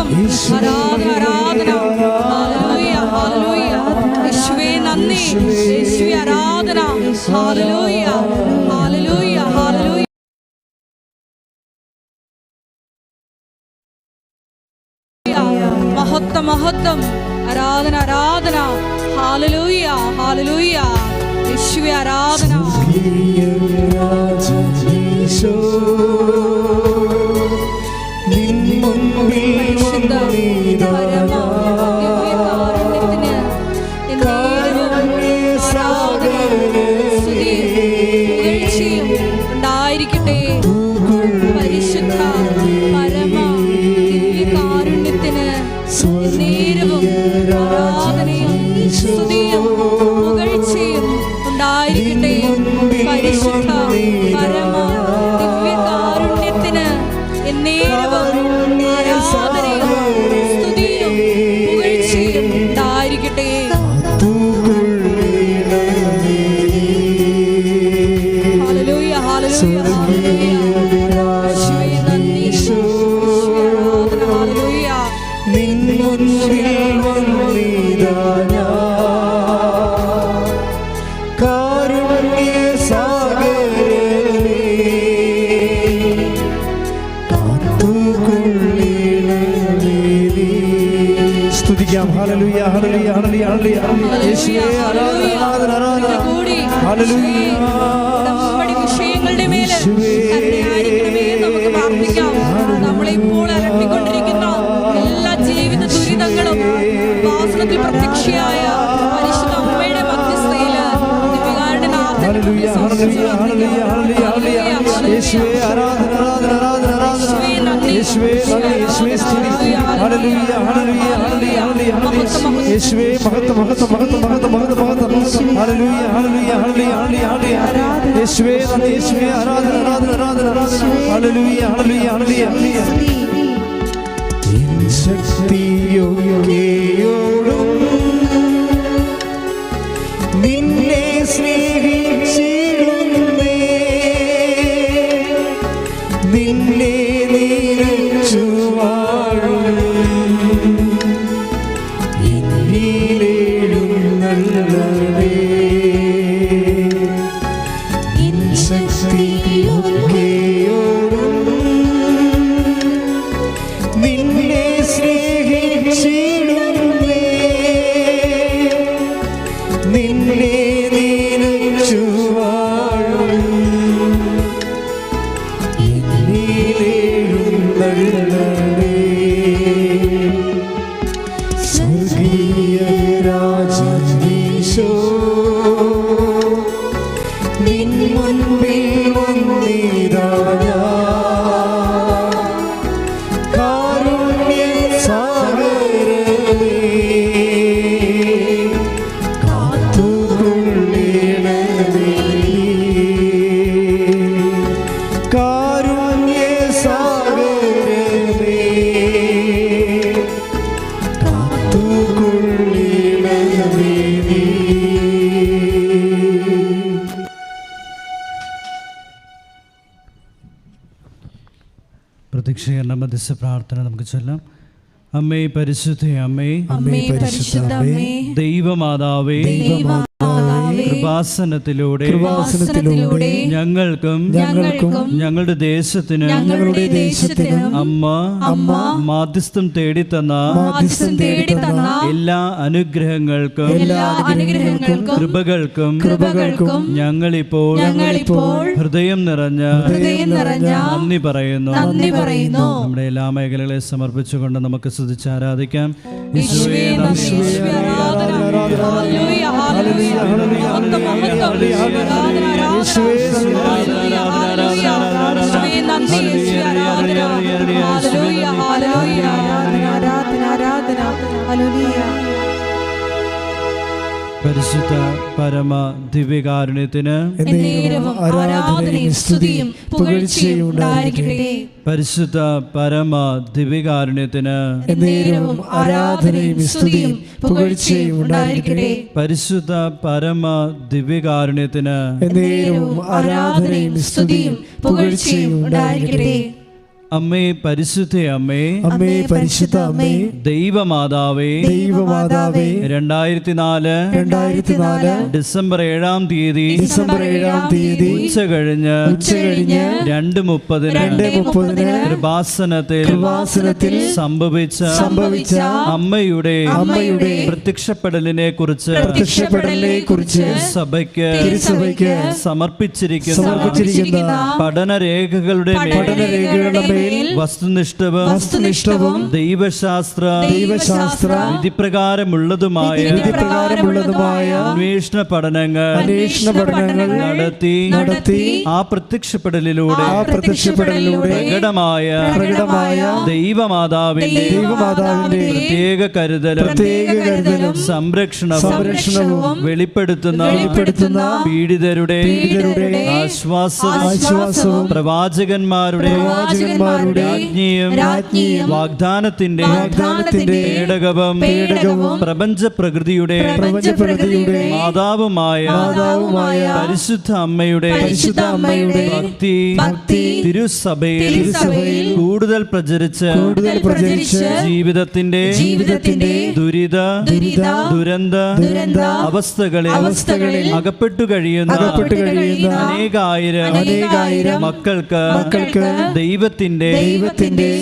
സ്തോത്രം, ആരാധന, ആരാധന. Hallelujah, hallelujah. യേശുവേ നന്ദി, യേശുവേ ആരാധന. Hallelujah, hallelujah, hallelujah. മഹത്വം, മഹത്വം, ആരാധന, ആരാധന. Hallelujah, hallelujah. യേശുവേ ആരാധന. ഉണ്ടായിരിക്കട്ടെ പരിശുദ്ധ പരമ ദിവ്യകാരുണ്യത്തിന് നേരവും ആരാധനയും സ്തുതിയും പുകഴ്ചയും ഉണ്ടായിരിക്കട്ടെ. പരിശുദ്ധ പരമ ദിവ്യകാരുണ്യത്തിന് എന്നേരവും ആരാധനയും സ്തുതിയും പുകഴ്ചയും ഉണ്ടായിരിക്കട്ടെ. Hallelujah, hallelujah, hallelujah. യേശുവേ നന്ദി, യേശുവേ ആരാധന. ഹല്ലേലൂയ. സ്തുതിക്കാം. Hallelujah, hallelujah, hallelujah, hallelujah. യേശുവേ ആരാധന, ആരാധന, ആരാധന. ഹല്ലേലൂയ. നമ്മുടെ വിഷയങ്ങളുടെ മേൽ കരുണയായിരിക്കണമേ നമുക്ക് പ്രാർത്ഥിക്കാം. നമ്മളെ ഇപ്പോൾ അലട്ടിക്കൊണ്ടിരിക്കുന്ന എല്ലാ ജീവിത ദുരിതങ്ങളും വാസനത്തിൽ പ്രത്യക്ഷയായ പരിശുദ്ധ അമ്മയുടെ മധ്യസ്ഥയിൽ ദിവ്യകാരുണ്യ നാഥൻ hallelujah, hallelujah, hallelujah, hallelujah, hallelujah. യേശുവേ ആരാധന, ആരാധന, ആരാധന, ആരാധന. യേശുവേ നന്ദി, യേശുവേ സ്തുതി. Hallelujah, hallelujah, hallelujah, hallelujah. യേശുവേ മഹത്വം, മഹത്വം, മഹത്വം, മഹത്വം, മഹത്വം, മഹത്വം. Hallelujah, hallelujah, hallelujah, hallelujah, hallelujah. യേശുവേ നന്ദി, യേശുവേ ആരാധന, ആരാധന, ആരാധന, ആരാധന. Hallelujah, hallelujah, hallelujah, hallelujah. ശക്തിയൊക്കെയോടും നിന്നെ സ്നേഹിച്ചിടുന്നേ, നിന്നെ നിരച്ചു വാഴും എന്നിലെഴുന്നള്ളവേ. ശക്തിയൊക്കെയോടും നിന്നെ സ്നേഹിച്ചിടുന്നേ, നിന്നെ നിരച്ചു വാഴും എന്നിലെഴുന്നള്ളവേ. സ്വർഗീയ രാജീശോ നിൻ മുൻപിൽ വന്നിതാ ഞാൻ. കാരുണ്യ സാഗരമേ കാത്തുകൊള്ളണമേ, കാരുണ്യ സാഗരമേ കാത്തുകൊള്ളണമേ. പ്രതീക്ഷയുടെ മധ്യസ്ഥ പ്രാർത്ഥന നമുക്ക് ചൊല്ലാം. അമ്മേ പരിശുദ്ധ അമ്മേ, അമ്മേ പരിശുദ്ധ അമ്മേ, ദൈവമാതാവേ, കൃപാസനത്തിലൂടെ ഞങ്ങൾക്കും ഞങ്ങളുടെ ദേശത്തിനും അമ്മ മാധ്യസ്ഥം തേടിത്തന്ന എല്ലാ അനുഗ്രഹങ്ങൾക്കും കൃപകൾക്കും ഞങ്ങളിപ്പോൾ ഹൃദയം നിറഞ്ഞ നന്ദി പറയുന്നു. നമ്മുടെ എല്ലാ മേഖലകളെ സമർപ്പിച്ചുകൊണ്ട് നമുക്ക് സ്തുതിച്ച് ആരാധിക്കാം. പരിശുദ്ധ പരമ ദിവ്യകാരുണ്യത്തിന് ആരാധനയും സ്തുതിയും പുകഴ്ചയും ഉണ്ടായിരിക്കട്ടെ. പരിശുദ്ധ പരമ ദിവ്യകാരുണ്യത്തിന് ആരാധനയും സ്തുതിയും പുകഴ്ചയും ഉണ്ടായിരിക്കട്ടെ. പരിശുദ്ധ പരമ ദിവ്യകാരുണ്യത്തിന് ആരാധനയും സ്തുതിയും പുകഴ്ചയും ഉണ്ടായിരിക്കട്ടെ. അമ്മേ പരിശുദ്ധ അമ്മേ, അമ്മേ പരിശുദ്ധ അമ്മേ, ദൈവമാതാവേ, ദൈവമാതാവേ, 2004 ഡിസംബർ 7-ാം തീയതി ഉച്ച കഴിഞ്ഞ് 2:30 കൃപാസനത്തിൽ സംഭവിച്ച അമ്മയുടെ പ്രത്യക്ഷപ്പെടലിനെ കുറിച്ച് സഭയ്ക്ക് സമർപ്പിച്ചിരിക്കുന്ന പഠനരേഖകളുടെ മേൽ വസ്തുനിഷ്ഠവും ദൈവശാസ്ത്ര വിധിപ്രകാരമുള്ളതുമായ അന്വേഷണ പഠനങ്ങൾ നടത്തി ആ പ്രത്യക്ഷപ്പെടലിലൂടെ പ്രകടമായ ദൈവമാതാവിന്റെ പ്രത്യേക കരുതലും സംരക്ഷണവും വെളിപ്പെടുത്തുന്ന പീഡിതരുടെ ആശ്വാസവും പ്രവാചകന്മാരുടെ രാജ്ഞിയും വാഗ്ദാനത്തിന്റെ പേടകവും പ്രപഞ്ച പ്രകൃതിയുടെ മാതാവുമായ പരിശുദ്ധ അമ്മയുടെ ഭക്തി തിരുസഭയിൽ കൂടുതൽ പ്രചരിച്ച് ജീവിതത്തിന്റെ ദുരന്ത അവസ്ഥകളിൽ അകപ്പെട്ടു കഴിയുന്ന അനേകായിരം മക്കൾക്ക് ദൈവത്തിന്റെ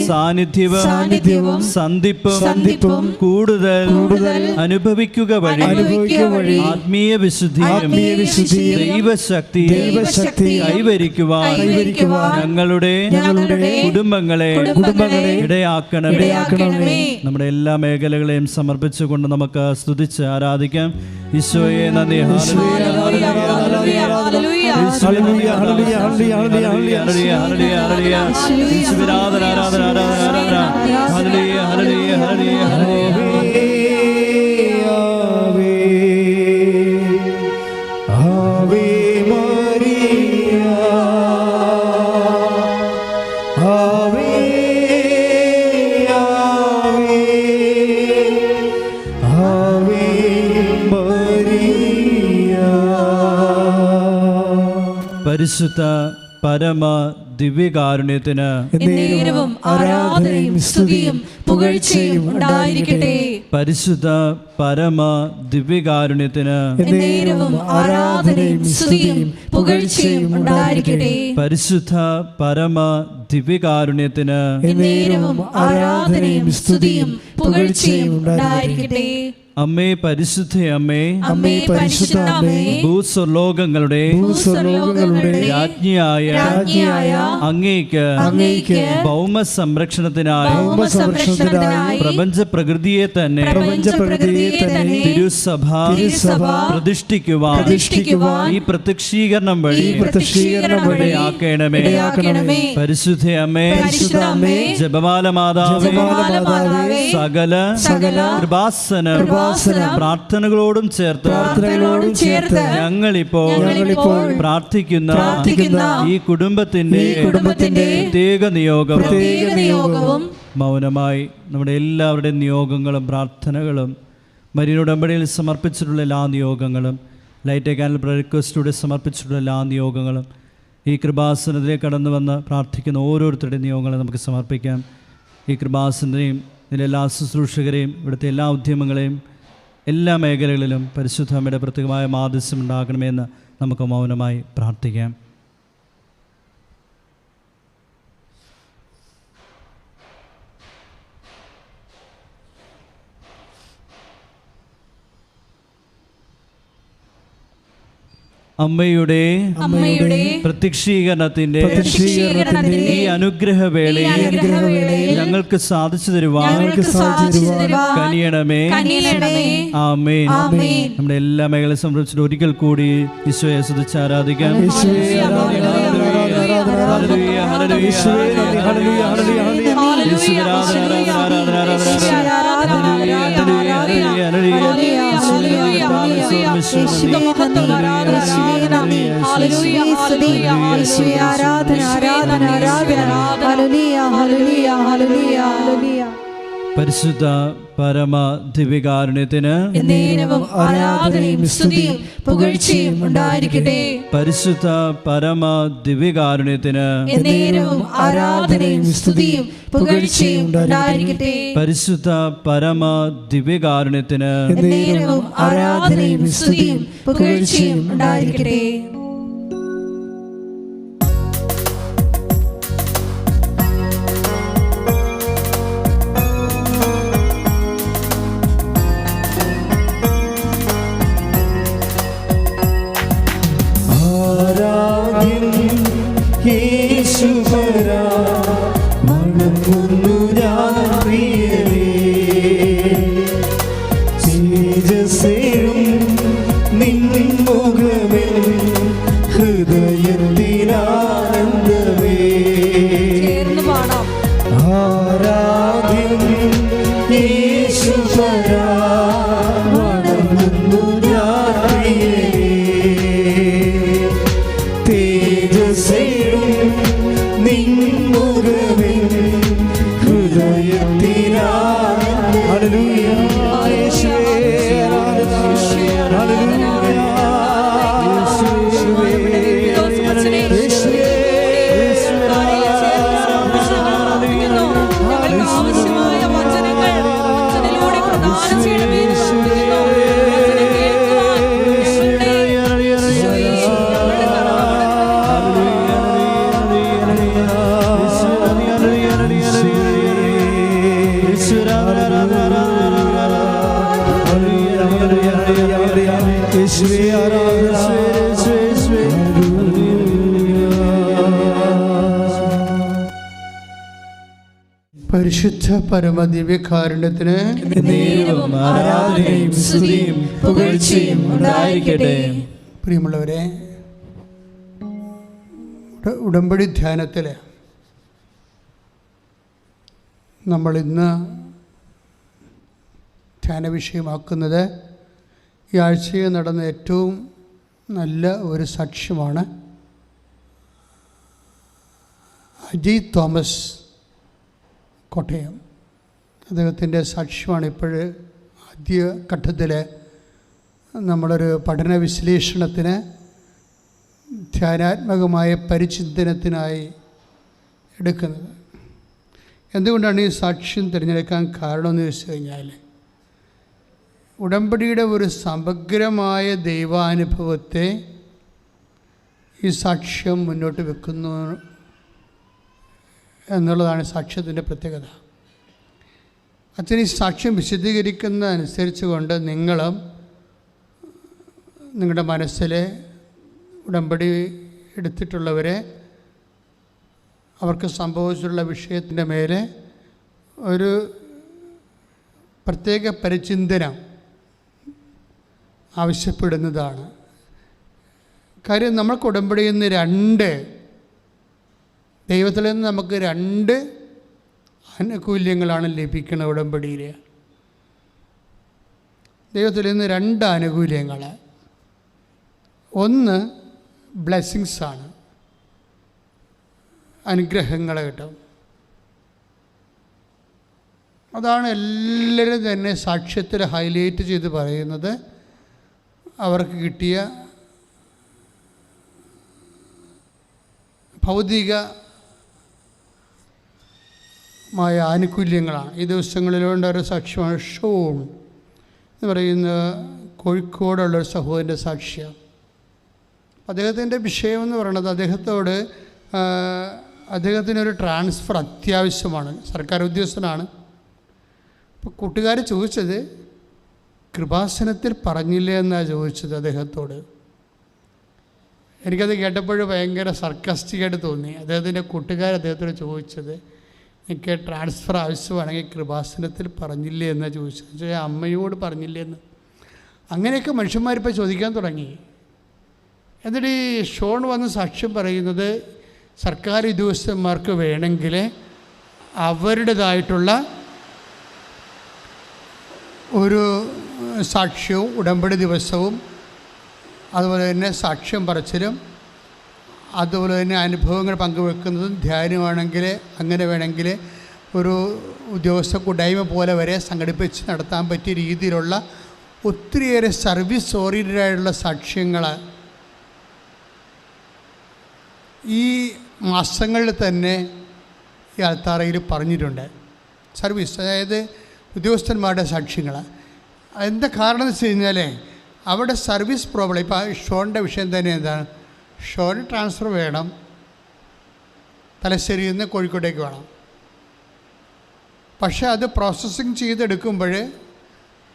സാന്നിധ്യവും സന്ധിപ്പും കൂടുതൽ അനുഭവിക്കുക വഴി ആത്മീയ വിശുദ്ധിയും ദൈവശക്തി കൈവരിക്കുവാൻ ഞങ്ങളുടെ കുടുംബങ്ങളെ ഇടയാക്കണമേ. നമ്മുടെ എല്ലാ മേഖലകളെയും സമർപ്പിച്ചുകൊണ്ട് നമുക്ക് സ്തുതിച്ച് ആരാധിക്കാം. ഈശോയെ നന്ദി. പരിശുദ്ധ പരമ ദിവ്യകാരുണ്യത്തിന് എന്നേരവും ആരാധനയും സ്തുതിയും പുകഴ്ചയും ഉണ്ടായിരിക്കട്ടെ. പരിശുദ്ധ പരമ ദിവ്യകാരുണ്യത്തിന് എന്നേരവും ആരാധനയും സ്തുതിയും പുകഴ്ചയും ഉണ്ടായിരിക്കട്ടെ. പരിശുദ്ധ പരമ ദിവ്യകാരുണ്യത്തിന് എന്നേരവും ആരാധനയും സ്തുതിയും പുകഴ്ചയും ഉണ്ടായിരിക്കട്ടെ. അമ്മേ പരിശുദ്ധ അമ്മേ, അമ്മേ പരിശുദ്ധ അമ്മേ, ഭൂസ്വർലോകങ്ങളുടെ രാജ്ഞിയായ അങ്ങേക്ക് ഭൗമ സംരക്ഷണത്തിനായി പ്രപഞ്ച പ്രകൃതിയെ തന്നെ തിരുസഭ പ്രതിഷ്ഠിക്കുവാൻ ഈ പ്രത്യക്ഷീകരണം വഴി ഇടയാക്കണമേ. പരിശുദ്ധ അമ്മേ, ജപമാല മാതാവേ, സകല കൃപാസന പ്രാർത്ഥനകളോടും ചേർത്ത് ഞങ്ങളിപ്പോൾ പ്രാർത്ഥിക്കുന്ന ഈ കുടുംബത്തിന്റെ പ്രത്യേക നിയോഗവും മൗനമായി നമ്മുടെ എല്ലാവരുടെയും നിയോഗങ്ങളും പ്രാർത്ഥനകളും മരിയനുടമ്പടിയിൽ സമർപ്പിച്ചിട്ടുള്ള എല്ലാ നിയോഗങ്ങളും ലൈറ്റ് ക്യാൻഡിൽ പ്രയർ റിക്വസ്റ്റിലൂടെ സമർപ്പിച്ചിട്ടുള്ള എല്ലാ നിയോഗങ്ങളും ഈ കൃപാസനത്തിലേക്ക് കടന്നു വന്ന് പ്രാർത്ഥിക്കുന്ന ഓരോരുത്തരുടെയും നിയോഗങ്ങളെ നമുക്ക് സമർപ്പിക്കാം. ഈ കൃപാസനത്തെയും ഇതിലെ എല്ലാ ശുശ്രൂഷകരെയും ഇവിടുത്തെ എല്ലാ ഉദ്യമങ്ങളെയും എല്ലാ മേഖലകളിലും പരിശുദ്ധ അമ്മയുടെ പ്രത്യേകമായ മാധ്യസ്ഥം ഉണ്ടാകണമെന്ന് നമുക്ക് മൗനമായി പ്രാർത്ഥിക്കാം. അമ്മയുടെ പ്രത്യക്ഷീകരണത്തിന്റെ ഈ അനുഗ്രഹവേളയിൽ ഞങ്ങൾക്ക് സാധിച്ചു തരുവാൻ കനിയണമേ. ആമേൻ. നമ്മുടെ എല്ലാ മേഖലയും സംരക്ഷിച്ചിട്ട് ഒരിക്കൽ കൂടി ഈശോയെ സ്തുതിച്ച് ആരാധിക്കാം. പരിശുദ്ധ പരമ ദിവ്യകാരുണ്യത്തിന് നേരവും ആരാധനയും സ്തുതിയും പുകഴ്ചയും ഉണ്ടായിരിക്കട്ടെ. പരിശുദ്ധ പരമ ദിവ്യകാരുണ്യത്തിന് നേരവും ആരാധനയും സ്തുതിയും പുകഴ്ചയും ഉണ്ടായിരിക്കട്ടെ. പരിശുദ്ധ പരമ ദിവ്യകാരുണ്യത്തിന് നേരവും ആരാധനയും സ്തുതിയും പുകഴ്ചയും ഉണ്ടായിരിക്കട്ടെ. പരിശുദ്ധ പരമദിവ്യകാരുണ്യത്തിന് ആരാധനയും സ്തുതിയും പുകഴ്ചയും ഉണ്ടായിരിക്കട്ടെ. പ്രിയമുള്ളവരെ, ഉടമ്പടി ധ്യാനത്തിൽ നമ്മൾ ഇന്ന് ധ്യാന വിഷയമാക്കുന്നത് ഈ ആഴ്ചയിൽ നടന്ന ഏറ്റവും നല്ല ഒരു സാക്ഷ്യമാണ്. അജയ് തോമസ് കോട്ടയം, അദ്ദേഹത്തിൻ്റെ സാക്ഷ്യമാണ് ഇപ്പോഴ് ആദ്യ ഘട്ടത്തിൽ നമ്മളൊരു പഠന വിശ്ലേഷണത്തിന് ധ്യാനാത്മകമായ പരിചിന്തനത്തിനായി എടുക്കുന്നത്. എന്തുകൊണ്ടാണ് ഈ സാക്ഷ്യം തിരഞ്ഞെടുക്കാൻ കാരണമെന്ന് ചോദിച്ചു കഴിഞ്ഞാൽ, ഉടമ്പടിയുടെ ഒരു സമഗ്രമായ ദൈവാനുഭവത്തെ ഈ സാക്ഷ്യം മുന്നോട്ട് വെക്കുന്നു എന്നുള്ളതാണ് സാക്ഷ്യത്തിൻ്റെ പ്രത്യേകത. അച്ഛൻ ഈ സാക്ഷ്യം വിശദീകരിക്കുന്ന അനുസരിച്ച് കൊണ്ട് നിങ്ങളും നിങ്ങളുടെ മനസ്സിലെ ഉടമ്പടി എടുത്തിട്ടുള്ളവരെ അവർക്ക് സംഭവിച്ചിട്ടുള്ള വിഷയത്തിൻ്റെ മേലെ ഒരു പ്രത്യേക പരിചിന്തനം ആവശ്യപ്പെടുന്നതാണ്. കാര്യം നമ്മൾക്ക് ഉടമ്പടിയിൽ നിന്ന് ദൈവത്തിൽ നിന്ന് നമുക്ക് 2 ആനുകൂല്യങ്ങളാണ് ലഭിക്കുന്നത്. ഉടമ്പടിയിൽ ദൈവത്തിൽ നിന്ന് 2 ആനുകൂല്യങ്ങൾ. ഒന്ന് ബ്ലെസ്സിങ്സാണ്, അനുഗ്രഹങ്ങൾ കിട്ടും. അതാണ് എല്ലാവരും തന്നെ സാക്ഷ്യത്തിൽ ഹൈലൈറ്റ് ചെയ്ത് പറയുന്നത്. അവർക്ക് കിട്ടിയ ഭൗതികമായ ആനുകൂല്യങ്ങളാണ്. ഈ ദിവസങ്ങളിലുണ്ട് ഒരു സാക്ഷ്യമാണ് ഷോൺ എന്ന് പറയുന്ന കോഴിക്കോടുള്ളൊരു സഹോദരൻ്റെ സാക്ഷ്യം. അദ്ദേഹത്തിൻ്റെ വിഷയമെന്ന് പറയുന്നത് അദ്ദേഹത്തിനൊരു ട്രാൻസ്ഫർ അത്യാവശ്യമാണ്. സർക്കാർ ഉദ്യോഗസ്ഥനാണ്. അപ്പോൾ കൂട്ടുകാർ ചോദിച്ചത് കൃപാസനത്തിൽ പറഞ്ഞില്ലേ എന്നാണ് ചോദിച്ചത് അദ്ദേഹത്തോട്. എനിക്കത് കേട്ടപ്പോൾ ഭയങ്കര സർക്കാസ്റ്റിക്കായിട്ട് തോന്നി. അദ്ദേഹത്തിൻ്റെ കൂട്ടുകാർ അദ്ദേഹത്തോട് ചോദിച്ചത്, എനിക്ക് ട്രാൻസ്ഫർ ആവശ്യമാണെങ്കിൽ കൃപാസനത്തിൽ പറഞ്ഞില്ലേ എന്നാണ് ചോദിച്ചത്. അമ്മയോട് പറഞ്ഞില്ലേ എന്ന്. അങ്ങനെയൊക്കെ മനുഷ്യന്മാരിപ്പോൾ ചോദിക്കാൻ തുടങ്ങി. എന്നിട്ട് ഈ ഷോൺ വന്ന് സാക്ഷ്യം പറയുന്നത്, സർക്കാർ ഉദ്യോഗസ്ഥന്മാർക്ക് വേണമെങ്കിൽ അവരുടേതായിട്ടുള്ള ഒരു സാക്ഷ്യവും ഉടമ്പടി ദിവസവും അതുപോലെ തന്നെ സാക്ഷ്യം പറച്ചിലും അതുപോലെ തന്നെ അനുഭവങ്ങൾ പങ്കുവെക്കുന്നതും ധ്യാനമാണെങ്കിൽ അങ്ങനെ വേണമെങ്കിൽ ഉദ്യോഗസ്ഥ കൂട്ടായ്മ പോലെ വരെ സംഘടിപ്പിച്ച് നടത്താൻ പറ്റിയ രീതിയിലുള്ള ഒത്തിരിയേറെ സർവീസ് ഓറിയൻറ്റഡായിട്ടുള്ള സാക്ഷ്യങ്ങൾ ഈ മാസങ്ങളിൽ തന്നെ ഈ അൾത്താറയിൽ പറഞ്ഞിട്ടുണ്ട്. സർവീസ്, അതായത് ഉദ്യോഗസ്ഥന്മാരുടെ സാക്ഷ്യങ്ങൾ. എന്താ കാരണം എന്ന് വെച്ച് കഴിഞ്ഞാൽ അവിടെ സർവീസ് പ്രോബ്ലം. ഇപ്പോൾ ഷോണിൻ്റെ വിഷയം തന്നെ എന്താണ്, ഷോന് ട്രാൻസ്ഫർ വേണം, തലശ്ശേരിയിൽ നിന്ന് കോഴിക്കോട്ടേക്ക് വേണം. പക്ഷേ അത് പ്രോസസ്സിങ് ചെയ്തെടുക്കുമ്പോൾ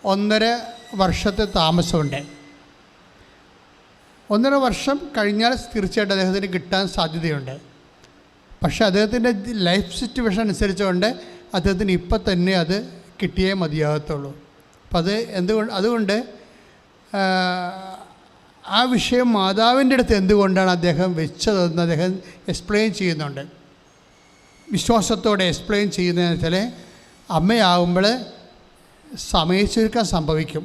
1.5 വർഷത്തെ താമസമുണ്ട്. 1.5 വർഷം കഴിഞ്ഞാൽ തീർച്ചയായിട്ടും അദ്ദേഹത്തിന് കിട്ടാൻ സാധ്യതയുണ്ട്. പക്ഷേ അദ്ദേഹത്തിൻ്റെ ലൈഫ് സിറ്റുവേഷൻ അനുസരിച്ചുകൊണ്ട് അദ്ദേഹത്തിന് ഇപ്പം തന്നെ അത് കിട്ടിയേ മതിയാകത്തുള്ളൂ. അപ്പം അതുകൊണ്ട് ആ വിഷയം മാതാവിൻ്റെ അടുത്ത് എന്തുകൊണ്ടാണ് അദ്ദേഹം വെച്ചതെന്ന് അദ്ദേഹം എക്സ്പ്ലെയിൻ ചെയ്യുന്നുണ്ട്. വിശ്വാസത്തോടെ എക്സ്പ്ലെയിൻ ചെയ്യുന്നതെന്ന് വെച്ചാൽ അമ്മയാകുമ്പോൾ സമയച്ചുരുക്കം സംഭവിക്കും.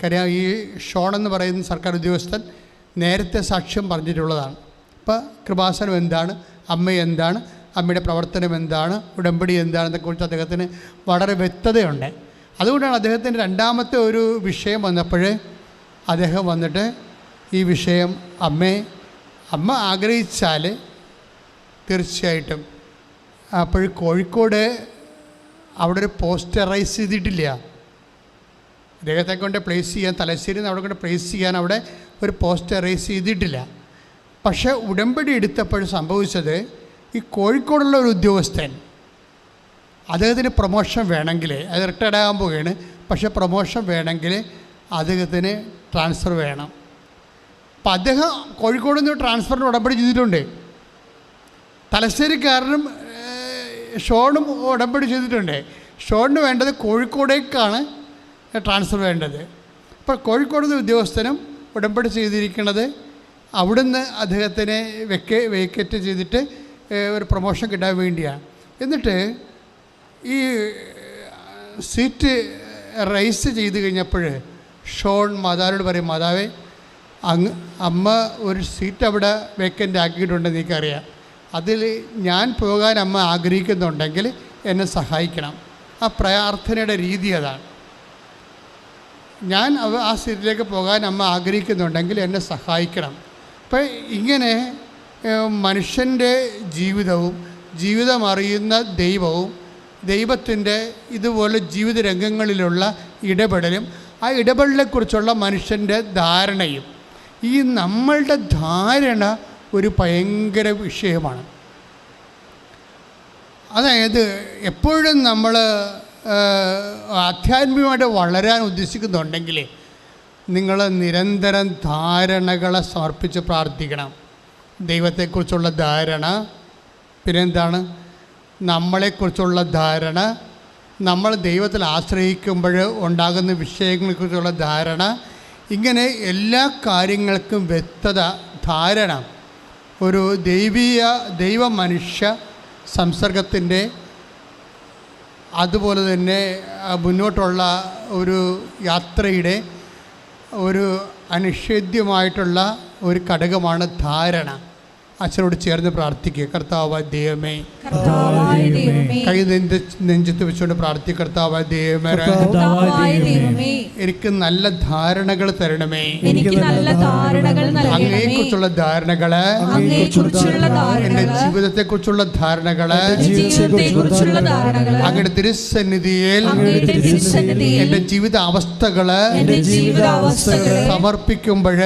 കാര്യം ഈ ഷോൺ എന്ന് പറയുന്ന സർക്കാർ ഉദ്യോഗസ്ഥൻ നേരത്തെ സാക്ഷ്യം പറഞ്ഞിട്ടുള്ളതാണ്. അപ്പോൾ കൃപാസനം എന്താണ്, അമ്മ എന്താണ്, അമ്മയുടെ പ്രവർത്തനം എന്താണ്, ഉടമ്പടി എന്താണെന്നൊക്കെ കുറിച്ച് അദ്ദേഹത്തിന് വളരെ വ്യക്തതയുണ്ട്. അതുകൊണ്ടാണ് അദ്ദേഹത്തിൻ്റെ രണ്ടാമത്തെ ഒരു വിഷയം വന്നപ്പോൾ അദ്ദേഹം വന്നിട്ട് ഈ വിഷയം അമ്മ ആഗ്രഹിച്ചാൽ തീർച്ചയായിട്ടും. അപ്പോൾ കോഴിക്കോട് അവിടെ ഒരു പോസ്റ്റ് റൈസ് ചെയ്തിട്ടില്ല. അദ്ദേഹത്തെ കൊണ്ട് പ്ലേസ് ചെയ്യാൻ, തലശ്ശേരിയിൽ നിന്ന് അവിടെ കൊണ്ട് പ്ലേസ് ചെയ്യാൻ അവിടെ ഒരു പോസ്റ്റ് റൈസ് ചെയ്തിട്ടില്ല. പക്ഷേ ഉടമ്പടി എടുത്തപ്പോൾ സംഭവിച്ചത്, ഈ കോഴിക്കോടുള്ള ഒരു ഉദ്യോഗസ്ഥൻ അദ്ദേഹത്തിന് പ്രൊമോഷൻ വേണമെങ്കിൽ, അത് റിട്ടയർഡ് ആകാൻ പോവുകയാണ്, പക്ഷേ പ്രൊമോഷൻ വേണമെങ്കിൽ അദ്ദേഹത്തിന് ട്രാൻസ്ഫർ വേണം. അപ്പം അദ്ദേഹം കോഴിക്കോട് നിന്ന് ട്രാൻസ്ഫറിന് ഉടമ്പടി ചെയ്തിട്ടുണ്ട്. തലശ്ശേരിക്കാരനും ഷോണും ഉടമ്പടി ചെയ്തിട്ടുണ്ട്. ഷോണിന് വേണ്ടത് കോഴിക്കോടേക്കാണ് ട്രാൻസ്ഫർ വേണ്ടത്. അപ്പോൾ കോഴിക്കോട് നിന്ന് ഉദ്യോഗസ്ഥനും ഉടമ്പടി ചെയ്തിരിക്കുന്നത് അവിടുന്ന് അദ്ദേഹത്തിനെ വേക്കറ്റ് ചെയ്തിട്ട് ഒരു പ്രൊമോഷൻ കിട്ടാൻ വേണ്ടിയാണ്. എന്നിട്ട് ഈ സീറ്റ് റൈസ് ചെയ്ത് കഴിഞ്ഞപ്പോൾ ഷോൺ മാതാവിനോട് പറയും, മാതാവേ അമ്മ ഒരു സീറ്റ് അവിടെ വേക്കൻ്റ് ആക്കിയിട്ടുണ്ടെന്ന് എനിക്കറിയാം, അതിൽ ഞാൻ പോകാൻ അമ്മ ആഗ്രഹിക്കുന്നുണ്ടെങ്കിൽ എന്നെ സഹായിക്കണം. ആ പ്രാർത്ഥനയുടെ രീതി അതാണ്. ഞാൻ ആ സീറ്റിലേക്ക് പോകാൻ അമ്മ ആഗ്രഹിക്കുന്നുണ്ടെങ്കിൽ എന്നെ സഹായിക്കണം. അപ്പം ഇങ്ങനെ മനുഷ്യൻ്റെ ജീവിതം അറിയുന്ന ദൈവത്തിൻ്റെ ഇതുപോലെ ജീവിത രംഗങ്ങളിലുള്ള ഇടപെടലും ആ ഇടപെടലിനെക്കുറിച്ചുള്ള മനുഷ്യൻ്റെ ധാരണയും, ഈ നമ്മളുടെ ധാരണ ഒരു ഭയങ്കര വിഷയമാണ്. അതായത് എപ്പോഴും നമ്മൾ ആധ്യാത്മികമായിട്ട് വളരാൻ ഉദ്ദേശിക്കുന്നുണ്ടെങ്കിൽ നിങ്ങൾ നിരന്തരം ധാരണകളെ സമർപ്പിച്ച് പ്രാർത്ഥിക്കണം. ദൈവത്തെക്കുറിച്ചുള്ള ധാരണ, പിന്നെന്താണ് നമ്മളെക്കുറിച്ചുള്ള ധാരണ, നമ്മൾ ദൈവത്തിൽ ആശ്രയിക്കുമ്പോൾ ഉണ്ടാകുന്ന വിഷയങ്ങളെക്കുറിച്ചുള്ള ധാരണ, ഇങ്ങനെ എല്ലാ കാര്യങ്ങൾക്കും വ്യക്തത, ധാരണ, ഒരു ദൈവ മനുഷ്യ സംസർഗത്തിൻ്റെ, അതുപോലെ തന്നെ മുന്നോട്ടുള്ള ഒരു യാത്രയുടെ ഒരു അനിഷേധ്യമായിട്ടുള്ള ഒരു ഘടകമാണ് ധാരണ. അച്ഛനോട് ചേർന്ന് പ്രാർത്ഥിക്കുക. കർത്താവായ ദൈവമേ, കൈ നെഞ്ചത്ത് വെച്ചുകൊണ്ട് പ്രാർത്ഥിക്കുക. കർത്താവായ ദൈവമേ, എനിക്ക് നല്ല ധാരണകൾ തരണമേ. അങ്ങയെക്കുറിച്ചുള്ള ധാരണകള്, എൻ്റെ ജീവിതത്തെക്കുറിച്ചുള്ള ധാരണകള് അങ്ങയുടെ തിരുസന്നിധിയിൽ എൻ്റെ ജീവിത അവസ്ഥകള് സമർപ്പിക്കുമ്പോൾ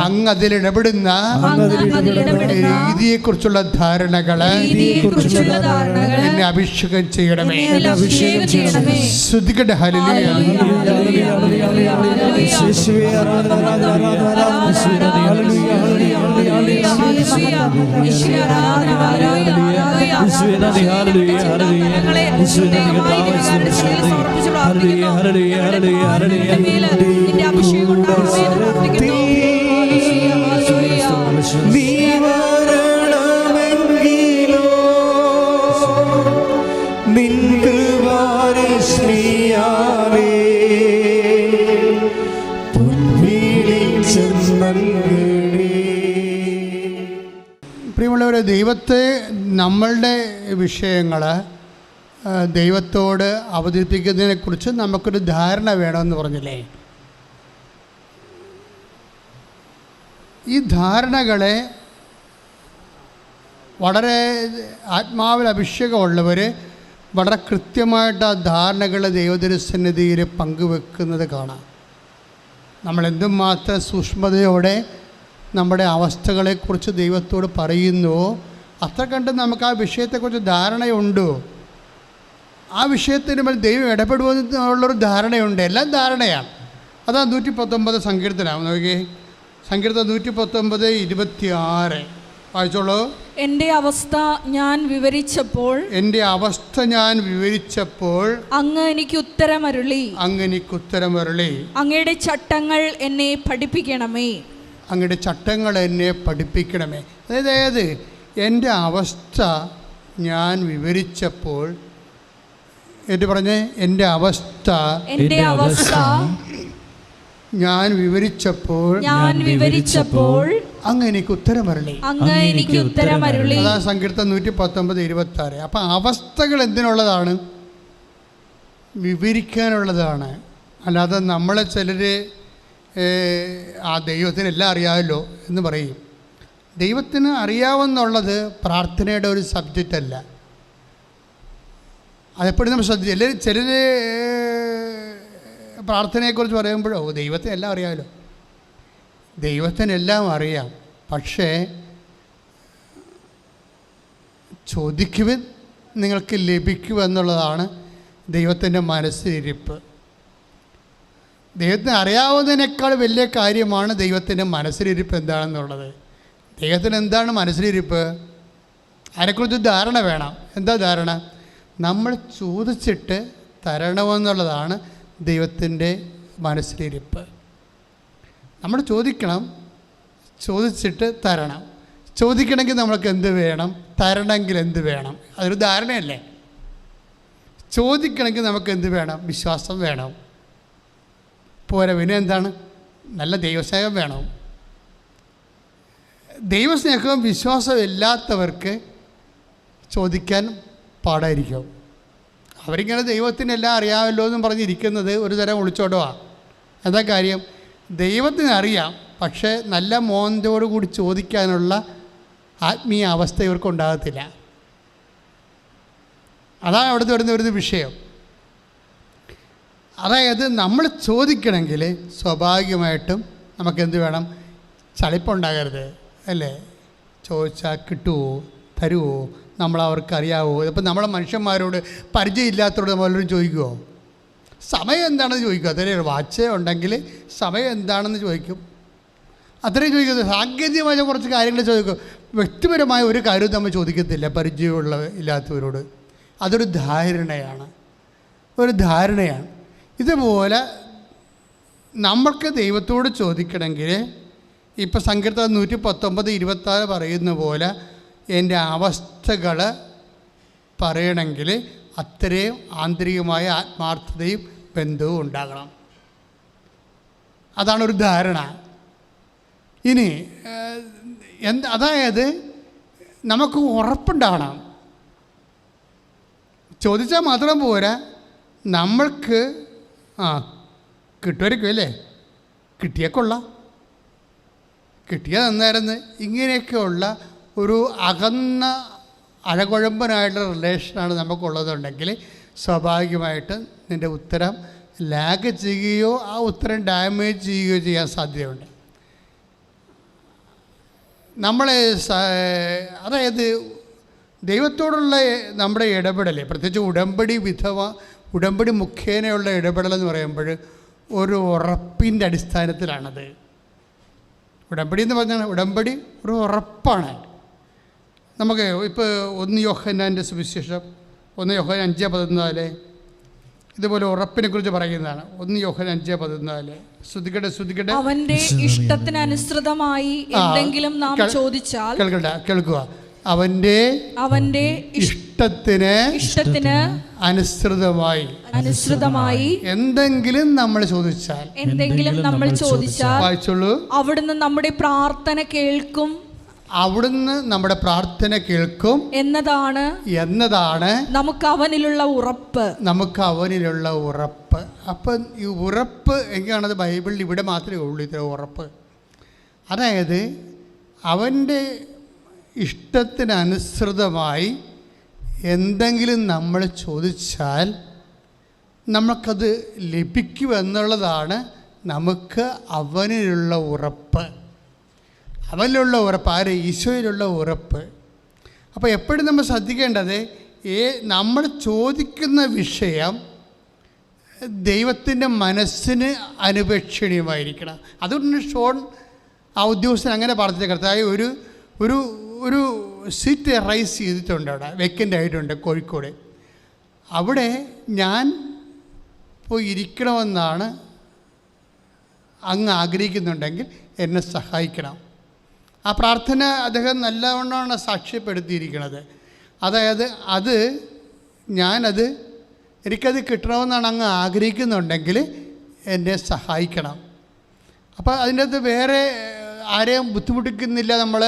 അങ്ങ് അതിലിടപെടുന്ന രീതിയെക്കുറിച്ചുള്ള ധാരണകള് എന്നെ അഭിഷേകം ചെയ്യണമേ. ശ്രുതികട ഹല്ലേലൂയ. നീ വരണമെങ്കിലോ നിൻ കൃപാരശ്മിയാലേ പൊൻവെളിച്ചം നൽകണേ. പ്രിയമുള്ളവരെ, ദൈവത്തെ നമ്മളുടെ വിഷയങ്ങൾ ദൈവത്തോട് അവതരിപ്പിക്കുന്നതിനെക്കുറിച്ച് നമുക്കൊരു ധാരണ വേണമെന്ന് പറഞ്ഞില്ലേ? ഈ ധാരണകളെ വളരെ ആത്മാവിൽ അഭിഷേകമുള്ളവർ വളരെ കൃത്യമായിട്ട് ആ ധാരണകൾ ദൈവത്തിരുസന്നിധിയിൽ പങ്കുവെക്കുന്നത് കാണാം. നമ്മൾ എന്തുമാത്രം സൂക്ഷ്മതയോടെ നമ്മുടെ അവസ്ഥകളെക്കുറിച്ച് ദൈവത്തോട് പറയുന്നുവോ അത്ര കണ്ട് നമുക്ക് ആ വിഷയത്തെക്കുറിച്ച് ധാരണയുണ്ടോ, ആ വിഷയത്തിന് മേൽ ദൈവം ഇടപെടുമെന്നുള്ളൊരു ധാരണയുണ്ട്. എല്ലാം ധാരണയാണ്. അതാ 119 സങ്കീർത്തനം നോക്കിയേ. സങ്കീർത്തനം 119:26 വായിച്ചോളൂ. എൻ്റെ അവസ്ഥ ഞാൻ വിവരിച്ചപ്പോൾ അങ്ങ് എനിക്ക് ഉത്തരമരുളി. അങ്ങയുടെ ചട്ടങ്ങൾ എന്നെ പഠിപ്പിക്കണമേ. അതായത് എൻ്റെ അവസ്ഥ ഞാൻ വിവരിച്ചപ്പോൾ, എന്നിട്ട് പറഞ്ഞേ, എൻ്റെ അവസ്ഥ ഞാൻ വിവരിച്ചപ്പോൾ അങ്ങ് എനിക്ക് ഉത്തരമരുളി. അതാ സങ്കീർത്തനം 119:26. അപ്പം അവസ്ഥകൾ എന്തിനുള്ളതാണ്? വിവരിക്കാനുള്ളതാണ്. അല്ലാതെ നമ്മളെ ചിലർ ആ ദൈവത്തിന് എല്ലാം അറിയാമല്ലോ എന്ന് പറയും. ദൈവത്തിന് അറിയാമെന്നുള്ളത് പ്രാർത്ഥനയുടെ ഒരു സബ്ജക്റ്റ് അല്ല. അതെപ്പോഴും നമ്മൾ ശ്രദ്ധിച്ചു. ചിലർ പ്രാർത്ഥനയെക്കുറിച്ച് പറയുമ്പോഴോ ദൈവത്തിന് എല്ലാം അറിയാമല്ലോ. ദൈവത്തിനെല്ലാം അറിയാം. പക്ഷേ ചോദിക്കുവിൻ നിങ്ങൾക്ക് ലഭിക്കുമെന്നുള്ളതാണ് ദൈവത്തിൻ്റെ മനസ്സിലിരിപ്പ്. ദൈവത്തിന് അറിയാവുന്നതിനേക്കാൾ വലിയ കാര്യമാണ് ദൈവത്തിൻ്റെ മനസ്സിലിരിപ്പ് എന്താണെന്നുള്ളത്. ദൈവത്തിന് എന്താണ് മനസ്സിലിരിപ്പ്? അതിനെക്കുറിച്ച് ധാരണ വേണം. എന്താ ധാരണ? നമ്മൾ ചോദിച്ചിട്ട് തരണമെന്നുള്ളതാണ് ദൈവത്തിൻ്റെ മനസ്സിലിരിപ്പ്. നമ്മൾ ചോദിക്കണം, ചോദിച്ചിട്ട് തരണം. ചോദിക്കണമെങ്കിൽ നമ്മൾക്ക് എന്ത് വേണം? തരണമെങ്കിൽ എന്ത് വേണം? അതൊരു ധാരണയല്ലേ? ചോദിക്കണമെങ്കിൽ നമുക്ക് എന്ത് വേണം? വിശ്വാസം വേണം. പോരാ, പിന്നെ എന്താണ്? നല്ല ദൈവസ്നേഹം വേണം. ദൈവസ്നേഹവും വിശ്വാസവും ഇല്ലാത്തവർക്ക് ചോദിക്കാൻ പാടായിരിക്കും. അവരിങ്ങനെ ദൈവത്തിനെല്ലാം അറിയാമല്ലോ എന്നും പറഞ്ഞിരിക്കുന്നത് ഒരു തരം ഒളിച്ചോട്ടമാണ്. എന്താ കാര്യം? ദൈവത്തിന് അറിയാം, പക്ഷേ നല്ല മോന്തോടു കൂടി ചോദിക്കാനുള്ള ആത്മീയ അവസ്ഥ ഇവർക്കുണ്ടാകത്തില്ല. അതാണ് അവിടുത്തെ വരുന്ന വിഷയം. അതായത് നമ്മൾ ചോദിക്കണമെങ്കിൽ സ്വാഭാവികമായിട്ടും നമുക്കെന്ത് വേണം? ചളിപ്പുണ്ടാകരുത്, അല്ലേ? ചോദിച്ചാൽ കിട്ടുമോ, തരുമോ, നമ്മളവർക്കറിയാവോ? ഇപ്പം നമ്മളെ മനുഷ്യന്മാരോട് പരിചയമില്ലാത്തവരോട് നമ്മളോട് ചോദിക്കുമോ? സമയം എന്താണെന്ന് ചോദിക്കും. അത്രയും വാച്ച് ഉണ്ടെങ്കിൽ സമയം എന്താണെന്ന് ചോദിക്കും. അത്രയും ചോദിക്കുന്നത്. സാങ്കേതികമായ കുറച്ച് കാര്യങ്ങൾ ചോദിക്കും. വ്യക്തിപരമായ ഒരു കാര്യവും നമ്മൾ ചോദിക്കത്തില്ല പരിചയമുള്ള ഇല്ലാത്തവരോട്. അതൊരു ധാരണയാണ്, ഒരു ധാരണയാണ്. ഇതുപോലെ നമ്മൾക്ക് ദൈവത്തോട് ചോദിക്കണമെങ്കിൽ ഇപ്പോൾ സങ്കീർത്തനം 119:26 പറയുന്ന പോലെ എൻ്റെ അവസ്ഥകൾ പറയണമെങ്കിൽ അത്രയും ആന്തരികമായ ആത്മാർത്ഥതയും ബന്ധവും ഉണ്ടാകണം. അതാണ് ഒരു ധാരണ. ഇനി അതായത് നമുക്ക് ഉറപ്പുണ്ടാകണം. ചോദിച്ചാൽ മാത്രം പോരാ, നമ്മൾക്ക് കിട്ടുമായിരിക്കും, അല്ലേ? കിട്ടിയാൽ കൊള്ളാം, കിട്ടിയാൽ നന്നായിരുന്നു. ഇങ്ങനെയൊക്കെയുള്ള ഒരു അകന്ന അഴകുഴമ്പനായിട്ടുള്ള റിലേഷനാണ് നമുക്കുള്ളതുണ്ടെങ്കിൽ സ്വാഭാവികമായിട്ട് നിൻ്റെ ഉത്തരം ലാഗ് ചെയ്യുകയോ ആ ഉത്തരം ഡാമേജ് ചെയ്യുകയോ ചെയ്യാൻ സാധ്യതയുണ്ട്. നമ്മളെ അതായത് ദൈവത്തോടുള്ള നമ്മുടെ ഇടപെടൽ, പ്രത്യേകിച്ച് ഉടമ്പടി മുഖേനയുള്ള ഇടപെടലെന്ന് പറയുമ്പോൾ ഒരു ഉറപ്പിൻ്റെ അടിസ്ഥാനത്തിലാണത്. ഉടമ്പടി എന്ന് പറഞ്ഞാൽ ഉടമ്പടി ഒരു ഉറപ്പാണ്. നമുക്ക് ഇപ്പോൾ 1 യോഹന്നാൻ്റെ സുവിശേഷം 1 യോഹന്നാൻ 5:14 ഇതുപോലെ ഉറപ്പിനെ കുറിച്ച് പറയുന്നതാണ്. 1 യോഹന്നാൻ 5:14. ശ്രദ്ധിക്കട്ടെ. അവന്റെ ഇഷ്ടത്തിനനുസൃതമായി എന്തെങ്കിലും നാം ചോദിച്ചാൽ, കേൾക്കുക, അവന്റെ ഇഷ്ടത്തിന് അനുസൃതമായി എന്തെങ്കിലും നമ്മൾ ചോദിച്ചാൽ വായിച്ചോളൂ. അവിടുന്ന് നമ്മുടെ പ്രാർത്ഥന കേൾക്കും. അവിടുന്ന് നമ്മുടെ പ്രാർത്ഥന കേൾക്കും എന്നതാണ് നമുക്ക് അവനിലുള്ള ഉറപ്പ്. അപ്പം ഈ ഉറപ്പ് എങ്ങനെയാണത് ബൈബിളിൽ ഇവിടെ മാത്രമേ ഉള്ളൂ, ഇത്ര ഉറപ്പ്. അതായത് അവൻ്റെ ഇഷ്ടത്തിനനുസൃതമായി എന്തെങ്കിലും നമ്മൾ ചോദിച്ചാൽ നമുക്കത് ലഭിക്കുമെന്നുള്ളതാണ് നമുക്ക് അവനിലുള്ള ഉറപ്പ്. അവനിലുള്ള ഉറപ്പ് ആര്? ഈശോയിലുള്ള ഉറപ്പ്. അപ്പോൾ എപ്പോഴും നമ്മൾ ശ്രദ്ധിക്കേണ്ടത് നമ്മൾ ചോദിക്കുന്ന വിഷയം ദൈവത്തിൻ്റെ മനസ്സിന് അനുപേക്ഷണീയമായിരിക്കണം. അതുകൊണ്ട് ഷോൺ ആ ഉദ്യോഗസ്ഥൻ അങ്ങനെ പറഞ്ഞ കർത്താവ് ഒരു ഒരു ഒരു സീറ്റ് റൈസ് ചെയ്തിട്ടുണ്ട്, അവിടെ വേക്കൻ്റ് ആയിട്ടുണ്ട് കോഴിക്കോട്. അവിടെ ഞാൻ പോയി ഇരിക്കണമെന്നാണ് അങ്ങ് ആഗ്രഹിക്കുന്നുണ്ടെങ്കിൽ എന്നെ സഹായിക്കണം. ആ പ്രാർത്ഥന അദ്ദേഹം നല്ലവണ്ണമാണ് സാക്ഷ്യപ്പെടുത്തിയിരിക്കുന്നത്. അതായത് എനിക്കത് കിട്ടണമെന്നാണ് അങ്ങ് ആഗ്രഹിക്കുന്നുണ്ടെങ്കിൽ എന്നെ സഹായിക്കണം. അപ്പോൾ അതിൻ്റെ അകത്ത് വേറെ ആരെയും ബുദ്ധിമുട്ടിക്കുന്നില്ല. നമ്മൾ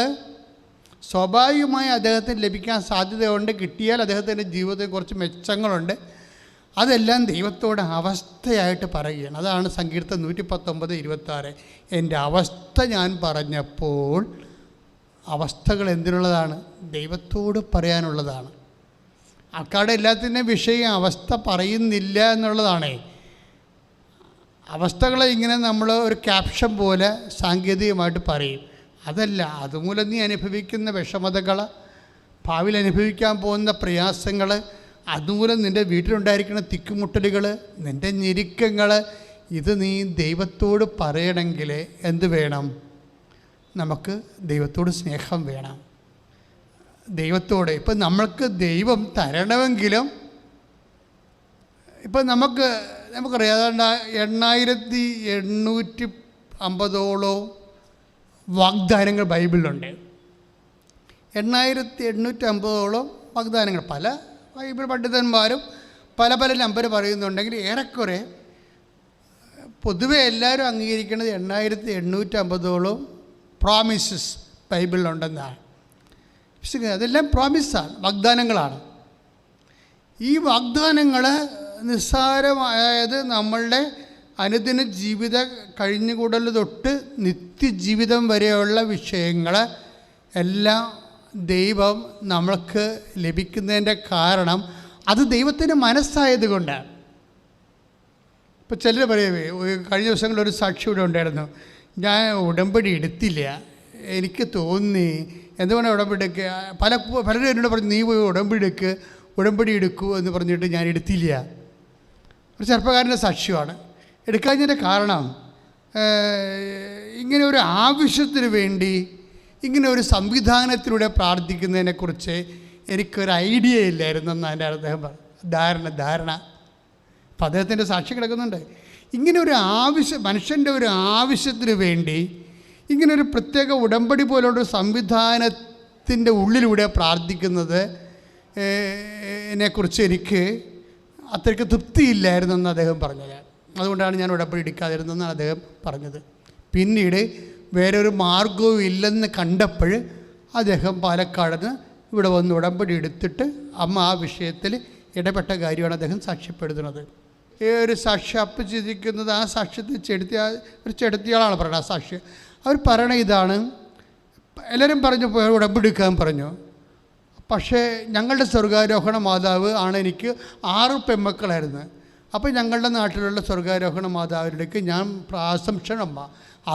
സ്വാഭാവികമായി അദ്ദേഹത്തിന് ലഭിക്കാൻ സാധ്യതയുണ്ട്. കിട്ടിയാൽ അദ്ദേഹത്തിൻ്റെ ജീവിതത്തിൽ കുറച്ച് മെച്ചങ്ങളുണ്ട്. അതെല്ലാം ദൈവത്തോട് അവസ്ഥയായിട്ട് പറയുകയാണ്. അതാണ് സങ്കീർത്തനം 119:26. എൻ്റെ അവസ്ഥ ഞാൻ പറഞ്ഞപ്പോൾ. അവസ്ഥകൾ എന്തിനുള്ളതാണ്? ദൈവത്തോട് പറയാനുള്ളതാണ്. ആൾക്കാരുടെ എല്ലാത്തിൻ്റെയും വിഷയം അവസ്ഥ പറയുന്നില്ല എന്നുള്ളതാണേ. അവസ്ഥകളെ ഇങ്ങനെ നമ്മൾ ഒരു ക്യാപ്ഷൻ പോലെ സാങ്കേതികമായിട്ട് പറയും. അതല്ല, അതുമൂലം നീ അനുഭവിക്കുന്ന വിഷമതകൾ, ഭാവിയിൽ അനുഭവിക്കാൻ പോകുന്ന പ്രയാസങ്ങൾ, അതുമൂലം നിൻ്റെ വീട്ടിലുണ്ടായിരിക്കുന്ന തിക്കുമുട്ടലുകൾ, നിൻ്റെ ഞെരുക്കങ്ങൾ, ഇത് നീ ദൈവത്തോട് പറയണമെങ്കിൽ എന്ത് വേണം? നമുക്ക് ദൈവത്തോട് സ്നേഹം വേണം. ദൈവത്തോട് ഇപ്പം നമ്മൾക്ക് ദൈവം തരണമെങ്കിലും ഇപ്പം നമുക്കറിയാം 8850 വാഗ്ദാനങ്ങൾ ബൈബിളിലുണ്ട്. 8850 വാഗ്ദാനങ്ങൾ. പല ബൈബിൾ പണ്ഡിതന്മാരും പല നമ്പർ പറയുന്നുണ്ടെങ്കിൽ ഏറെക്കുറെ പൊതുവെ എല്ലാവരും അംഗീകരിക്കുന്നത് 8850 പ്രോമിസസ് ബൈബിളിലുണ്ടെന്നാണ്. അതെല്ലാം പ്രോമിസാണ്, വാഗ്ദാനങ്ങളാണ്. ഈ വാഗ്ദാനങ്ങൾ നിസ്സാരമായത് നമ്മളുടെ അനുദിന ജീവിത കഴിഞ്ഞുകൂടൽ തൊട്ട് നിത്യജീവിതം വരെയുള്ള വിഷയങ്ങൾ എല്ലാം ദൈവം നമ്മൾക്ക് ലഭിക്കുന്നതിൻ്റെ കാരണം അത് ദൈവത്തിൻ്റെ മനസ്സായത് കൊണ്ടാണ്. ഇപ്പോൾ ചിലർ പറയുവേ, കഴിഞ്ഞ ദിവസങ്ങളിലൊരു സാക്ഷി ഇവിടെ ഉണ്ടായിരുന്നു, ഞാൻ ഉടമ്പടി എടുത്തില്ല, എനിക്ക് തോന്നി എന്തുകൊണ്ടാണ് ഉടമ്പടി എടുക്കുക. പലരും എന്നോട് പറഞ്ഞു, നീ പോയി ഉടമ്പടി എടുക്കൂ എന്ന് പറഞ്ഞിട്ട് ഞാൻ എടുത്തില്ല. ഒരു ചെറുപ്പക്കാരൻ്റെ സാക്ഷ്യമാണ്. എടുക്കാഞ്ഞതിൻ്റെ കാരണം ഇങ്ങനെ ഒരു ആവശ്യത്തിന് വേണ്ടി ഇങ്ങനെ ഒരു സംവിധാനത്തിലൂടെ പ്രാർത്ഥിക്കുന്നതിനെക്കുറിച്ച് എനിക്കൊരു ഐഡിയ ഇല്ലായിരുന്നെന്ന് എൻ്റെ അദ്ദേഹം പറഞ്ഞു. ധാരണ അപ്പം അദ്ദേഹത്തിൻ്റെ സാക്ഷി കിടക്കുന്നുണ്ട്. ഇങ്ങനെ ഒരു മനുഷ്യൻ്റെ ഒരു ആവശ്യത്തിന് വേണ്ടി ഇങ്ങനൊരു പ്രത്യേക ഉടമ്പടി പോലുള്ളൊരു സംവിധാനത്തിൻ്റെ ഉള്ളിലൂടെ പ്രാർത്ഥിക്കുന്നത് എന്നെക്കുറിച്ച് എനിക്ക് അത്രയ്ക്ക് തൃപ്തിയില്ലായിരുന്നെന്ന് അദ്ദേഹം പറഞ്ഞത്. അതുകൊണ്ടാണ് ഞാൻ ഉടമ്പടി എടുക്കാതിരുന്നതെന്നാണ് അദ്ദേഹം പറഞ്ഞത്. പിന്നീട് വേറൊരു മാർഗവും ഇല്ലെന്ന് കണ്ടപ്പോൾ അദ്ദേഹം പാലക്കാട് ഇവിടെ വന്ന് ഉടമ്പടി എടുത്തിട്ട് അമ്മ ആ വിഷയത്തിൽ ഇടപെട്ട കാര്യമാണ് അദ്ദേഹം സാക്ഷ്യപ്പെടുത്തുന്നത്. ഒരു സാക്ഷ്യം അപ്പച്ചിരിക്കുന്നത് ആ സാക്ഷ്യത്തിൽ ഒരു ചെടുത്തിയാളാണ് പറയുന്നത്. ആ സാക്ഷ്യം അവർ പറയണ ഇതാണ്, എല്ലാവരും പറഞ്ഞു ഉടമ്പടി എടുക്കാൻ പറഞ്ഞു. പക്ഷേ ഞങ്ങളുടെ സ്വർഗാരോഹണ മാതാവ് ആണ് എനിക്ക് 6 പെൺമക്കളായിരുന്നു. അപ്പോൾ ഞങ്ങളുടെ നാട്ടിലുള്ള സ്വർഗാരോഹണ മാതാവിലേക്ക് ഞാൻ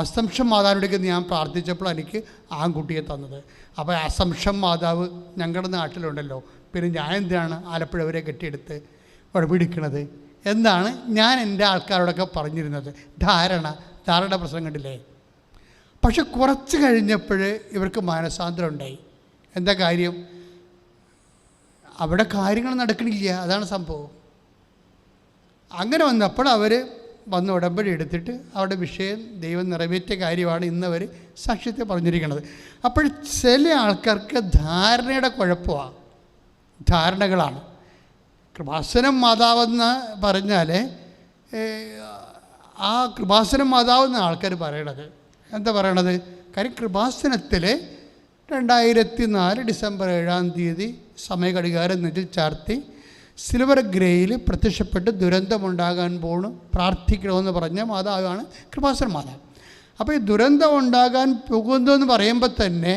അസംഷൻ മാതാവിലേക്ക് ഞാൻ പ്രാർത്ഥിച്ചപ്പോൾ എനിക്ക് ആൺകുട്ടിയെ തന്നത്. അപ്പോൾ അസംഷൻ മാതാവ് ഞങ്ങളുടെ നാട്ടിലുണ്ടല്ലോ, പിന്നെ ഞാൻ എന്തിനാണ് ആലപ്പുഴ വരെ കെട്ടിയെടുത്ത് പിടിക്കണത് എന്നാണ് ഞാൻ എൻ്റെ ആൾക്കാരോടൊക്കെ പറഞ്ഞിരുന്നത്. ധാരണ പ്രശ്നം കണ്ടില്ലേ. പക്ഷെ കുറച്ച് കഴിഞ്ഞപ്പോൾ ഇവർക്ക് മാനസാന്തരം ഉണ്ടായി. എന്താ കാര്യം? അവിടെ കാര്യങ്ങൾ നടക്കണില്ല, അതാണ് സംഭവം. അങ്ങനെ വന്നപ്പോൾ അവർ വന്ന് ഉടമ്പടി എടുത്തിട്ട് അവരുടെ വിഷയം ദൈവം നിറവേറ്റിയ കാര്യമാണ് ഇന്നവർ സാക്ഷ്യത്തെ പറഞ്ഞിരിക്കുന്നത്. അപ്പോൾ ചില ആൾക്കാർക്ക് ധാരണയുടെ കുഴപ്പമാണ്, ധാരണകളാണ്. കൃപാസനം മാതാവെന്ന് പറഞ്ഞാൽ ആ കൃപാസനം മാതാവെന്ന ആൾക്കാർ പറയണത് എന്താ പറയണത്? കാര്യം കൃപാസനത്തിൽ 2004 ഡിസംബർ 7-ാം തീയതി സമയഘടികാരം നെഞ്ചിൽ ചാർത്തി സിൽവർ ഗ്രേയിൽ പ്രത്യക്ഷപ്പെട്ട് ദുരന്തമുണ്ടാകാൻ പോണു, പ്രാർത്ഥിക്കണമെന്ന് പറഞ്ഞ മാതാവാണ് കൃപാസന മാതാവ്. അപ്പോൾ ഈ ദുരന്തം ഉണ്ടാകാൻ പോകുന്നതെന്ന് പറയുമ്പോൾ തന്നെ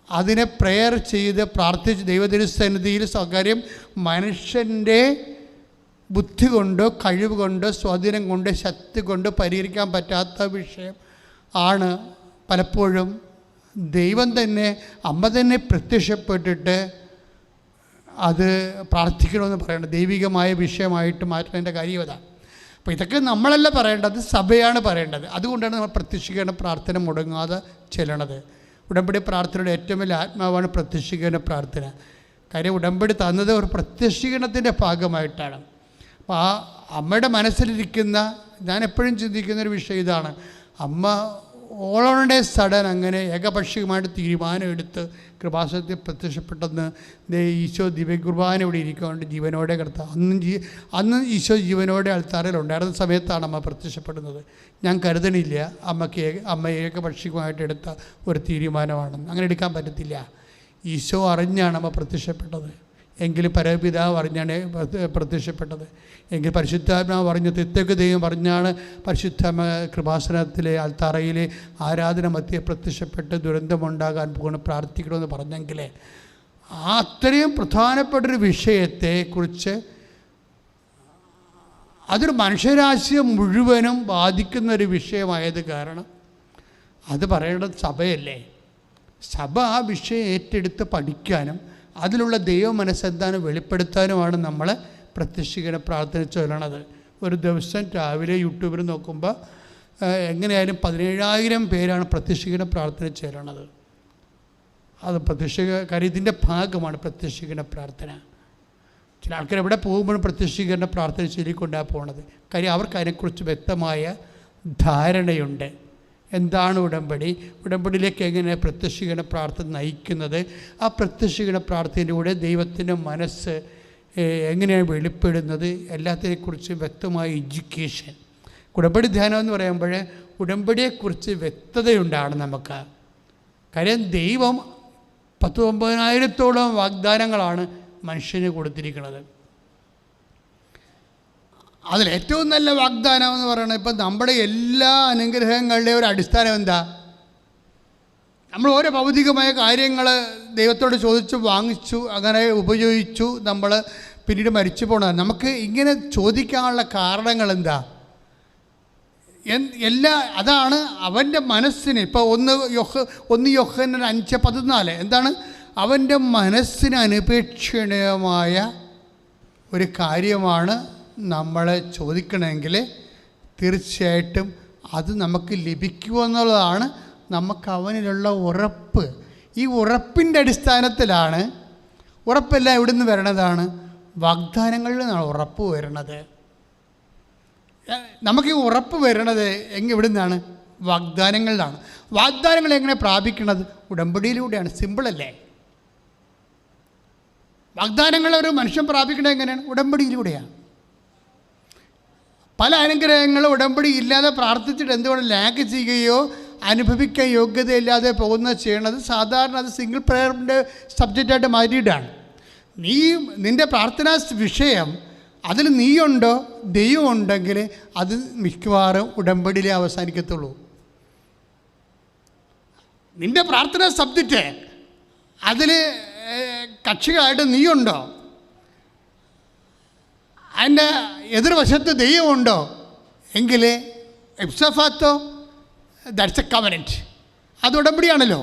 അതിനെ പ്രെയർ ചെയ്ത് പ്രാർത്ഥിച്ച് ദൈവതിരുസന്നിധിയിൽ സ്വകാര്യം മനുഷ്യൻ്റെ ബുദ്ധി കൊണ്ടോ കഴിവ് കൊണ്ടോ സ്വാധീനം കൊണ്ട് ശക്തി കൊണ്ട് പരിഹരിക്കാൻ പറ്റാത്ത വിഷയം ആണ് പലപ്പോഴും ദൈവം തന്നെ അമ്മ തന്നെ പ്രത്യക്ഷപ്പെട്ടിട്ട് അത് പ്രാർത്ഥിക്കണമെന്ന് പറയേണ്ടത് ദൈവികമായ വിഷയമായിട്ട് മാറ്റുന്നതിൻ്റെ കാര്യം അതാണ്. അപ്പോൾ ഇതൊക്കെ നമ്മളല്ല പറയേണ്ടത്, സഭയാണ് പറയേണ്ടത്. അതുകൊണ്ടാണ് നമ്മൾ പ്രത്യക്ഷീകരണ പ്രാർത്ഥന മുടങ്ങാതെ ചെല്ലണത്. ഉടമ്പടി പ്രാർത്ഥനയുടെ ഏറ്റവും വലിയ ആത്മാവാണ് പ്രത്യക്ഷീകരണ പ്രാർത്ഥന. കാര്യം ഉടമ്പടി തന്നത് ഒരു പ്രത്യക്ഷീകരണത്തിൻ്റെ ഭാഗമായിട്ടാണ്. അപ്പോൾ ആ അമ്മയുടെ മനസ്സിലിരിക്കുന്ന, ഞാൻ എപ്പോഴും ചിന്തിക്കുന്നൊരു വിഷയം ഇതാണ്, അമ്മ ഓളോടെ സഡൻ അങ്ങനെ ഏകപക്ഷീയമായിട്ട് തീരുമാനമെടുത്ത് കൃപാസനത്തിൽ പ്രത്യക്ഷപ്പെട്ടെന്ന് ഈശോ ദിവ്യകുർബാന ഇവിടെ ഇരിക്കുകൊണ്ട് ജീവനോടെ കിടത്ത അന്ന് ഈശോ ജീവനോടെ അൾത്താറിലുണ്ടായിരുന്ന സമയത്താണ് അമ്മ പ്രത്യക്ഷപ്പെടുന്നത്. ഞാൻ കരുതണില്ല അമ്മ ഏകപക്ഷീയമായിട്ട് എടുത്ത ഒരു തീരുമാനമാണെന്ന്. അങ്ങനെ എടുക്കാൻ പറ്റത്തില്ല. ഈശോ അറിഞ്ഞാണ് അമ്മ പ്രത്യക്ഷപ്പെട്ടത്. എങ്കിലും പരപിതാവ് അറിഞ്ഞാണ് പ്രത്യക്ഷപ്പെട്ടത്. എങ്കിൽ പരിശുദ്ധാത്മാവ് പറഞ്ഞു, തെറ്റൊക്കെ ദൈവം പറഞ്ഞാണ് പരിശുദ്ധാത്മ കൃപാസനത്തിലെ ആൾത്തറയിലെ ആരാധന മധ്യേ പ്രത്യക്ഷപ്പെട്ട് ദുരന്തമുണ്ടാകാൻ പോകണം പ്രാർത്ഥിക്കണമെന്ന് പറഞ്ഞെങ്കിൽ അത്രയും പ്രധാനപ്പെട്ടൊരു വിഷയത്തെക്കുറിച്ച് അതൊരു മനുഷ്യരാശിയെ മുഴുവനും ബാധിക്കുന്നൊരു വിഷയമായത് കാരണം അത് പറയേണ്ടത് സഭയല്ലേ. സഭ ആ വിഷയം ഏറ്റെടുത്ത് പഠിക്കാനും അതിലുള്ള ദൈവ മനസ്സെന്താണ് വെളിപ്പെടുത്താനുമാണ് നമ്മൾ പ്രത്യക്ഷീകരണ പ്രാർത്ഥന ചൊല്ലണത്. ഒരു ദിവസം രാവിലെ യൂട്യൂബിൽ നോക്കുമ്പോൾ എങ്ങനെയായാലും 17,000 പേരാണ് പ്രത്യക്ഷീകരണ പ്രാർത്ഥന ചൊല്ലണത്. അത് കാര്യത്തിൻ്റെ ഭാഗമാണ് പ്രത്യക്ഷീകരണ പ്രാർത്ഥന. ചില ആൾക്കാർ എവിടെ പോകുമ്പോഴും പ്രത്യക്ഷീകരണ പ്രാർത്ഥന ചൊല്ലിക്കൊണ്ടാണ് പോണത്. കാര്യം അവർക്ക് അതിനെക്കുറിച്ച് വ്യക്തമായ ധാരണയുണ്ട്. എന്താണ് ഉടമ്പടി, ഉടമ്പടിയിലേക്ക് എങ്ങനെ പ്രത്യക്ഷീകരണ പ്രാർത്ഥന നയിക്കുന്നത്, ആ പ്രത്യക്ഷീകരണ പ്രാർത്ഥനയിലൂടെ ദൈവത്തിൻ്റെ മനസ്സ് എങ്ങനെയാണ് വെളിപ്പെടുന്നത്, എല്ലാത്തിനെക്കുറിച്ച് വ്യക്തമായ എഡ്യൂക്കേഷൻ. ഉടമ്പടി ധ്യാനം എന്ന് പറയുമ്പോൾ ഉടമ്പടിയെക്കുറിച്ച് വ്യക്തതയുണ്ടാണ് നമുക്ക്. കാര്യം ദൈവം 19,000-ഓളം വാഗ്ദാനങ്ങളാണ് മനുഷ്യന് കൊടുത്തിരിക്കുന്നത്. അതിലേറ്റവും നല്ല വാഗ്ദാനം എന്ന് പറയുന്നത് ഇപ്പം നമ്മുടെ എല്ലാ അനുഗ്രഹങ്ങളുടെയും ഒരു അടിസ്ഥാനം എന്താ? നമ്മൾ ഓരോ ഭൗതികമായ കാര്യങ്ങൾ ദൈവത്തോട് ചോദിച്ചു വാങ്ങിച്ചു, അങ്ങനെ ഉപയോഗിച്ചു, നമ്മൾ പിന്നീട് മരിച്ചു പോകണം. നമുക്ക് ഇങ്ങനെ ചോദിക്കാനുള്ള കാരണങ്ങൾ എന്താ? അതാണ് അവൻ്റെ മനസ്സിന്. ഇപ്പോൾ 1 യോഹന്നാൻ 5:14 എന്താണ്? അവൻ്റെ മനസ്സിന് അനുപേക്ഷണീയമായ ഒരു കാര്യമാണ് നമ്മൾ ചോദിക്കണമെങ്കിൽ തീർച്ചയായിട്ടും അത് നമുക്ക് ലഭിക്കുമെന്നുള്ളതാണ് നമുക്ക് അവനിലുള്ള ഉറപ്പ്. ഈ ഉറപ്പിൻ്റെ അടിസ്ഥാനത്തിലാണ്, ഉറപ്പെല്ലാം എവിടെ നിന്ന് വരണതാണ്? വാഗ്ദാനങ്ങളിൽ നിന്നാണ് ഉറപ്പ് വരണത്. നമുക്ക് ഈ ഉറപ്പ് വരണത് എവിടെ നിന്നാണ്? വാഗ്ദാനങ്ങളിലാണ്. വാഗ്ദാനങ്ങൾ എങ്ങനെ പ്രാപിക്കണത്? ഉടമ്പടിയിലൂടെയാണ്. സിമ്പിളല്ലേ? വാഗ്ദാനങ്ങൾ ഒരു മനുഷ്യൻ പ്രാപിക്കണത് എങ്ങനെയാണ്? ഉടമ്പടിയിലൂടെയാണ്. പല അനുഗ്രഹങ്ങളും ഉടമ്പടി ഇല്ലാതെ പ്രാർത്ഥിച്ചിട്ട് എന്തുകൊണ്ട് ലാഗ് ചെയ്യുകയോ അനുഭവിക്കാൻ യോഗ്യതയില്ലാതെ പോകുന്നത് ചെയ്യണത് സാധാരണ അത് സിംഗിൾ പ്രയറിൻ്റെ സബ്ജക്റ്റായിട്ട് മാറ്റിയിട്ടാണ്. നിൻ്റെ പ്രാർത്ഥനാ വിഷയം അതിൽ നീയുണ്ടോ ദൈവം ഉണ്ടെങ്കിൽ അത് മിക്കവാറും ഉടമ്പടിയിലേ അവസാനിക്കത്തുള്ളൂ. നിൻ്റെ പ്രാർത്ഥനാ സബ്ജക്റ്റ് അതിൽ കക്ഷികളായിട്ട് നീയുണ്ടോ, അതിൻ്റെ എതിർവശത്ത് ദൈവമുണ്ടോ എങ്കിൽ എപ്സഫാത്തോ ദാറ്റ്സ് എ കവനൻറ്റ്. അത് ഉടമ്പടിയാണല്ലോ.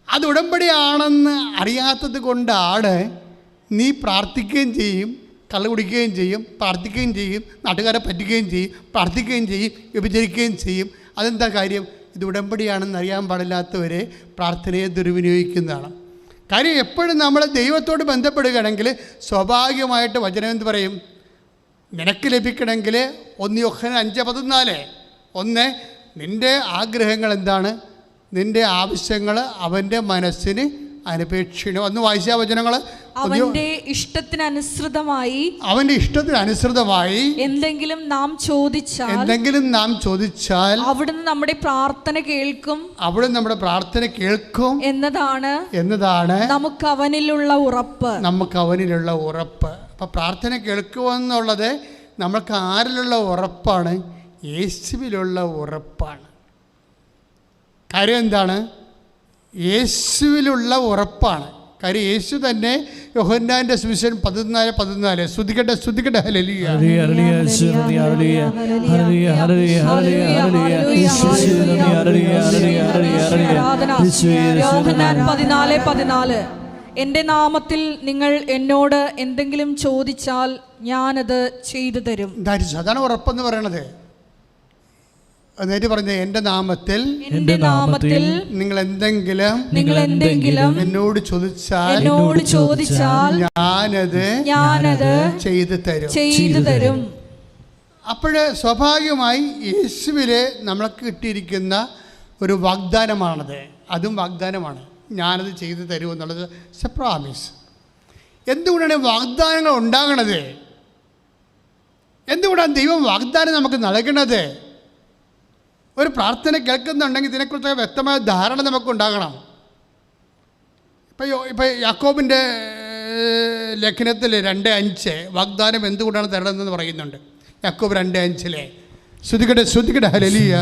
അത് ഉടമ്പടിയാണെന്ന് അറിയാത്തത് കൊണ്ടാണ് നീ പ്രാർത്ഥിക്കുകയും ചെയ്യും, കള്ളു കുടിക്കുകയും ചെയ്യും, പ്രാർത്ഥിക്കുകയും ചെയ്യും, നാട്ടുകാരെ പറ്റുകയും ചെയ്യും, പ്രാർത്ഥിക്കുകയും ചെയ്യും, വ്യഭിചരിക്കുകയും ചെയ്യും. അതെന്താ കാര്യം? ഇത് ഉടമ്പടിയാണെന്ന് അറിയാൻ പാടില്ലാത്തവരെ പ്രാർത്ഥനയെ ദുർവിനിയോഗിക്കുന്നതാണ്. കാര്യം എപ്പോഴും നമ്മൾ ദൈവത്തോട് ബന്ധപ്പെടുകയാണെങ്കിൽ സ്വാഭാവികമായിട്ട് വചനം എന്ത് പറയും? നിനക്ക് ലഭിക്കണമെങ്കിൽ 1 യോഹന്നാൻ 5:14 ഒന്ന്, നിൻ്റെ ആഗ്രഹങ്ങൾ എന്താണ്? നിൻ്റെ ആവശ്യങ്ങൾ അവൻ്റെ മനസ്സിന് അനുപേക്ഷണം. ഒന്ന് വായിച്ച വചനങ്ങൾ അവന്റെ ഇഷ്ടത്തിനനുസൃതമായി എന്തെങ്കിലും നാം ചോദിച്ചാൽ അവിടുന്ന് നമ്മുടെ പ്രാർത്ഥന കേൾക്കും എന്നതാണ് നമുക്ക് അവനിലുള്ള ഉറപ്പ്. അപ്പം പ്രാർത്ഥന കേൾക്കുമെന്നുള്ളത് നമുക്ക് ആരിലുള്ള ഉറപ്പാണ്? യേശുവിലുള്ള ഉറപ്പാണ്. കാര്യം എന്താണ്? യേശുവിലുള്ള ഉറപ്പാണ്. കാര്യം യേശു തന്നെ യോഹന്നാന്റെ സുവിശേഷം 14:14 സ്തുതിക്കട്ടെ ഹല്ലേലൂയ. യോഹന്നാൻ 14:14 എൻ്റെ നാമത്തിൽ നിങ്ങൾ എന്നോട് എന്തെങ്കിലും ചോദിച്ചാൽ ഞാനത് ചെയ്തു തരും. അതാണ് ഉറപ്പെന്ന് പറയണത്. എന്നിട്ട് പറഞ്ഞ എൻ്റെ നാമത്തിൽ നിങ്ങൾ എന്തെങ്കിലും എന്നോട് ചോദിച്ചാൽ ഞാനത് ചെയ്തു തരും. അപ്പോഴ് സ്വാഭാവികമായി യേശുവില് നമ്മൾക്ക് കിട്ടിയിരിക്കുന്ന ഒരു വാഗ്ദാനമാണത്. അതും വാഗ്ദാനമാണ്. ഞാനത് ചെയ്തു തരും എന്നുള്ളത് പ്രോമിസ്. എന്തുകൊണ്ടാണ് വാഗ്ദാനങ്ങൾ ഉണ്ടാകണത്? എന്തുകൊണ്ടാണ് ദൈവം വാഗ്ദാനം നമുക്ക് നൽകണത്? ഒരു പ്രാർത്ഥന കേൾക്കുന്നുണ്ടെങ്കിൽ ഇതിനെക്കുറിച്ച് വ്യക്തമായ ധാരണ നമുക്കുണ്ടാകണം. ഇപ്പോൾ യാക്കോബിൻ്റെ ലേഖനത്തിൽ 2:5 വാഗ്ദാനം എന്തുകൊണ്ടാണ് തരണമെന്ന് പറയുന്നുണ്ട്. യാക്കോബ് 2:5 ശ്രുതിക്കട്ടെ ഹല്ലേലൂയ.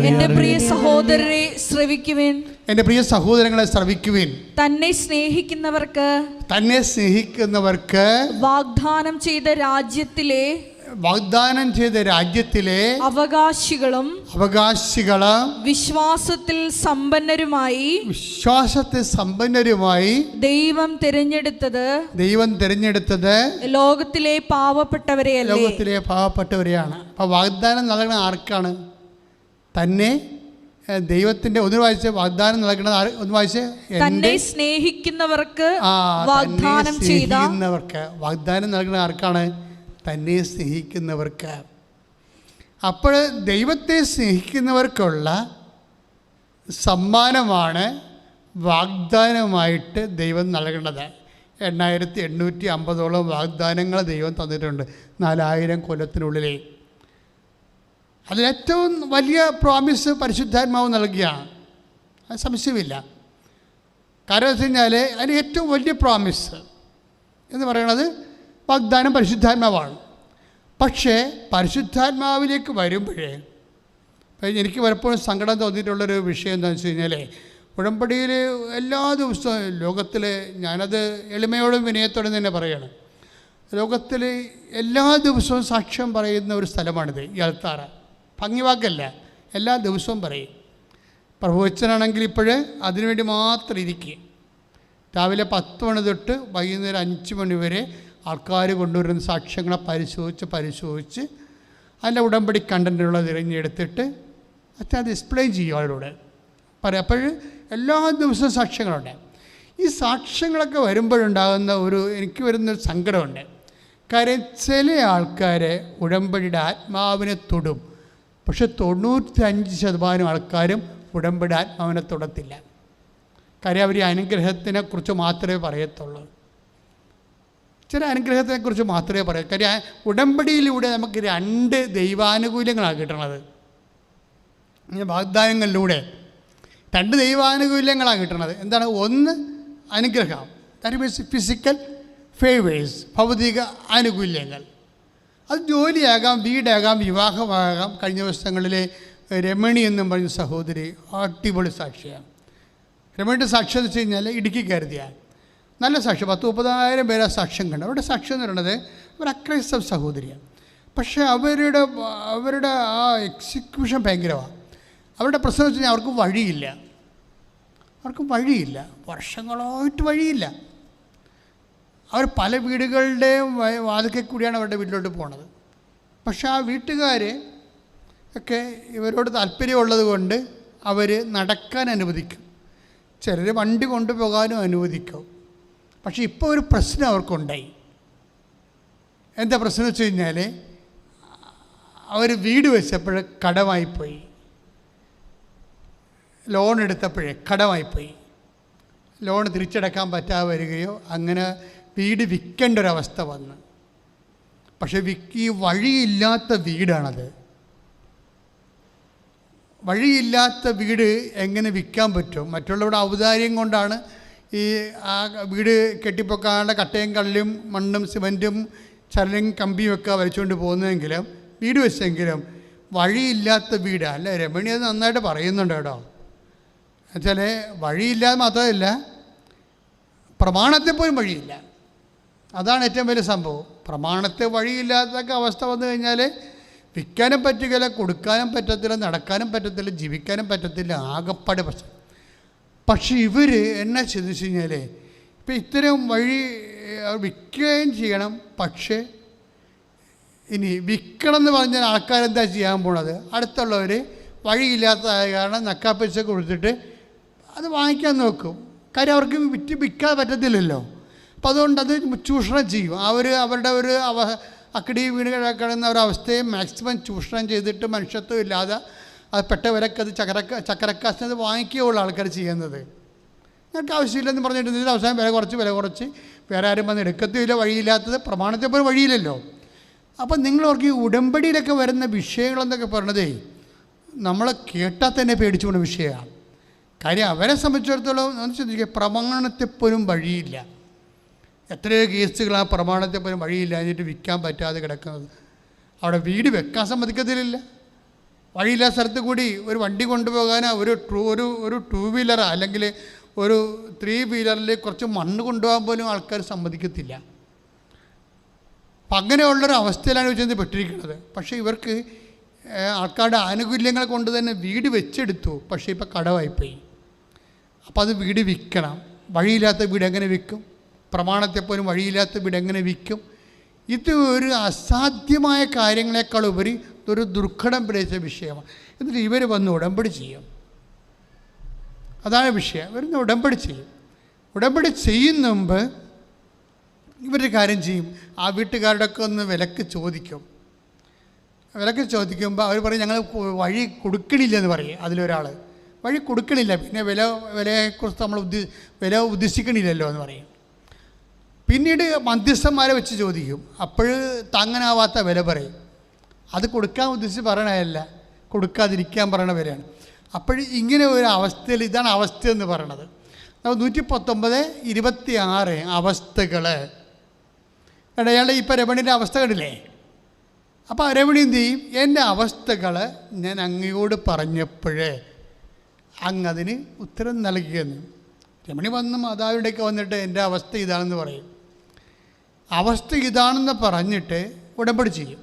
എൻ്റെ പ്രിയ സഹോദരരെ ശ്രവിക്കുവിൻ, എൻ്റെ പ്രിയ സഹോദരങ്ങളെ ശ്രവിക്കുവിൻ. തന്നെ സ്നേഹിക്കുന്നവർക്ക് വാഗ്ദാനം ചെയ്ത രാജ്യത്തിലെ അവകാശികളും വിശ്വാസത്തിൽ സമ്പന്നരുമായി ദൈവം തിരഞ്ഞെടുത്തത് ലോകത്തിലെ പാവപ്പെട്ടവരെയാണ്. അപ്പോൾ വാഗ്ദാനം നൽകുന്ന ആർക്കാണ്? തന്നെ ദൈവത്തിന്റെ ഒന്ന് വായിച്ച് വാഗ്ദാനം നൽകുന്നത് ഒന്ന് വായിച്ച് തന്നെ സ്നേഹിക്കുന്നവർക്ക് വാഗ്ദാനം നൽകുന്ന ആർക്കാണ്? തന്നെ സ്നേഹിക്കുന്നവർക്ക്. അപ്പോൾ ദൈവത്തെ സ്നേഹിക്കുന്നവർക്കുള്ള സമ്മാനമാണ് വാഗ്ദാനമായിട്ട് ദൈവം നൽകുന്നത്. 8850 വാഗ്ദാനങ്ങൾ ദൈവം തന്നിട്ടുണ്ട് 4000 കൊല്ലത്തിനുള്ളിലേ. അതിലേറ്റവും വലിയ പ്രോമിസ് പരിശുദ്ധാത്മാവ് നൽകിയാണ്, അത് സംശയമില്ല. കാരണം വെച്ച് കഴിഞ്ഞാൽ അതിന് ഏറ്റവും വലിയ പ്രോമിസ് എന്ന് പറയുന്നത് വാഗ്ദാനം പരിശുദ്ധാത്മാവാണ്. പക്ഷേ പരിശുദ്ധാത്മാവിലേക്ക് വരുമ്പോഴേ എനിക്ക് പലപ്പോഴും സങ്കടം തോന്നിയിട്ടുള്ളൊരു വിഷയം എന്താണെന്ന് വെച്ച് കഴിഞ്ഞാൽ, ഉടമ്പടിയിൽ എല്ലാ ദിവസവും ലോകത്തിൽ, ഞാനത് എളിമയോടും വിനയത്തോടും തന്നെ പറയുകയാണ്, ലോകത്തിൽ എല്ലാ ദിവസവും സാക്ഷ്യം പറയുന്ന ഒരു സ്ഥലമാണിത് ഈ അൾത്താറ. ഭംഗിവാക്കല്ല, എല്ലാ ദിവസവും പറയും. പ്രവചനാണെങ്കിൽ ഇപ്പോഴേ അതിനുവേണ്ടി മാത്രം ഇരിക്കുക. രാവിലെ 10 മണി തൊട്ട് വൈകുന്നേരം 5 മണി വരെ ആൾക്കാർ കൊണ്ടുവരുന്ന സാക്ഷ്യങ്ങളെ പരിശോധിച്ച് അതിൻ്റെ ഉടമ്പടി കണ്ടൻറ്റുള്ള തിരഞ്ഞെടുത്തിട്ട് അത് ഡിസ്പ്ലേ ചെയ്യും അവരോട് പറയാം. അപ്പോൾ എല്ലാ ദിവസവും സാക്ഷ്യങ്ങളുണ്ട്. ഈ സാക്ഷ്യങ്ങളൊക്കെ വരുമ്പോഴുണ്ടാകുന്ന എനിക്ക് വരുന്നൊരു സങ്കടമുണ്ട്. കാര്യം ചില ആൾക്കാർ ഉടമ്പടിയുടെ ആത്മാവിനെ തൊടും, പക്ഷെ 95% ആൾക്കാരും ഉടമ്പടി ആത്മാവിനെ തൊടത്തില്ല. കാര്യം അവർ അനുഗ്രഹത്തിനെക്കുറിച്ച് മാത്രമേ പറയത്തുള്ളൂ. ചില അനുഗ്രഹത്തെക്കുറിച്ച് മാത്രമേ പറയൂ. കാര്യം ഉടമ്പടിയിലൂടെ നമുക്ക് 2 ദൈവാനുകൂല്യങ്ങളാണ് കിട്ടണത്. വാഗ്ദാനങ്ങളിലൂടെ 2 ദൈവാനുകൂല്യങ്ങളാണ് കിട്ടണത്. എന്താണ്? ഒന്ന് അനുഗ്രഹം, ദാറ്റ് മീൻസ് ഫിസിക്കൽ ഫേവേഴ്സ്, ഭൗതിക ആനുകൂല്യങ്ങൾ. അത് ജോലിയാകാം, വീടാകാം, വിവാഹമാകാം. കഴിഞ്ഞ ദിവസങ്ങളിലെ രമണി എന്നും പറഞ്ഞ സഹോദരി അടിപൊളി സാക്ഷിയാണ്. രമണിയുടെ സാക്ഷ്യം എന്ന് വെച്ച് കഴിഞ്ഞാൽ ഇടുക്കി കരുതിയാണ് നല്ല സാക്ഷ്യം. 10-30,000 പേരെ സാക്ഷ്യം കണ്ടു. അവരുടെ സാക്ഷ്യം എന്ന് പറയുന്നത് അവർ അക്രൈസ്തവ സഹോദരിയാണ്. പക്ഷേ അവരുടെ ആ എക്സിക്യൂഷൻ ഭയങ്കരമാണ്. അവരുടെ പ്രശ്നം വെച്ച് കഴിഞ്ഞാൽ അവർക്ക് വഴിയില്ല, വർഷങ്ങളായിട്ട് വഴിയില്ല. അവർ പല വീടുകളുടെയും വാതിൽക്കൽ കൂടിയാണ് അവരുടെ വീട്ടിലോട്ട് പോണത്. പക്ഷേ ആ വീട്ടുകാർ ഒക്കെ ഇവരോട് താല്പര്യമുള്ളത് കൊണ്ട് അവർ നടക്കാൻ അനുവദിക്കും, ചിലർ വണ്ടി കൊണ്ടുപോകാനും അനുവദിക്കും. പക്ഷേ ഇപ്പോൾ ഒരു പ്രശ്നം അവർക്കുണ്ടായി. എന്താ പ്രശ്നം വെച്ച് കഴിഞ്ഞാൽ, അവർ വീട് വെച്ചപ്പോൾ കടമായിപ്പോയി, ലോൺ എടുത്തപ്പോഴേ കടമായിപ്പോയി. ലോൺ തിരിച്ചടക്കാൻ പറ്റാതെ വരികയോ അങ്ങനെ വീട് വിൽക്കേണ്ട ഒരവസ്ഥ വന്ന്. പക്ഷെ ഈ വഴിയില്ലാത്ത വീടാണത്. വഴിയില്ലാത്ത വീട് എങ്ങനെ വിൽക്കാൻ പറ്റും? മറ്റുള്ളവരുടെ ഔദാര്യം കൊണ്ടാണ് ഈ ആ വീട് കെട്ടിപ്പൊക്കാണ്ട് കട്ടയും കല്ലും മണ്ണും സിമൻറ്റും ചരലും കമ്പിയും ഒക്കെ വലിച്ചുകൊണ്ട് പോകുന്നതെങ്കിലും വീട് വെച്ചെങ്കിലും വഴിയില്ലാത്ത വീടാണ്. അല്ല, രമണി അത് നന്നായിട്ട് പറയുന്നുണ്ട് കേട്ടോ. എന്നുവെച്ചാൽ വഴിയില്ലാതെ മാത്രമല്ല, പ്രമാണത്തെ പോലും വഴിയില്ല. അതാണ് ഏറ്റവും വലിയ സംഭവം. പ്രമാണത്തെ വഴിയില്ലാത്തൊക്കെ അവസ്ഥ വന്നു കഴിഞ്ഞാൽ വിൽക്കാനും പറ്റുകയില്ല, കൊടുക്കാനും പറ്റത്തില്ല, നടക്കാനും പറ്റത്തില്ല, ജീവിക്കാനും പറ്റത്തില്ല, ആകപ്പാട് പ്രശ്നം. പക്ഷെ ഇവർ എന്നാ ചിന്തിച്ചു കഴിഞ്ഞാൽ ഇപ്പം ഇത്തരം വഴി വിൽക്കുകയും ചെയ്യണം. പക്ഷേ ഇനി വിൽക്കണം എന്ന് പറഞ്ഞാൽ ആൾക്കാരെന്താ ചെയ്യാൻ പോണത്? അടുത്തുള്ളവർ വഴിയില്ലാത്തതായ കാരണം നക്കാപ്പൈസ കൊടുത്തിട്ട് അത് വാങ്ങിക്കാൻ നോക്കും. കാര്യം അവർക്ക് വിൽക്കാൻ പറ്റത്തില്ലല്ലോ. അപ്പോൾ അതുകൊണ്ട് അത് ചൂഷണം ചെയ്യും. അവരുടെ ഒരു അക്കടി വീണ് കിടക്കുന്ന ഒരവസ്ഥയെ മാക്സിമം ചൂഷണം ചെയ്തിട്ട് മനുഷ്യത്വം ഇല്ലാതെ അത് പെട്ടവരൊക്കെ അത് ചക്കരക്കാശിന് അത് വാങ്ങിക്കുകയുള്ള ആൾക്കാർ ചെയ്യുന്നത്. ഞങ്ങൾക്ക് ആവശ്യമില്ലെന്ന് പറഞ്ഞിട്ട് ഇതിൻ്റെ അവസാനം വില കുറച്ച് വേറെ ആരും വന്ന് എടുക്കത്തുമില്ല. വഴിയില്ലാത്തത് പ്രമാണത്തെ പോലും വഴിയില്ലല്ലോ. അപ്പം നിങ്ങളവർക്ക് ഈ ഉടമ്പടിയിലൊക്കെ വരുന്ന വിഷയങ്ങളെന്നൊക്കെ പറഞ്ഞതേ നമ്മളെ കേട്ടാൽ തന്നെ പേടിച്ചു പോകുന്ന വിഷയമാണ്. കാര്യം അവരെ സംബന്ധിച്ചിടത്തോളം എന്ന് ചിന്തിക്കുക, പ്രമാണത്തെപ്പോലും വഴിയില്ല. എത്രയോ കേസുകളാണ് പ്രമാണത്തെപ്പോലും വഴിയില്ല എന്നിട്ട് വിൽക്കാൻ പറ്റാതെ കിടക്കുന്നത്. അവിടെ വീട് വെക്കാൻ സമ്മതിക്കത്തില്ല. വഴിയില്ലാത്ത സ്ഥലത്ത് കൂടി ഒരു വണ്ടി കൊണ്ടുപോകാനോ ഒരു ടൂ വീലറോ അല്ലെങ്കിൽ ഒരു 3 വീലറിൽ കുറച്ച് മണ്ണ് കൊണ്ടുപോകാൻ പോലും ആൾക്കാർ സമ്മതിക്കത്തില്ല. അപ്പം അങ്ങനെയുള്ളൊരു അവസ്ഥയിലാണ് ചെന്ന് പെട്ടിരിക്കുന്നത്. പക്ഷേ ഇവർക്ക് ആൾക്കാരുടെ ആനുകൂല്യങ്ങൾ കൊണ്ട് തന്നെ വീട് വെച്ചെടുത്തു. പക്ഷേ ഇപ്പോൾ കടവായിപ്പോയി. അപ്പോൾ അത് വീട് വിൽക്കണം. വഴിയില്ലാത്ത വീട് എങ്ങനെ വിൽക്കും? പ്രമാണത്തെപ്പോലും വഴിയില്ലാത്ത വീട് എങ്ങനെ വിൽക്കും? ഇത് ഒരു അസാധ്യമായ കാര്യങ്ങളെക്കാൾ ഉപരി ഒരു ദുർഘടം പിടിച്ച വിഷയമാണ്. എന്നിട്ട് ഇവർ വന്ന് ഉടമ്പടി ചെയ്യും. അതാണ് വിഷയം. ഇവരൊന്ന് ഉടമ്പടി ചെയ്യും. ഉടമ്പടി ചെയ്യുന്ന മുമ്പ് ഇവരൊരു കാര്യം ചെയ്യും. ആ വീട്ടുകാരുടെയൊക്കെ ഒന്ന് വിലക്ക് ചോദിക്കും. വിലക്ക് ചോദിക്കുമ്പോൾ അവർ പറയും ഞങ്ങൾ വഴി കൊടുക്കണില്ലെന്ന് പറയും. അതിലൊരാൾ വഴി കൊടുക്കണില്ല, പിന്നെ വിലയെക്കുറിച്ച് നമ്മൾ വില ഉദ്ദേശിക്കണില്ലല്ലോ എന്ന് പറയും. പിന്നീട് മധ്യസ്ഥന്മാരെ വെച്ച് ചോദിക്കും. അപ്പോൾ താങ്ങാനാവാത്ത വില പറയും. അത് കൊടുക്കാൻ ഉദ്ദേശിച്ച് പറയണതല്ല, കൊടുക്കാതിരിക്കാൻ പറയണ വിലയാണ്. അപ്പോൾ ഇങ്ങനെ ഒരു അവസ്ഥയിൽ ഇതാണ് അവസ്ഥ എന്ന് പറയണത്. 119:26 അവസ്ഥകൾ. അയാളുടെ ഇപ്പോൾ രമണിൻ്റെ അവസ്ഥ കണ്ടില്ലേ? അപ്പോൾ രമണി എന്ത് ചെയ്യും? എൻ്റെ അവസ്ഥകൾ ഞാൻ അങ്ങയോട് പറഞ്ഞപ്പോഴേ അങ്ങതിന് ഉത്തരം നൽകിയെന്ന്. രമണി വന്ന് മാതാവിൻ്റെയൊക്കെ വന്നിട്ട് എൻ്റെ അവസ്ഥ ഇതാണെന്ന് പറയും. അവസ്ഥ ഇതാണെന്ന് പറഞ്ഞിട്ട് ഉടമ്പടി ചെയ്യും.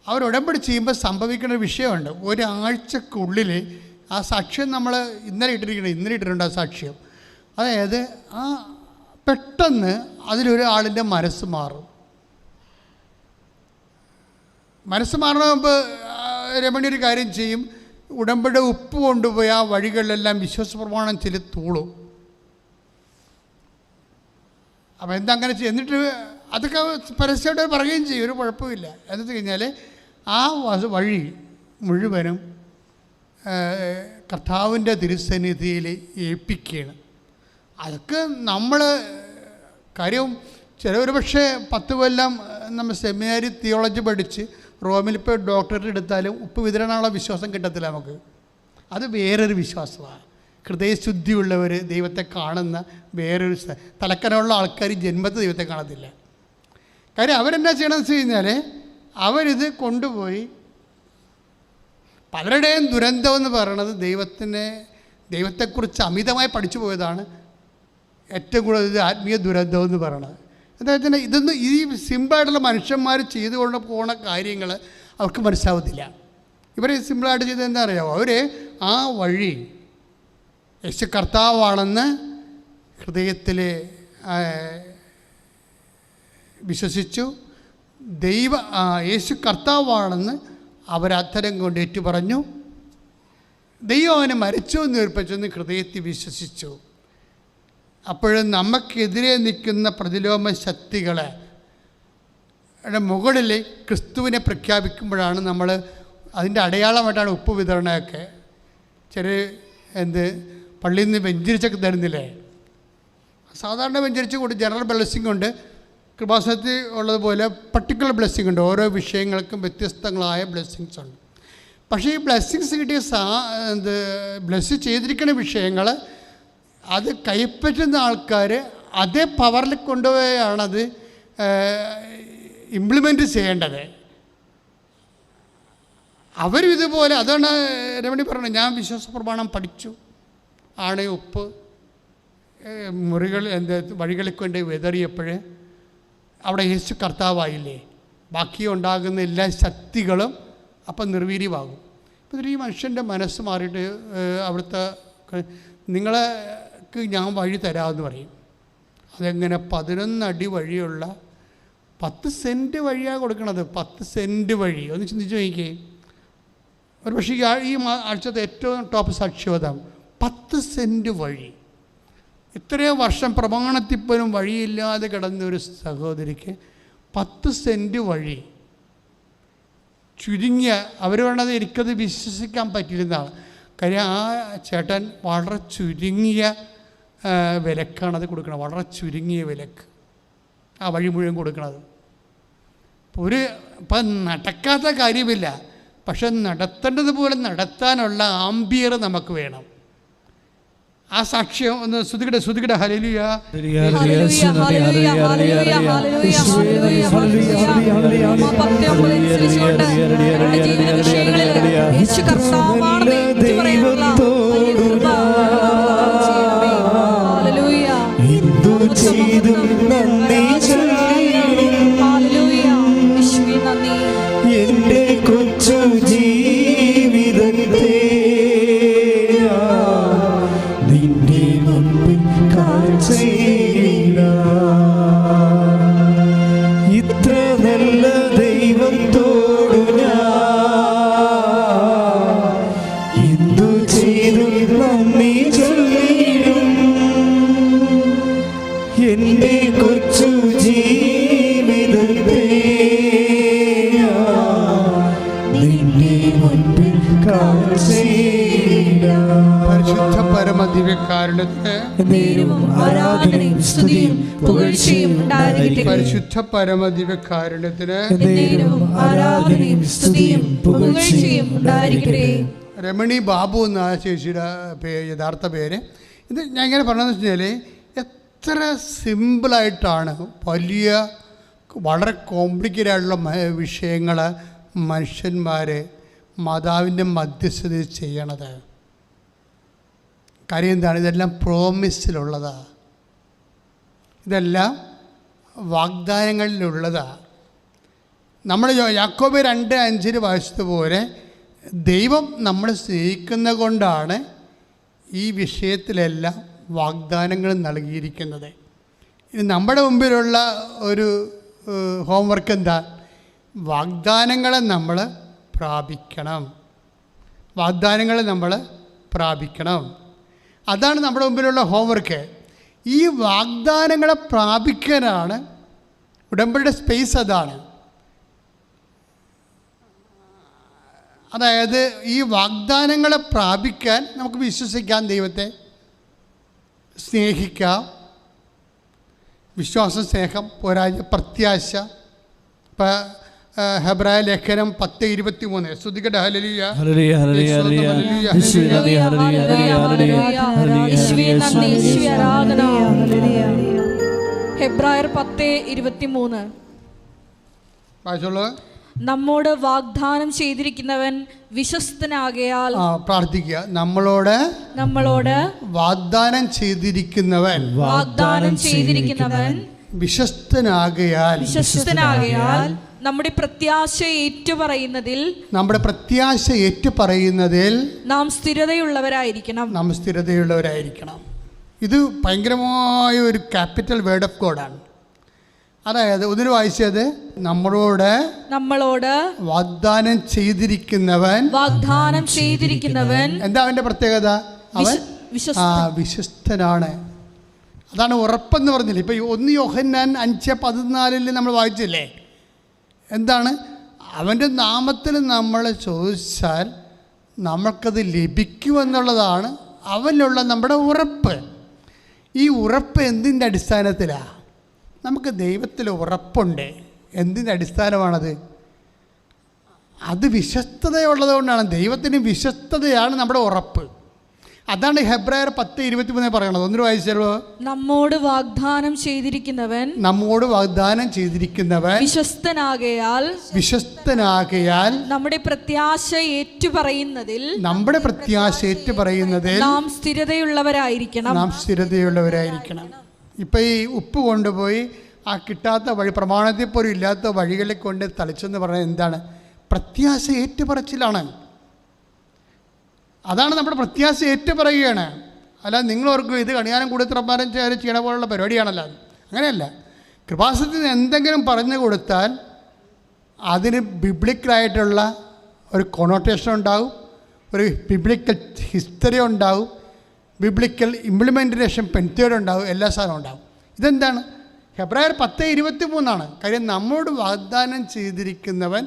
അവർ ഉടമ്പടി ചെയ്യുമ്പോൾ സംഭവിക്കുന്ന ഒരു വിഷയമുണ്ട്. ഒരാഴ്ചക്കുള്ളിൽ ആ സാക്ഷ്യം നമ്മൾ ഇന്നലെ ഇട്ടിട്ടുണ്ട് ആ സാക്ഷ്യം. അതായത് ആ പെട്ടെന്ന് അതിലൊരാളിൻ്റെ മനസ്സ് മാറും. മനസ്സ് മാറണ മുമ്പ് രമണി ഒരു കാര്യം ചെയ്യും. ഉടമ്പടി ഉപ്പ് കൊണ്ടുപോയി ആ വഴികളിലെല്ലാം വിശ്വാസപ്രമാണം തൂളും. അപ്പോൾ അങ്ങനെ ചെയ്യും. എന്നിട്ട് അതൊക്കെ പരസ്യമായിട്ട് പറയുകയും ചെയ്യും, ഒരു കുഴപ്പമില്ല. എന്നിട്ട് കഴിഞ്ഞാൽ ആ വഴി മുഴുവനും കർത്താവിൻ്റെ തിരുസന്നിധിയിൽ ഏൽപ്പിക്കുകയാണ്. അതൊക്കെ നമ്മൾ കാര്യം ചിലവർ പക്ഷേ 10 കൊല്ലം നമ്മൾ സെമിനാരി തിയോളജി പഠിച്ച് റോമിൽ ഇപ്പോൾ ഡോക്ടറേറ്റ് എടുത്താലും ഉപ്പ് വിതരണമുള്ള വിശ്വാസം കിട്ടത്തില്ല നമുക്ക്. അത് വേറൊരു വിശ്വാസമാണ്. ഹൃദയശുദ്ധിയുള്ളവർ ദൈവത്തെ കാണുന്ന വേറൊരു തലക്കനമുള്ള ആൾക്കാർ ജന്മത്തെ ദൈവത്തെ കാണത്തില്ല. കാര്യം അവരെന്നാ ചെയ്യണമെന്ന് വെച്ച് കഴിഞ്ഞാൽ അവരിത് കൊണ്ടുപോയി പലരുടെയും ദുരന്തം എന്ന് പറയണത് ദൈവത്തെക്കുറിച്ച് അമിതമായി പഠിച്ചു പോയതാണ് ഏറ്റവും കൂടുതൽ ആത്മീയ ദുരന്തം എന്ന് പറയണത്. എന്താ വെച്ചാൽ ഇതൊന്നും ഈ സിമ്പിളായിട്ടുള്ള മനുഷ്യന്മാർ ചെയ്തുകൊണ്ട് പോകുന്ന കാര്യങ്ങൾ അവർക്ക് മനസ്സിലാവത്തില്ല. ഇവർ സിമ്പിളായിട്ട് ചെയ്തത് എന്താ അറിയാമോ? അവർ ആ വഴി യേശു കർത്താവാണെന്ന് ഹൃദയത്തിൽ വിശ്വസിച്ചു. യേശു കർത്താവാണെന്ന് അവരധരം കൊണ്ട് ഏറ്റുപറഞ്ഞു. ദൈവം അവനെ മരിച്ചു എന്ന് ഏർപ്പിച്ചെന്ന് ഹൃദയത്തിൽ വിശ്വസിച്ചു. അപ്പോഴും നമുക്കെതിരെ നിൽക്കുന്ന പ്രതിലോമ ശക്തികളെ മുകളിൽ ക്രിസ്തുവിനെ പ്രഖ്യാപിക്കുമ്പോഴാണ് നമ്മൾ അതിൻ്റെ അടയാളമായിട്ടാണ് ഉപ്പ് വിതരണമൊക്കെ. പള്ളിയിൽ നിന്ന് വെഞ്ചരിച്ചൊക്കെ തരുന്നില്ലേ? സാധാരണ വെഞ്ചരിച്ച് കൊണ്ട് ജനറൽ ബ്ലെസ്സിങ് ഉണ്ട്, കൃപാസനത്തിൽ ഉള്ളതുപോലെ പർട്ടിക്കുലർ ബ്ലെസ്സിങ് ഉണ്ട്. ഓരോ വിഷയങ്ങൾക്കും വ്യത്യസ്തങ്ങളായ ബ്ലെസ്സിങ്സ് ഉണ്ട്. പക്ഷേ ഈ ബ്ലെസ്സിങ്സ് കിട്ടിയ ബ്ലെസ് ചെയ്തിരിക്കുന്ന വിഷയങ്ങൾ അത് കൈപ്പറ്റുന്ന ആൾക്കാർ അതേ പവറിൽ കൊണ്ടുപോയാണത് ഇംപ്ലിമെൻറ്റ് ചെയ്യേണ്ടത്. അവരും ഇതുപോലെ, അതാണ് രമണി പറഞ്ഞത്, ഞാൻ വിശ്വാസ പ്രമാണം പഠിച്ചു, ആണ് ഉപ്പ് വഴികളിൽ കൊണ്ട് വിതറിയപ്പോൾ അവിടെ യേശു കർത്താവായില്ലേ, ബാക്കി ഉണ്ടാകുന്ന എല്ലാ ശക്തികളും അപ്പം നിർവീര്യമാകും. ഇപ്പം ഈ മനുഷ്യൻ്റെ മനസ്സ് മാറിയിട്ട് അവിടുത്തെ നിങ്ങൾക്ക് ഞാൻ വഴി തരാമെന്ന് പറയും. അതെങ്ങനെ 11 അടി വഴിയുള്ള 10 സെൻറ്റ് വഴിയാണ് കൊടുക്കണത്. 10 സെൻറ്റ് വഴി ഒന്ന് ചിന്തിച്ച് നോക്കിയേ. ഒരു പക്ഷേ ഈ ആഴ്ചത്തെ ഏറ്റവും ടോപ്പ് സാക്ഷ്യവതം 10 സെൻറ്റ് വഴി. ഇത്രയോ വർഷം പ്രമാണത്തിപ്പോലും വഴിയില്ലാതെ കിടന്ന ഒരു സഹോദരിക്ക് 10 സെൻറ്റ് വഴി ചുരുങ്ങിയ, അവർ വേണ്ടത് എനിക്കത് വിശ്വസിക്കാൻ പറ്റിയിരുന്നതാണ്. കാര്യം ആ ചേട്ടൻ വളരെ ചുരുങ്ങിയ വിലക്കാണത് കൊടുക്കണം, വളരെ ചുരുങ്ങിയ വിലക്ക് ആ വഴി മുഴുവൻ കൊടുക്കണത്. ഇപ്പം നടക്കാത്ത കാര്യമില്ല, പക്ഷെ നടത്തേണ്ടതുപോലെ നടത്താനുള്ള ആംബിയർ നമുക്ക് വേണം. ആ സാക്ഷ്യം ഒന്ന് ശ്രുതികട ഹല്ലേലൂയ. എന്റെ കൊച്ചു ജീവിതത്തെ നിന്റെ മുൻപിൽ കാഴ്ചയില്ല. ഇത്ര നല്ല ദൈവത്തോടു ഞാൻ എന്തു ചെയ്തു നന്ദി ചൊല്ലിടും. എന്റെ കൊച്ചു ജീവിതത്തെ നിന്റെ മുൻപിൽ കാഴ്ചയില്ല. പരിശുദ്ധ പരമദിവ്യകാരുണ്യത്തിന് ആരാധനയും സ്തുതിയും പുകഴ്ചയും ഉണ്ടായിരിക്കട്ടെ. പരിശുദ്ധ പരമദിവ്യകാരുണ്യത്തിന് ആരാധനയും സ്തുതിയും പുകഴ്ചയും ഉണ്ടായിരിക്കട്ടെ. രമണി ബാബു എന്ന ചേച്ചിയുടെ യഥാർത്ഥ പേര്. ഇത് ഞാൻ ഇങ്ങനെ പറഞ്ഞതെന്ന് വെച്ച് കഴിഞ്ഞാൽ എത്ര സിമ്പിളായിട്ടാണ് വളരെ കോംപ്ലിക്കേറ്റഡ് ആയിട്ടുള്ള വിഷയങ്ങൾ മനുഷ്യന്മാർ മാതാവിൻ്റെ മധ്യസ്ഥതയിൽ ചെയ്യണത്. കാര്യം എന്താണ്? ഇതെല്ലാം പ്രോമിസിലുള്ളതാണ്, ഇതെല്ലാം വാഗ്ദാനങ്ങളിലുള്ളതാണ്. നമ്മൾ യാക്കോബ് 2:5 വായിച്ചതുപോലെ ദൈവം നമ്മളെ സ്നേഹിക്കുന്ന കൊണ്ടാണ് ഈ വിഷയത്തിലെല്ലാം വാഗ്ദാനങ്ങൾ നൽകിയിരിക്കുന്നത്. ഇനി നമ്മുടെ മുമ്പിലുള്ള ഒരു ഹോംവർക്ക് എന്താ? വാഗ്ദാനങ്ങളെ നമ്മൾ പ്രാപിക്കണം. അതാണ് നമ്മുടെ മുമ്പിലുള്ള ഹോംവർക്ക്. ഈ വാഗ്ദാനങ്ങളെ പ്രാപിക്കാനാണ് ഉടമ്പടിയുടെ സ്പേസ്. അതായത് ഈ വാഗ്ദാനങ്ങളെ പ്രാപിക്കാൻ നമുക്ക് വിശ്വസിക്കാം, ദൈവത്തെ സ്നേഹിക്കാം. വിശ്വാസം, സ്നേഹം, പോരായ്മ, പ്രത്യാശ. ഇപ്പം ഹെബ്രായ ലേഖനം 10:23 ശ്രുതികട ഹല്ലേലൂയ. ഹെബ്രായർ 10:23 വായിച്ചോളൂ. നമ്മോട് വാഗ്ദാനം ചെയ്തിരിക്കുന്നവൻ വിശ്വസ്തനാകയാൽ. പ്രാർത്ഥിക്കുക. നമ്മളോട് വാഗ്ദാനം ചെയ്തിരിക്കുന്നവൻ വിശ്വസ്തനാകയാൽ നമ്മുടെ പ്രത്യാശ ഏറ്റുപറയുന്നതിൽ നാം സ്ഥിരതയുള്ളവരായിരിക്കണം. ഇത് ഭയങ്കരമായ ഒരു ക്യാപിറ്റൽ വേർഡ് ഓഫ് ഗോഡാണ്. അതായത് ഒന്നിന് വായിച്ചത് നമ്മളോട് വാഗ്ദാനം ചെയ്തിരിക്കുന്നവൻ. എന്താ അവൻ്റെ പ്രത്യേകത? അവൻ വിശ്വസ്തനാണ്. അതാണ് ഉറപ്പെന്ന് പറഞ്ഞില്ലേ. ഇപ്പം 1 യോഹന്നാൻ 5:14 നമ്മൾ വായിച്ചില്ലേ? എന്താണ്? അവൻ്റെ നാമത്തിൽ നമ്മൾ ചോദിച്ചാൽ നമ്മൾക്കത് ലഭിക്കുമെന്നുള്ളതാണ് അവനിലുള്ള നമ്മുടെ ഉറപ്പ്. ഈ ഉറപ്പ് എന്തിൻ്റെ അടിസ്ഥാനത്തിലാണ്? നമുക്ക് ദൈവത്തിൽ ഉറപ്പുണ്ട്. എന്തിൻ്റെ അടിസ്ഥാനമാണത്? അത് വിശ്വസ്തതയുള്ളത് കൊണ്ടാണ്. ദൈവത്തിന് വിശ്വസ്തതയാണ് നമ്മുടെ ഉറപ്പ്. അതാണ് ഹെബ്രായർ 10:23 പറയണത്. ഒന്നൊരു വായിച്ചല്ലോ. നമ്മോട് വാഗ്ദാനം ചെയ്തിരിക്കുന്നവൻ വിശ്വസ്തനാകയാൽ നമ്മുടെ പ്രത്യാശ ഏറ്റുപറയുന്നതിൽ നാം സ്ഥിരതയുള്ളവരായിരിക്കണം. ഇപ്പം ഈ ഉപ്പ് കൊണ്ടുപോയി ആ കിട്ടാത്ത വഴി, പ്രമാണത്തിൽ പോലും ഇല്ലാത്ത വഴികളിൽ കൊണ്ട് തളിച്ചെന്ന് പറഞ്ഞാൽ എന്താണ്? പ്രത്യാശ ഏറ്റുപറച്ചിലാണ്. അതാണ് നമ്മുടെ പ്രത്യാശ ഏറ്റുപറയുകയാണ്. അല്ല നിങ്ങളോർക്കും ഇത് കണിയാനും കൂടത്തിറപ്പാനും ചെയ്യണ പോലുള്ള പരിപാടിയാണല്ലോ. അങ്ങനെയല്ല. കൃപാസനത്തിൽ എന്തെങ്കിലും പറഞ്ഞു കൊടുത്താൽ അതിന് ബിബ്ലിക്കലായിട്ടുള്ള ഒരു കൊണോട്ടേഷൻ ഉണ്ടാവും, ഒരു ബിബ്ലിക്കൽ ഹിസ്റ്ററി ഉണ്ടാവും, ബിബ്ലിക്കൽ ഇംപ്ലിമെൻറ്റേഷൻ പെൻത്തേഡ് ഉണ്ടാവും, എല്ലാ സാധനവും ഉണ്ടാവും. ഇതെന്താണ്? ഹെബ്രായർ 10:23 കാര്യം നമ്മോട് വാഗ്ദാനം ചെയ്തിരിക്കുന്നവൻ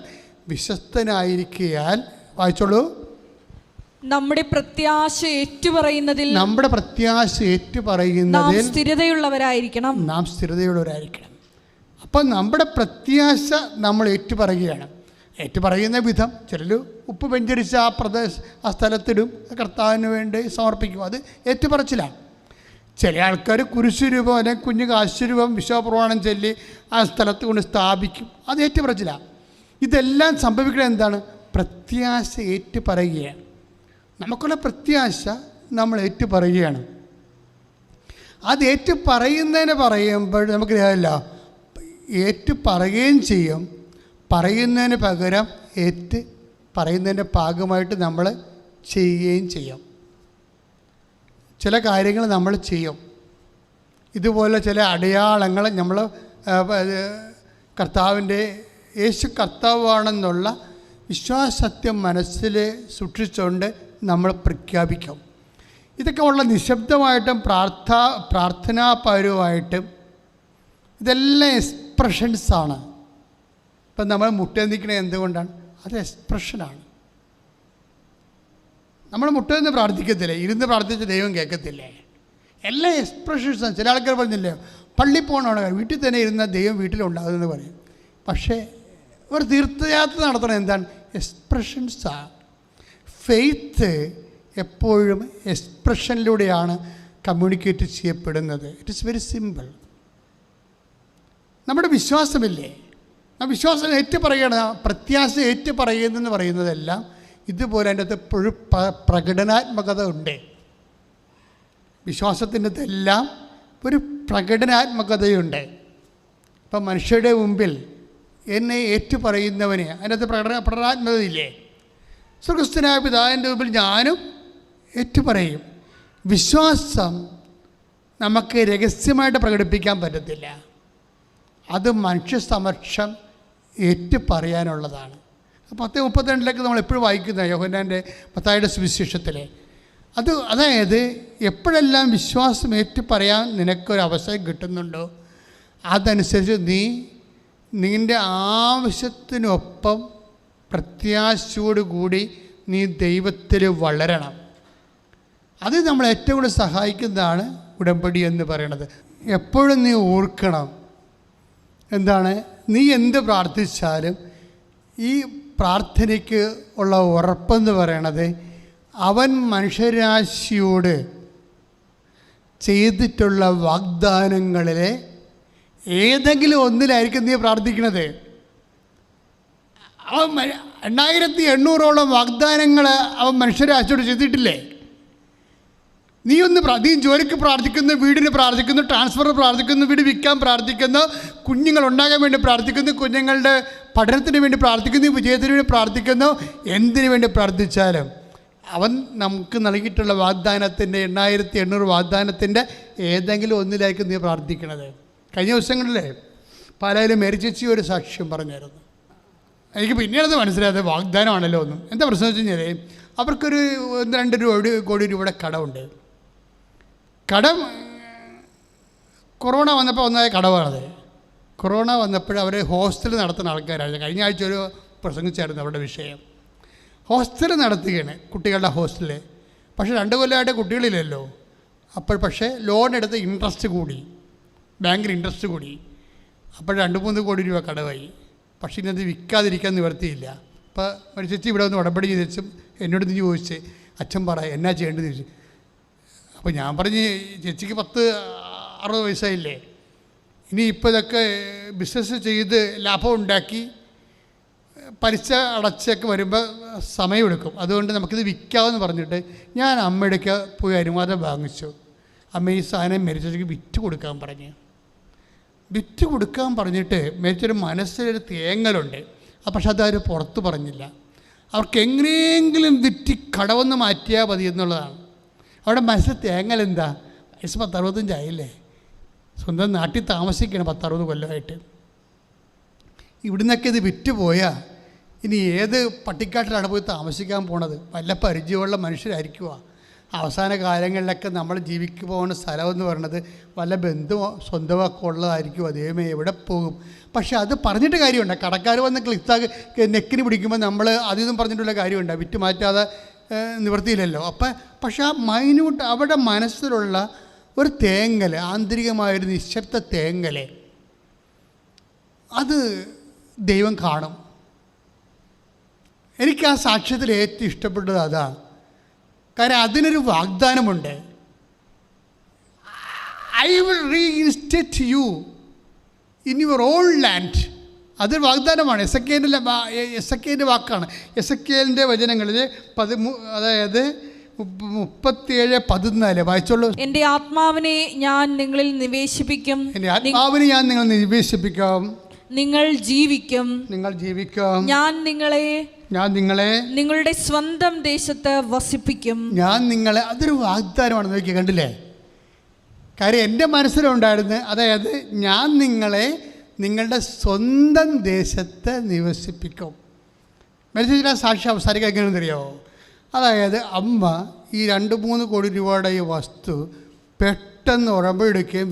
വിശ്വസ്തനായിരിക്കയാൽ, വായിച്ചോളൂ, നമ്മുടെ പ്രത്യാശ ഏറ്റുപറയുന്നതിൽ നാം സ്ഥിരതയുള്ളവരായിരിക്കണം. അപ്പം നമ്മുടെ പ്രത്യാശ നമ്മൾ ഏറ്റുപറയുകയാണ്. ഏറ്റുപറയുന്ന വിധം ചിലർ ഉപ്പ് വെഞ്ചരിച്ച് ആ സ്ഥലത്തിടും, കർത്താവിന് വേണ്ടി സമർപ്പിക്കും. അത് ഏറ്റുപറച്ചിലാണ്. ചില ആൾക്കാർ കുരിശു രൂപം അല്ലെങ്കിൽ കുഞ്ഞു കാശ് രൂപം വിശ്വപ്രമാണം ചൊല്ലി ആ സ്ഥലത്ത് കൊണ്ട് സ്ഥാപിക്കും. അത് ഏറ്റുപറച്ചിലാണ്. ഇതെല്ലാം സംഭവിക്കുന്നത് എന്താണ്? പ്രത്യാശ ഏറ്റുപറയുകയാണ്. നമുക്കുള്ള പ്രത്യാശ നമ്മൾ ഏറ്റുപറയുകയാണ്. അത് ഏറ്റുപറയുന്നതിന് പറയുമ്പോൾ നമുക്കറിയാമല്ല, ഏറ്റുപറയുകയും ചെയ്യും, പറയുന്നതിന് പകരം പറയുന്നതിൻ്റെ ഭാഗമായിട്ട് നമ്മൾ ചെയ്യുകയും ചെയ്യും. ചില കാര്യങ്ങൾ നമ്മൾ ചെയ്യും. ഇതുപോലെ ചില അടയാളങ്ങൾ നമ്മൾ കർത്താവിൻ്റെ യേശു കർത്താവാണെന്നുള്ള വിശ്വാസസത്യം മനസ്സിൽ സൂക്ഷിച്ചുകൊണ്ട് നമ്മൾ പ്രഖ്യാപിക്കും. ഇതൊക്കെ ഉള്ള നിശബ്ദമായിട്ടും പ്രാർത്ഥനാപരമായിട്ടും ഇതെല്ലാം എക്സ്പ്രഷൻസാണ്. ഇപ്പം നമ്മൾ മുട്ടേന്നിക്കണത് എന്തുകൊണ്ടാണ്? അത് എക്സ്പ്രഷനാണ്. നമ്മൾ മുട്ടേന്ന് പ്രാർത്ഥിക്കത്തില്ലേ? ഇരുന്ന് പ്രാർത്ഥിച്ച ദൈവം കേൾക്കത്തില്ലേ? എല്ലാം എക്സ്പ്രഷൻസാണ്. ചില ആൾക്കാർ പറഞ്ഞില്ലേ, പള്ളി പോകണമാണ്, വീട്ടിൽ തന്നെ ഇരുന്ന ദൈവം വീട്ടിലുണ്ടാകുമെന്ന് പറയും. പക്ഷേ ഒരു തീർത്ഥയാത്ര നടത്തണം എന്താണ്? എക്സ്പ്രഷൻസാണ്. ഫെയ്ത്ത് എപ്പോഴും എക്സ്പ്രഷനിലൂടെയാണ് കമ്മ്യൂണിക്കേറ്റ് ചെയ്യപ്പെടുന്നത്. It is very simple. നമ്മുടെ വിശ്വാസമില്ലേ, ആ വിശ്വാസം ഏറ്റുപറയണം, പ്രത്യാശ ഏറ്റുപറയുന്നെന്ന് പറയുന്നതെല്ലാം ഇതുപോലെ അതിൻ്റെ അകത്ത് എപ്പോഴും പ്രകടനാത്മകത ഉണ്ട്. വിശ്വാസത്തിൻ്റെ അകത്തെല്ലാം ഒരു പ്രകടനാത്മകതയുണ്ട്. ഇപ്പം മനുഷ്യരുടെ മുമ്പിൽ എന്നെ ഏറ്റുപറയുന്നവന് അതിനകത്ത് പ്രകടനാത്മകതയില്ലേ? സ്വർഗ്ഗസ്ഥനായ പിതാവിൻ്റെ മുമ്പിൽ ഞാനും ഏറ്റുപറയും. വിശ്വാസം നമുക്ക് രഹസ്യമായിട്ട് പ്രകടിപ്പിക്കാൻ പറ്റത്തില്ല. അത് മനുഷ്യ സമക്ഷം ഏറ്റുപറയാനുള്ളതാണ്. 10:32 നമ്മൾ എപ്പോഴും വായിക്കുന്ന യോഹന്നാൻ്റെ മത്തായിയുടെ സുവിശേഷത്തിലെ അതായത് എപ്പോഴെല്ലാം വിശ്വാസം ഏറ്റുപറയാൻ നിനക്കൊരവസരം കിട്ടുന്നുണ്ടോ അതനുസരിച്ച് നിൻ്റെ ആവശ്യത്തിനൊപ്പം പ്രത്യാശയോടുകൂടി നീ ദൈവത്തിൽ വളരണം. അത് നമ്മൾ ഏറ്റവും കൂടുതൽ സഹായിക്കുന്നതാണ് ഉടമ്പടി എന്ന് പറയുന്നത്. എപ്പോഴും നീ ഓർക്കണം, എന്താണ്, നീ എന്ത് പ്രാർത്ഥിച്ചാലും ഈ പ്രാർത്ഥനയ്ക്ക് ഉള്ള ഉറപ്പെന്ന് പറയണത് അവൻ മനുഷ്യരാശിയോട് ചെയ്തിട്ടുള്ള വാഗ്ദാനങ്ങളിലെ ഏതെങ്കിലും ഒന്നിലായിരിക്കും നീ പ്രാർത്ഥിക്കുന്നത്. അവൻ 2800ഓളം വാഗ്ദാനങ്ങൾ അവൻ മനുഷ്യരാശിയോട് ചെയ്തിട്ടില്ലേ? നീ ജോലിക്ക് പ്രാർത്ഥിക്കുന്നു, വീടിന് പ്രാർത്ഥിക്കുന്നു, ട്രാൻസ്ഫർ പ്രാർത്ഥിക്കുന്നു, വീട് വിൽക്കാൻ പ്രാർത്ഥിക്കുന്നു, കുഞ്ഞുങ്ങൾ ഉണ്ടാകാൻ വേണ്ടി പ്രാർത്ഥിക്കുന്നു, കുഞ്ഞുങ്ങളുടെ പഠനത്തിന് വേണ്ടി പ്രാർത്ഥിക്കുന്നു, വിജയത്തിന് വേണ്ടി പ്രാർത്ഥിക്കുന്നു. എന്തിനു വേണ്ടി പ്രാർത്ഥിച്ചാലും അവൻ നമുക്ക് നൽകിയിട്ടുള്ള വാഗ്ദാനത്തിൻ്റെ 2800 വാഗ്ദാനത്തിൻ്റെ ഏതെങ്കിലും ഒന്നിലായിരിക്കും നീ പ്രാർത്ഥിക്കണത്. കഴിഞ്ഞ ദിവസങ്ങളിലെ പാലായിൽ മേരിച്ചേച്ചി ഒരു സാക്ഷ്യം പറഞ്ഞായിരുന്നു. എനിക്ക് പിന്നീടത് മനസ്സിലായത് വാഗ്ദാനമാണല്ലോ ഒന്നും. എന്താ പ്രശ്നം വെച്ച് കഴിഞ്ഞാൽ അവർക്കൊരു 1-2 കോടി രൂപയുടെ കടമുണ്ട്. കടം കൊറോണ വന്നപ്പോൾ ഒന്നായ കടമാണത്. കൊറോണ വന്നപ്പോൾ അവർ ഹോസ്റ്റൽ നടത്തുന്ന ആൾക്കാരാണ്. കഴിഞ്ഞ ആഴ്ച ഒരു പ്രസംഗിച്ചായിരുന്നു അവരുടെ വിഷയം. ഹോസ്റ്റൽ നടത്തുകയാണ്, കുട്ടികളുടെ ഹോസ്റ്റല്. പക്ഷേ 2 കൊല്ലമായിട്ട് കുട്ടികളില്ലല്ലോ. അപ്പോൾ പക്ഷേ ലോൺ എടുത്ത് ഇൻട്രസ്റ്റ് കൂടി, ബാങ്കിൽ ഇൻട്രസ്റ്റ് കൂടി. അപ്പോൾ 2-3 കോടി രൂപ കടമായി. പക്ഷേ ഇന്നത് വിൽക്കാതിരിക്കാൻ നിവർത്തിയില്ല. അപ്പോൾ ഒരു ചേച്ചി ഇവിടെ വന്ന് ഉടമ്പടി ചെയ്തും എന്നോട് നീ ചോദിച്ച് അച്ഛൻ പറ എന്നാ ചെയ്യേണ്ടത് ചോദിച്ചു. അപ്പോൾ ഞാൻ പറഞ്ഞ് ചേച്ചിക്ക് 60 വയസ്സായില്ലേ, ഇനി ഇപ്പോൾ ഇതൊക്കെ ബിസിനസ് ചെയ്ത് ലാഭം ഉണ്ടാക്കി പലിശ അടച്ചൊക്കെ വരുമ്പോൾ സമയമെടുക്കും, അതുകൊണ്ട് നമുക്കിത് വിൽക്കാമെന്ന് പറഞ്ഞിട്ട് ഞാൻ അമ്മയുടെയൊക്കെ പോയി അനുവാദം വാങ്ങിച്ചു. അമ്മ ഈ സാധനം മരിച്ചേക്ക് വിറ്റ് കൊടുക്കാൻ പറഞ്ഞ്. വിറ്റ് കൊടുക്കാൻ പറഞ്ഞിട്ട് മരിച്ചൊരു മനസ്സിലൊരു തേങ്ങലുണ്ട്. പക്ഷെ അതാര് പുറത്ത് പറഞ്ഞില്ല. അവർക്ക് എങ്ങനെയെങ്കിലും വിറ്റ് കടവൊന്ന് മാറ്റിയാൽ മതി എന്നുള്ളതാണ്. അവിടെ മനസ്സിൽ തേങ്ങലെന്താ, വയസ്സ് 10-65 ആയില്ലേ, സ്വന്തം നാട്ടിൽ താമസിക്കണം 10-60 കൊല്ലമായിട്ട്. ഇവിടുന്നൊക്കെ ഇത് വിറ്റ് പോയാൽ ഇനി ഏത് പട്ടിക്കാട്ടിലാണ് പോയി താമസിക്കാൻ പോണത്? വല്ല പരിചയമുള്ള മനുഷ്യരായിരിക്കുക. അവസാന കാലങ്ങളിലൊക്കെ നമ്മൾ ജീവിക്ക് പോകുന്ന സ്ഥലമെന്ന് പറയുന്നത് വല്ല ബന്ധുവോ സ്വന്തമോ ഒക്കെ ഉള്ളതായിരിക്കും. അതേമേ എവിടെ പോകും? പക്ഷേ അത് പറഞ്ഞിട്ട് കാര്യമുണ്ട്. കടക്കാർ വന്ന് നെക്കിന് പിടിക്കുമ്പോൾ നമ്മൾ അതിന്നും പറഞ്ഞിട്ടുള്ള കാര്യമുണ്ട്, വിറ്റ് മാറ്റാതെ നിവർത്തിയില്ലല്ലോ. പക്ഷേ ആ മൈന്യൂട്ട് അവിടെ മനസ്സിലുള്ള ഒരു തേങ്ങൽ, ആന്തരികമായൊരു നിശബ്ദ തേങ്ങൽ, അത് ദൈവം കാണും. എനിക്ക് ആ സാക്ഷ്യത്തിൽ ഏറ്റവും ഇഷ്ടപ്പെട്ടത് അതാണ്. കാരണം അതിനൊരു വാഗ്ദാനമുണ്ട്. I will reinstate you in your own land. അതൊരു വാഗ്ദാനമാണ്. എസക്കേലിൻ്റെ വാക്കാണ്. എസക്കേലിൻ്റെ വചനങ്ങളിൽ അതായത് 37:14 വായിച്ചോളൂ. എൻ്റെ ആത്മാവിനെ ഞാൻ നിങ്ങളിൽ നിവേശിപ്പിക്കും, എൻ്റെ ആത്മാവിനെ ഞാൻ നിങ്ങൾ നിവേശിപ്പിക്കാം, നിങ്ങൾ ജീവിക്കും, നിങ്ങൾ ജീവിക്കാം, ഞാൻ നിങ്ങളെ നിങ്ങളുടെ സ്വന്തം ദേശത്ത് വസിപ്പിക്കും. ഞാൻ നിങ്ങളെ, അതൊരു വാഗ്ദാനമാണ്. നോക്കി കണ്ടില്ലേ? കാര്യം എൻ്റെ മനസ്സിലുണ്ടായിരുന്നു. അതായത് ഞാൻ നിങ്ങളെ നിങ്ങളുടെ സ്വന്തം ദേശത്ത് നിവസിപ്പിക്കും. മനുഷ്യരുടെ സാക്ഷി അവസാനിക്കാൻ എങ്ങനെയെന്ന് അറിയാമോ? അതായത് അമ്മ ഈ 2-3 കോടി രൂപയുടെ ഈ വസ്തു പെട്ടെന്ന് ഉടമ്പെടുക്കുകയും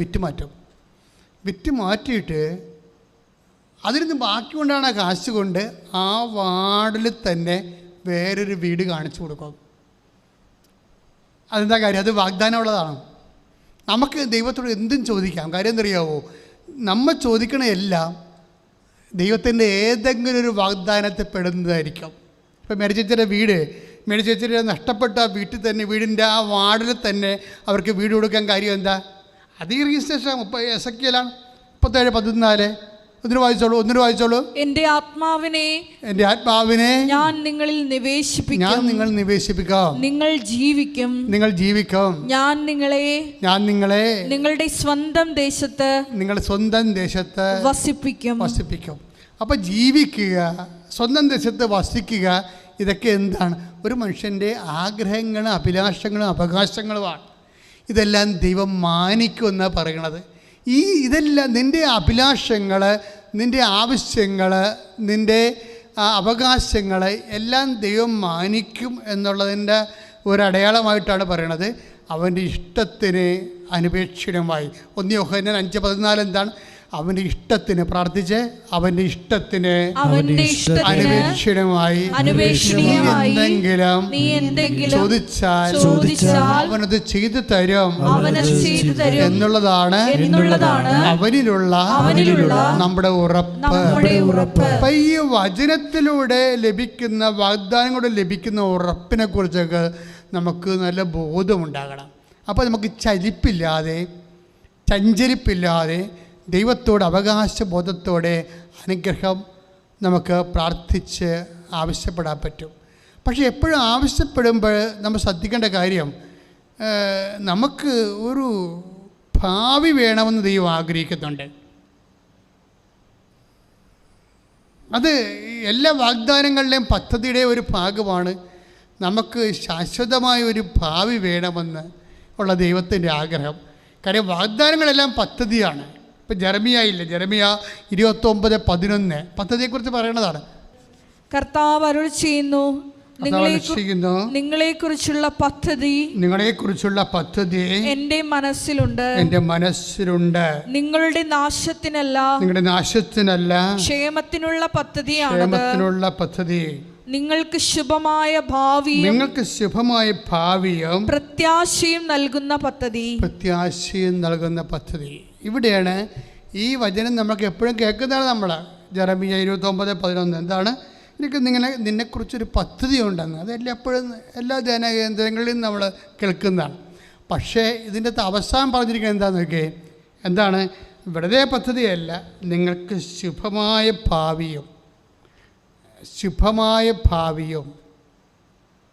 വിറ്റ് മാറ്റിയിട്ട് അതിൽ നിന്ന് ബാക്കി കൊണ്ടാണ് ആ കാശ് കൊണ്ട് ആ വാർഡിൽ തന്നെ വേറൊരു വീട് കാണിച്ചു കൊടുക്കും. അതെന്താ കാര്യം? അത് വാഗ്ദാനമുള്ളതാണ്. നമുക്ക് ദൈവത്തോട് എന്തും ചോദിക്കാം. കാര്യം എന്തറിയാവോ? നമ്മൾ ചോദിക്കണ എല്ലാം ദൈവത്തിൻ്റെ ഏതെങ്കിലും ഒരു വാഗ്ദാനത്തിൽ പെടുന്നതായിരിക്കും. ഇപ്പം മേടിച്ചേച്ചിയുടെ നഷ്ടപ്പെട്ട വീട്ടിൽ തന്നെ, വീടിൻ്റെ ആ വാർഡിൽ തന്നെ അവർക്ക് വീട് കൊടുക്കാൻ കാര്യം എന്താ? അത് ഈ രജിസ്ട്രേഷൻ എസക്കേലാണ് 37:14. ഒന്നിനു വായിച്ചോളൂ. എൻ്റെ ആത്മാവിനെ ഞാൻ നിങ്ങളിൽ നിവേശിപ്പിക്കാം, നിങ്ങൾ ജീവിക്കും, ഞാൻ നിങ്ങളെ നിങ്ങളുടെ സ്വന്തം ദേശത്ത് വസിപ്പിക്കും. അപ്പോൾ ജീവിക്കുക, സ്വന്തം ദേശത്ത് വസിക്കുക, ഇതൊക്കെ എന്താണ്? ഒരു മനുഷ്യൻ്റെ ആഗ്രഹങ്ങളും അഭിലാഷങ്ങളും അവകാശങ്ങളുമാണ്. ഇതെല്ലാം ദൈവം മാനിക്കുമെന്നാണ് പറയണത്. ഇതെല്ലാം നിൻ്റെ അഭിലാഷങ്ങൾ, നിൻ്റെ ആവശ്യങ്ങൾ, നിൻ്റെ അവകാശങ്ങൾ എല്ലാം ദൈവം മാനിക്കും എന്നുള്ളതിൻ്റെ ഒരടയാളമായിട്ടാണ് പറയണത്. അവൻ്റെ ഇഷ്ടത്തിന് അനുപേക്ഷിതമായി. 1 യോഹന്നാൻ 5:14 എന്താണ്? അവൻ്റെ ഇഷ്ടത്തിന് പ്രാർത്ഥിച്ച് അവൻ്റെ ഇഷ്ടത്തിന് അനുപേക്ഷിതമായി എന്തെങ്കിലും ചോദിച്ചാൽ അവനത് ചെയ്തു തരും എന്നുള്ളതാണ് അവനിലുള്ള നമ്മുടെ ഉറപ്പ്. ഈ വചനത്തിലൂടെ ലഭിക്കുന്ന വാഗ്ദാനങ്ങളോട് ലഭിക്കുന്ന ഉറപ്പിനെ കുറിച്ചൊക്കെ നമുക്ക് നല്ല ബോധമുണ്ടാകണം. അപ്പോൾ നമുക്ക് ചഞ്ചലിപ്പില്ലാതെ ദൈവത്തോട് അവകാശബോധത്തോടെ അനുഗ്രഹം നമുക്ക് പ്രാർത്ഥിച്ച് ആവശ്യപ്പെടാൻ പറ്റും. പക്ഷേ എപ്പോഴും ആവശ്യപ്പെടുമ്പോൾ നമ്മൾ ശ്രദ്ധിക്കേണ്ട കാര്യം, നമുക്ക് ഒരു ഭാവി വേണമെന്ന് ദൈവം ആഗ്രഹിക്കുന്നുണ്ട്. അത് എല്ലാ വാഗ്ദാനങ്ങളുടെയും പദ്ധതിയുടെ ഒരു ഭാഗമാണ്. നമുക്ക് ശാശ്വതമായ ഒരു ഭാവി വേണമെന്ന് ഉള്ള ദൈവത്തിൻ്റെ ആഗ്രഹം. കാര്യം വാഗ്ദാനങ്ങളെല്ലാം പദ്ധതിയാണ്. ഇപ്പം ജെറമിയ 29:11 പദ്ധതിയെക്കുറിച്ച് പറയണതാണ്. കർത്താവ് അരുളി ചെയ്യുന്നു, നിങ്ങളെക്കുറിച്ചുള്ള പദ്ധതി എൻ്റെ മനസ്സിലുണ്ട്. നിങ്ങളുടെ നാശത്തിനല്ല, ക്ഷേമത്തിനുള്ള പദ്ധതി. നിങ്ങൾക്ക് ശുഭമായ ഭാവിയും പ്രത്യാശയും നൽകുന്ന പദ്ധതി. ഇവിടെയാണ് ഈ വചനം നമുക്ക് എപ്പോഴും കേൾക്കുന്നതാണ്. നമ്മൾ ജെറമിയ 29:11 എന്താണ്? എനിക്ക് നിന്നെക്കുറിച്ചൊരു പദ്ധതി ഉണ്ടെന്ന്. അതെല്ലാം എപ്പോഴും എല്ലാ ജനകേന്ദ്രങ്ങളിലും നമ്മൾ കേൾക്കുന്നതാണ്. പക്ഷേ ഇതിൻ്റെ അവസാനം പറഞ്ഞിരിക്കുന്നത് എന്താണെന്ന് നോക്കിയേ. എന്താണ്? വെറുതെ പദ്ധതിയല്ല, നിങ്ങൾക്ക് ശുഭമായ ഭാവിയും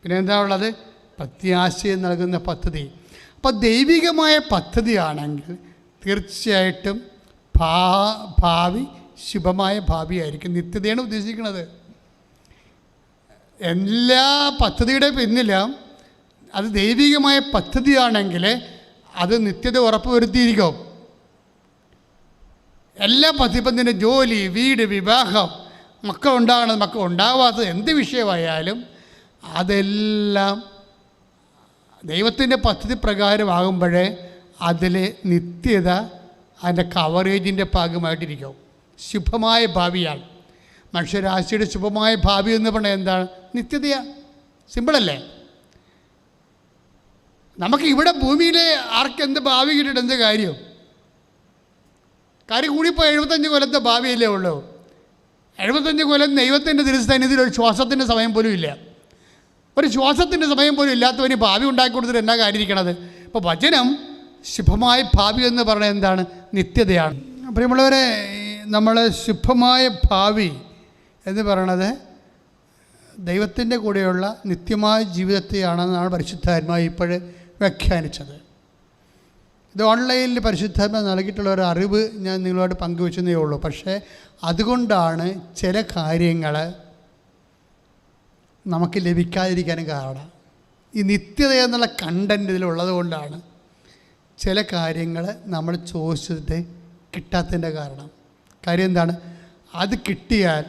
പിന്നെ എന്താ ഉള്ളത്? പ്രത്യാശയും നൽകുന്ന പദ്ധതി. അപ്പോൾ ദൈവികമായ പദ്ധതിയാണെങ്കിൽ തീർച്ചയായിട്ടും ഭാവി ശുഭമായ ഭാവിയായിരിക്കും. നിത്യതയാണ് ഉദ്ദേശിക്കുന്നത്. എല്ലാ പദ്ധതിയുടെ പിന്നിലും അത് ദൈവികമായ പദ്ധതിയാണെങ്കിൽ അത് നിത്യത ഉറപ്പുവരുത്തിയിരിക്കും. എല്ലാ പദ്ധതിപ്പത്തിൻ്റെ ജോലി, വീട്, വിവാഹം, മക്കളുണ്ടാകണത്, മക്കൾ ഉണ്ടാവാത്തത്, എന്ത് വിഷയമായാലും അതെല്ലാം ദൈവത്തിൻ്റെ പദ്ധതി പ്രകാരമാകുമ്പോഴേ അതിൽ നിത്യത അതിൻ്റെ കവറേജിൻ്റെ ഭാഗമായിട്ടിരിക്കും. ശുഭമായ ഭാവിയാണ്. മനുഷ്യരാശിയുടെ ശുഭമായ ഭാവി എന്ന് പറഞ്ഞാൽ എന്താണ്? നിത്യതയാണ്. സിമ്പിളല്ലേ? നമുക്ക് ഇവിടെ ഭൂമിയിലെ ആർക്കെന്ത് ഭാവി കിട്ടിയിട്ട് എന്ത് കാര്യം കൂടിപ്പോൾ 75 കൊല്ലത്തെ ഭാവിയല്ലേ ഉള്ളൂ. 75 കൊല്ലം ദൈവത്തിൻ്റെ തിരുസന്നിധിയിൽ ഒരു ശ്വാസത്തിൻ്റെ സമയം പോലും ഇല്ല. ഒരു ശ്വാസത്തിൻ്റെ സമയം പോലും ഇല്ലാത്തവന് ഭാവി ഉണ്ടാക്കി കൊടുത്തിട്ട് എന്നാ കാര്യമിരിക്കണത്? ഇപ്പോൾ വചനം ശുഭമായ ഭാവി എന്ന് പറയുന്നത് എന്താണ്? നിത്യതയാണ്. പ്രിയമുള്ളവരെ, നമ്മൾ ശുഭമായ ഭാവി എന്ന് പറയണത് ദൈവത്തിൻ്റെ കൂടെയുള്ള നിത്യമായ ജീവിതത്തെയാണെന്നാണ് പരിശുദ്ധാത്മാവ് ഇപ്പോഴും വ്യാഖ്യാനിച്ചത്. ഇത് ഓൺലൈനിൽ പരിശുദ്ധാത്മാവ് നൽകിയിട്ടുള്ള ഒരു അറിവ് ഞാൻ നിങ്ങളോട് പങ്കുവെച്ചതേ ഉള്ളൂ. പക്ഷേ അതുകൊണ്ടാണ് ചില കാര്യങ്ങൾ നമുക്ക് ലഭിക്കാതിരിക്കാനും കാരണം. ഈ നിത്യത എന്നുള്ള കണ്ടൻറ്റ് ഇതിലുള്ളത് കൊണ്ടാണ് ചില കാര്യങ്ങൾ നമ്മൾ ചോദിച്ചിട്ട് കിട്ടാത്തതിൻ്റെ കാരണം. കാര്യം എന്താണ്? അത് കിട്ടിയാൽ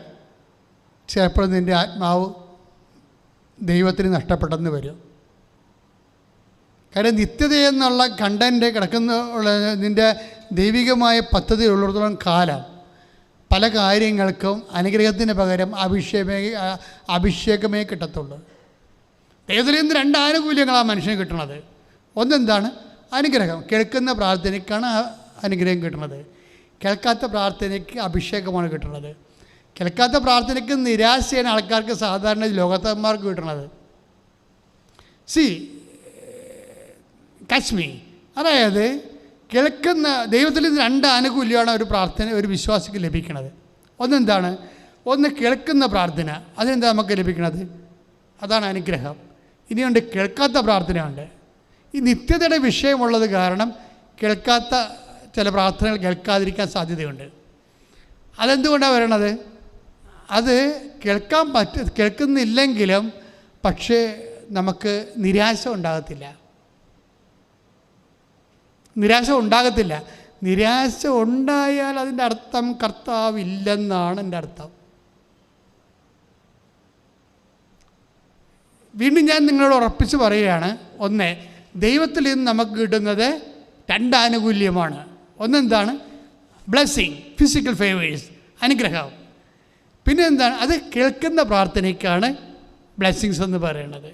ചിലപ്പോൾ നിൻ്റെ ആത്മാവ് ദൈവത്തിന് നഷ്ടപ്പെട്ടെന്ന് വരും. കാര്യം നിത്യത എന്നുള്ള കണ്ടൻറ്റ് കിടക്കുന്ന നിൻ്റെ ദൈവികമായ പദ്ധതി ഉള്ളിടത്തോളം കാലം പല കാര്യങ്ങൾക്കും അനുഗ്രഹത്തിന് പകരം അഭിഷേകമേ കിട്ടത്തുള്ളൂ. ദൈവത്തിൽ നിന്ന് 2 ആനുകൂല്യങ്ങളാണ് മനുഷ്യന് കിട്ടുന്നത്. ഒന്നെന്താണ്? അനുഗ്രഹം. കേൾക്കുന്ന പ്രാർത്ഥനയ്ക്കാണ് അനുഗ്രഹം കിട്ടുന്നത്. കേൾക്കാത്ത പ്രാർത്ഥനയ്ക്ക് അഭിഷേകമാണ് കിട്ടുന്നത്. കേൾക്കാത്ത പ്രാർത്ഥനയ്ക്ക് നിരാശയാണ് ആൾക്കാർക്ക് സാധാരണ ലോകത്തന്മാർക്ക് കിട്ടുന്നത്. കാശ്മീർ അതായത് കേൾക്കുന്ന ദൈവത്തിൽ നിന്ന് 2 ആനുകൂല്യമാണ് ഒരു പ്രാർത്ഥന ഒരു വിശ്വാസിക്ക് ലഭിക്കുന്നത്. ഒന്നെന്താണ്? ഒന്ന് കേൾക്കുന്ന പ്രാർത്ഥന. അതെന്താ നമുക്ക് ലഭിക്കുന്നത്? അതാണ് അനുഗ്രഹം. ഇനിയുണ്ട് കേൾക്കാത്ത പ്രാർത്ഥനയുണ്ട്. ഈ നിത്യതയുടെ വിഷയമുള്ളത് കാരണം കേൾക്കാത്ത ചില പ്രാർത്ഥനകൾ കേൾക്കാതിരിക്കാൻ സാധ്യതയുണ്ട്. അതെന്തുകൊണ്ടാണ് വരണത്? അത് കേൾക്കുന്നില്ലെങ്കിലും പക്ഷേ നമുക്ക് നിരാശ ഉണ്ടാകത്തില്ല. നിരാശ ഉണ്ടായാൽ അതിൻ്റെ അർത്ഥം കർത്താവില്ലെന്നാണ് എൻ്റെ അർത്ഥം. വീണ്ടും ഞാൻ നിങ്ങളോട് ഉറപ്പിച്ച് പറയുകയാണ്. ഒന്ന്, ദൈവത്തിൽ നിന്ന് നമുക്ക് കിട്ടുന്നത് 2 ആനുകൂല്യമാണ്. ഒന്നെന്താണ്? ബ്ലെസ്സിങ്, ഫിസിക്കൽ ഫേവേഴ്സ്, അനുഗ്രഹം. പിന്നെ എന്താണ്? അത് കേൾക്കുന്ന പ്രാർത്ഥനയ്ക്കാണ് ബ്ലെസ്സിങ്സ് എന്ന് പറയുന്നത്.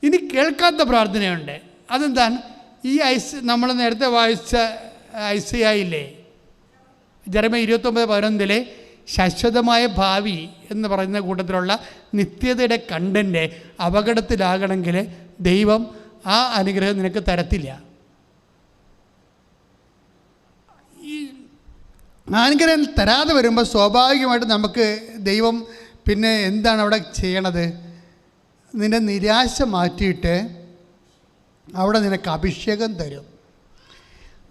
ഇനി കേൾക്കാത്ത പ്രാർത്ഥനയുണ്ട്. അതെന്താണ്? ഈ നമ്മൾ നേരത്തെ വായിച്ച ഐസയായില്ലേ, ജെറമിയ 29:11 ശാശ്വതമായ ഭാവി എന്ന് പറയുന്ന കൂട്ടത്തിലുള്ള നിത്യതയുടെ കണ്ടൻറ്റ് അപകടത്തിലാകണമെങ്കിൽ ദൈവം ആ അനുഗ്രഹം നിനക്ക് തരത്തില്ല. ഈ അനുഗ്രഹം തരാതെ വരുമ്പോൾ സ്വാഭാവികമായിട്ട് നമുക്ക് ദൈവം പിന്നെ എന്താണ് അവിടെ ചെയ്യണത്? നിൻ്റെ നിരാശ മാറ്റിയിട്ട് അവിടെ നിനക്ക് അഭിഷേകം തരും.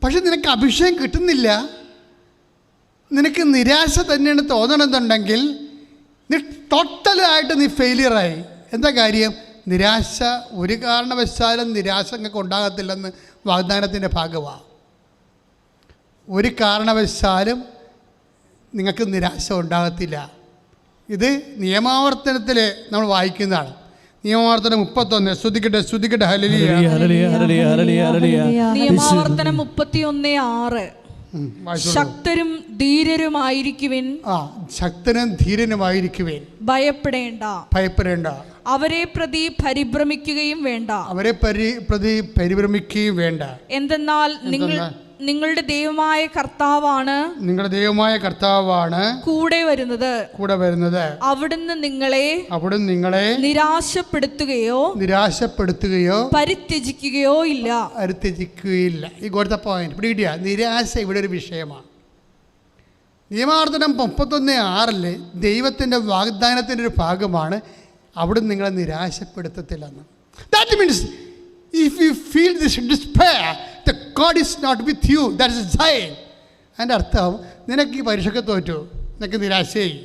പക്ഷെ നിനക്ക് അഭിഷേകം കിട്ടുന്നില്ല, നിനക്ക് നിരാശ തന്നെയാണ് തോന്നണമെന്നുണ്ടെങ്കിൽ നീ ടോട്ടലായിട്ട് നീ ഫെയിലിയറായി. എന്താ കാര്യം? നിരാശ ഒരു കാരണവശാലും നിരാശ നിങ്ങൾക്ക് ഉണ്ടാകത്തില്ലെന്ന് വാഗ്ദാനത്തിൻ്റെ ഭാഗമാണ്. ഒരു കാരണവശാലും നിങ്ങൾക്ക് നിരാശ ഉണ്ടാകത്തില്ല. ഇത് നിയമാവർത്തനത്തിൽ നമ്മൾ വായിക്കുന്നതാണ്. നിയമാവർത്തനം 31. ശ്രദ്ധിക്കട്ടെ. നിയമാവർത്തനം 31:6. വായിച്ചോളൂ. ശക്തരും ധീരരുമായിരിക്കുവിൻ. ശക്തനും ധീരനുമായിരിക്കുവേൻ. ഭയപ്പെടേണ്ട. ഭയപ്പെടേണ്ട. അവരെ പ്രതി പരിഭ്രമിക്കുകയും വേണ്ട. അവരെ പ്രതി പരിഭ്രമിക്കുകയും വേണ്ട. എന്തെന്നാൽ നിങ്ങളുടെ ദൈവമായ കർത്താവാണ്. നിങ്ങളുടെ ദൈവമായ കർത്താവാണ് കൂടെ വരുന്നത്. അവിടുന്ന് നിങ്ങളെ നിരാശപ്പെടുത്തുകയോ പരിത്യജിക്കുകയോ ഇല്ല. ഈ കൊടുത്ത പോയിന്റ് പിടികിട്ടിയ നിരാശ ഇവിടെ ഒരു വിഷയമാണ്. നിയമാവർത്തനം 31:6 ദൈവത്തിൻ്റെ വാഗ്ദാനത്തിൻ്റെ ഒരു ഭാഗമാണ് അവിടുന്ന് നിങ്ങളെ നിരാശപ്പെടുത്തത്തില്ലെന്ന്. That means if you feel this despair, the God is not with you, that is a sign. അതിൻ്റെ അർത്ഥം നിനക്ക് ഈ പരീക്ഷയ്ക്ക് തോറ്റു, നിനക്ക് നിരാശയായി,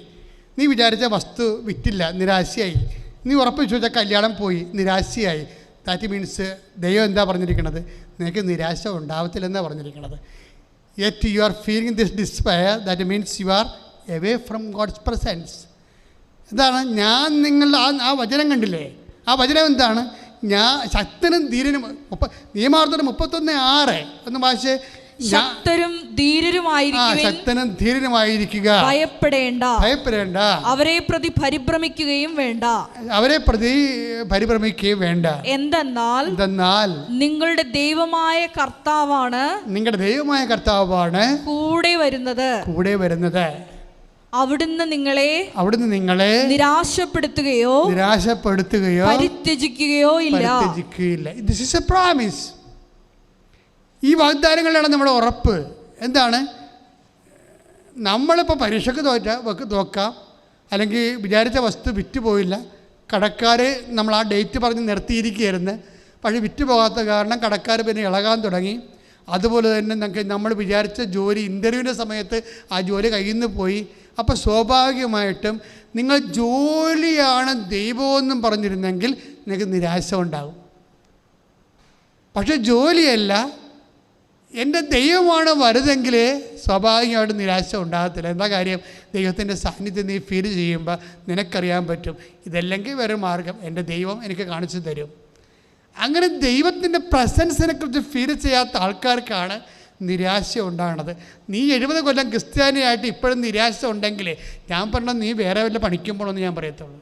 നീ വിചാരിച്ച വസ്തു വിറ്റില്ല, നിരാശയായി, നീ ഉറപ്പിച്ചു വെച്ചാൽ കല്യാണം പോയി, നിരാശയായി. ദാറ്റ് മീൻസ് ദൈവം എന്താ പറഞ്ഞിരിക്കുന്നത്? നിനക്ക് നിരാശ ഉണ്ടാവത്തില്ലെന്നാണ് പറഞ്ഞിരിക്കുന്നത്. Yet you are feeling this despair, that means you are away from God's presence. എന്താണ് ഞാൻ നിങ്ങളുടെ ആ വചനം കണ്ടില്ലേ? ആ വചനം എന്താണ്? ഞാൻ ശക്തനും ധീരനും നിയമാവർത്തനം 31:6 എന്ന് വായിച്ച് ശക്തരും ധീരരുമായിരിക്കുക. ഭയപ്പെടേണ്ട. അവരെ പ്രതി പരിഭ്രമിക്കുകയും വേണ്ട. എന്തെന്നാൽ നിങ്ങളുടെ ദൈവമായ കർത്താവാണ് കൂടെ വരുന്നത്. അവിടുന്ന് നിങ്ങളെ നിരാശപ്പെടുത്തുകയോ പരിത്യജിക്കുകയോ ഇല്ല. This is a promise. ഈ വാഗ്ദാനങ്ങളിലാണ് നമ്മുടെ ഉറപ്പ്. എന്താണ്? നമ്മളിപ്പോൾ പരീക്ഷയ്ക്ക് തോക്കാം, അല്ലെങ്കിൽ വിചാരിച്ച വസ്തു വിറ്റുപോയില്ല, കടക്കാർ നമ്മൾ ആ ഡേറ്റ് പറഞ്ഞ് നിർത്തിയിരിക്കുകയായിരുന്നു, പക്ഷേ വിറ്റ് പോകാത്ത കാരണം കടക്കാർ പിന്നെ ഇളകാൻ തുടങ്ങി. അതുപോലെ തന്നെ നമ്മൾ വിചാരിച്ച ജോലി ഇൻ്റർവ്യൂവിൻ്റെ സമയത്ത് ആ ജോലി കയ്യിൽ നിന്ന് പോയി. അപ്പോൾ സ്വാഭാവികമായിട്ടും നിങ്ങൾ ജോലിയാണ് ദൈവമെന്നും പറഞ്ഞിരുന്നെങ്കിൽ നിങ്ങൾക്ക് നിരാശ ഉണ്ടാകും. പക്ഷെ ജോലിയല്ല, എൻ്റെ ദൈവമാണ് വലുതെങ്കിൽ സ്വാഭാവികമായിട്ടും നിരാശ ഉണ്ടാകത്തില്ല. എന്താ കാര്യം? ദൈവത്തിൻ്റെ സാന്നിധ്യം നീ ഫീൽ ചെയ്യുമ്പോൾ നിനക്കറിയാൻ പറ്റും, ഇതല്ലെങ്കിൽ വേറെ മാർഗം എൻ്റെ ദൈവം എനിക്ക് കാണിച്ചു തരും. അങ്ങനെ ദൈവത്തിൻ്റെ പ്രസൻസിനെക്കുറിച്ച് ഫീൽ ചെയ്യാത്ത ആൾക്കാർക്കാണ് നിരാശ ഉണ്ടാകണത്. നീ 70 കൊല്ലം ക്രിസ്ത്യാനിയായിട്ട് ഇപ്പോഴും നിരാശ ഉണ്ടെങ്കിൽ ഞാൻ പറഞ്ഞത് നീ വേറെ വല്ല പണിക്കുമ്പോഴൊന്ന് ഞാൻ പറയത്തുള്ളൂ.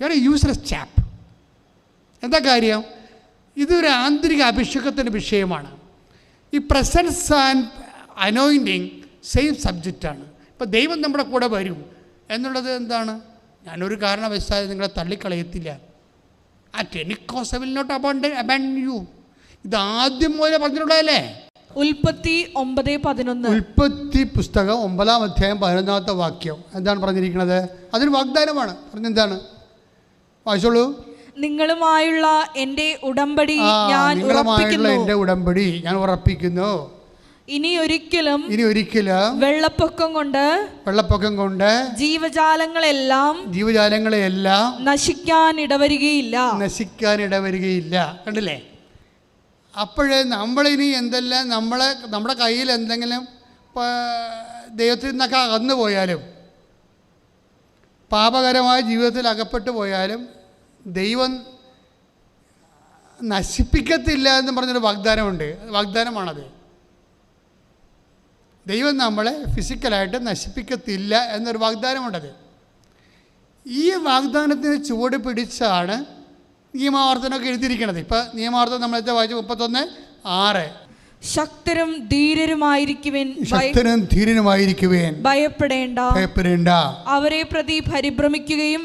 You are A useless chop. എന്താ കാര്യം? ഇതൊരു ആന്തരിക അഭിഷേകത്തിൻ്റെ വിഷയമാണ്. ഈ പ്രസൻസ് ആൻഡ് അനോയിൻറ്റിങ് സെയിം സബ്ജക്റ്റാണ്. ഇപ്പോൾ ദൈവം നമ്മുടെ കൂടെ വരും എന്നുള്ളത് എന്താണ്? ഞാനൊരു കാരണവശാലും നിങ്ങളെ തള്ളിക്കളയത്തില്ല. At any cost will not abandon you. ഇത് ആദ്യം മുതലേ പറഞ്ഞിട്ടുള്ളതല്ലേ? ഉൽപ്പത്തി 9:11. ഉൽപ്പത്തി പുസ്തകം 9-ാം അധ്യായം 11-ാമത്തെ വാക്യം എന്താണ് പറഞ്ഞിരിക്കുന്നത്? അതൊരു വാഗ്ദാനമാണ്. പറഞ്ഞെന്താണ്? വായിച്ചോളൂ. നിങ്ങളുമായുള്ള എൻ്റെ ഉടമ്പടി ഞാൻ ഉറപ്പിക്കുന്നു. ഇനി ഒരിക്കലും വെള്ളപ്പൊക്കം കൊണ്ട് ജീവജാലങ്ങളെല്ലാം നശിക്കാൻ ഇടവരികയില്ല. കണ്ടില്ലേ? അപ്പോഴേ നമ്മളിനി എന്തെല്ലാം നമ്മുടെ കയ്യിൽ എന്തെങ്കിലും ദൈവത്തിൽ നിന്നൊക്കെ അകന്നു പോയാലും, പാപകരമായ ജീവിതത്തിൽ അകപ്പെട്ടു പോയാലും ദൈവം നശിപ്പിക്കത്തില്ല എന്ന് പറഞ്ഞൊരു വാഗ്ദാനമാണത്. ദൈവം നമ്മളെ ഫിസിക്കലായിട്ട് നശിപ്പിക്കത്തില്ല എന്നൊരു വാഗ്ദാനമുണ്ടത്. ഈ വാഗ്ദാനത്തിന് ചുവട് പിടിച്ചാണ് നിയമാവർത്തനമൊക്കെ എഴുതിയിരിക്കണത്. ഇപ്പം നിയമാവർത്തനം നമ്മൾ വായിച്ചു 31:6. ശക്തരും ധീരരുമായിരിക്കുവേൻ. ഭയപ്പെടേണ്ട. അവരെ പ്രതി പരിഭ്രമിക്കുകയും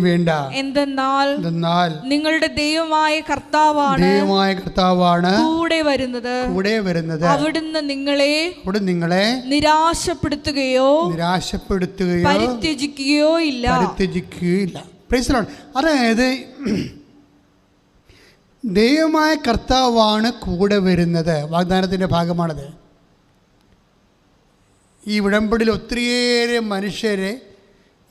വേണ്ട. എന്തെന്നാൽ നിങ്ങളുടെ ദൈവമായ കർത്താവാണ് കൂടെ വരുന്നത്. അവിടുന്ന് നിങ്ങളെ നിരാശപ്പെടുത്തുകയോ പരിത്യജിക്കുകയോ ഇല്ല. അതായത് ദൈവമായ കർത്താവാണ് കൂടെ വരുന്നത്. വാഗ്ദാനത്തിൻ്റെ ഭാഗമാണത്. ഈ ഉടമ്പടിയിൽ ഒത്തിരിയേറെ മനുഷ്യരെ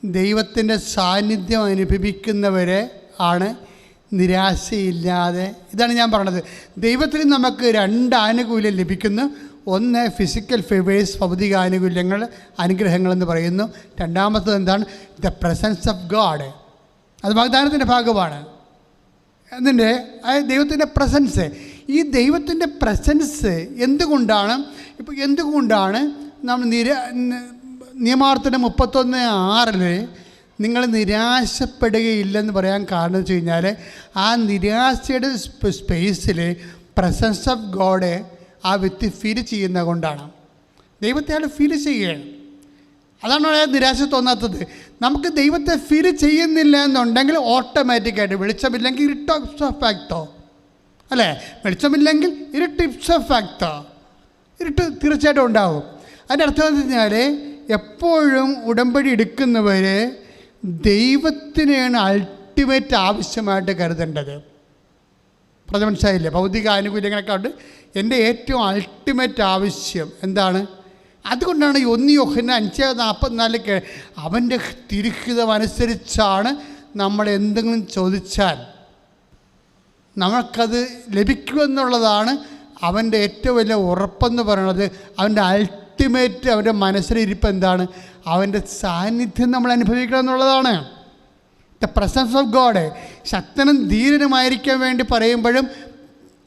ദൈവത്തിൻ്റെ സാന്നിധ്യം അനുഭവിക്കുന്നവരെ ആണ് നിരാശയില്ലാതെ. ഇതാണ് ഞാൻ പറഞ്ഞത്. ദൈവത്തിൽ നമുക്ക് 2 ആനുകൂല്യം ലഭിക്കുന്നു. ഒന്ന് ഫിസിക്കൽ ഫേവേഴ്സ്, ഭൗതിക അനുഗ്രഹങ്ങളെന്ന് പറയുന്നു. രണ്ടാമത്തത് എന്താണ്? The presence of God. അത് വാഗ്ദാനത്തിൻ്റെ ഭാഗമാണ്. അതിൻ്റെ ദൈവത്തിൻ്റെ പ്രസൻസ്. ഈ ദൈവത്തിൻ്റെ പ്രസൻസ് എന്തുകൊണ്ടാണ് നമ്മൾ നിയമാവർത്തനം 31:6 നിങ്ങൾ നിരാശപ്പെടുകയില്ലെന്ന് പറയാൻ കാരണം വെച്ച് കഴിഞ്ഞാൽ ആ നിരാശയുടെ സ്പേസിൽ പ്രസൻസ് ഓഫ് ഗോഡ് ആ വ്യക്തി ഫീൽ ചെയ്യുന്നത് കൊണ്ടാണ്. ദൈവത്തെ അയാൾ ഫീൽ ചെയ്യുകയാണ്. അതാണ് അയാൾ നിരാശ തോന്നാത്തത്. നമുക്ക് ദൈവത്തെ ഫീൽ ചെയ്യുന്നില്ല എന്നുണ്ടെങ്കിൽ ഓട്ടോമാറ്റിക്കായിട്ട് വെളിച്ചമില്ലെങ്കിൽ ഇരുട്ട് ഇപ്സോ ഫാക്ടോ അല്ലേ, വെളിച്ചമില്ലെങ്കിൽ ഇരുട്ട് ഇപ്സോ ഫാക്ടോ, ഇരുട്ട് തീർച്ചയായിട്ടും ഉണ്ടാവും. അതിൻ്റെ അർത്ഥം എന്ന് വെച്ച് കഴിഞ്ഞാൽ എപ്പോഴും ഉടമ്പടി എടുക്കുന്നവർ ദൈവത്തിനെയാണ് അൾട്ടിമേറ്റ് ആവശ്യമായിട്ട് കരുതേണ്ടത്. മനസ്സിലായില്ലേ? ഭൗതിക ആനുകൂല്യങ്ങളൊക്കെ ഉണ്ട്. എൻ്റെ ഏറ്റവും അൾട്ടിമേറ്റ് ആവശ്യം എന്താണ്? അതുകൊണ്ടാണ് 1 യോഹന്നാൻ 5:44 അവൻ്റെ തിരുഹിതമനുസരിച്ചാണ് നമ്മൾ എന്തെങ്കിലും ചോദിച്ചാൽ നമ്മൾക്കത് ലഭിക്കുമെന്നുള്ളതാണ് അവൻ്റെ ഏറ്റവും വലിയ ഉറപ്പെന്ന് പറയുന്നത്. അവൻ്റെ അൾട്ടിമേറ്റ് അവൻ്റെ മനസ്സിലിരിപ്പ് എന്താണ്? അവൻ്റെ സാന്നിധ്യം നമ്മൾ അനുഭവിക്കണം എന്നുള്ളതാണ്. The presence of God. ശക്തനും ധീരനുമായിരിക്കാൻ വേണ്ടി പറയുമ്പോഴും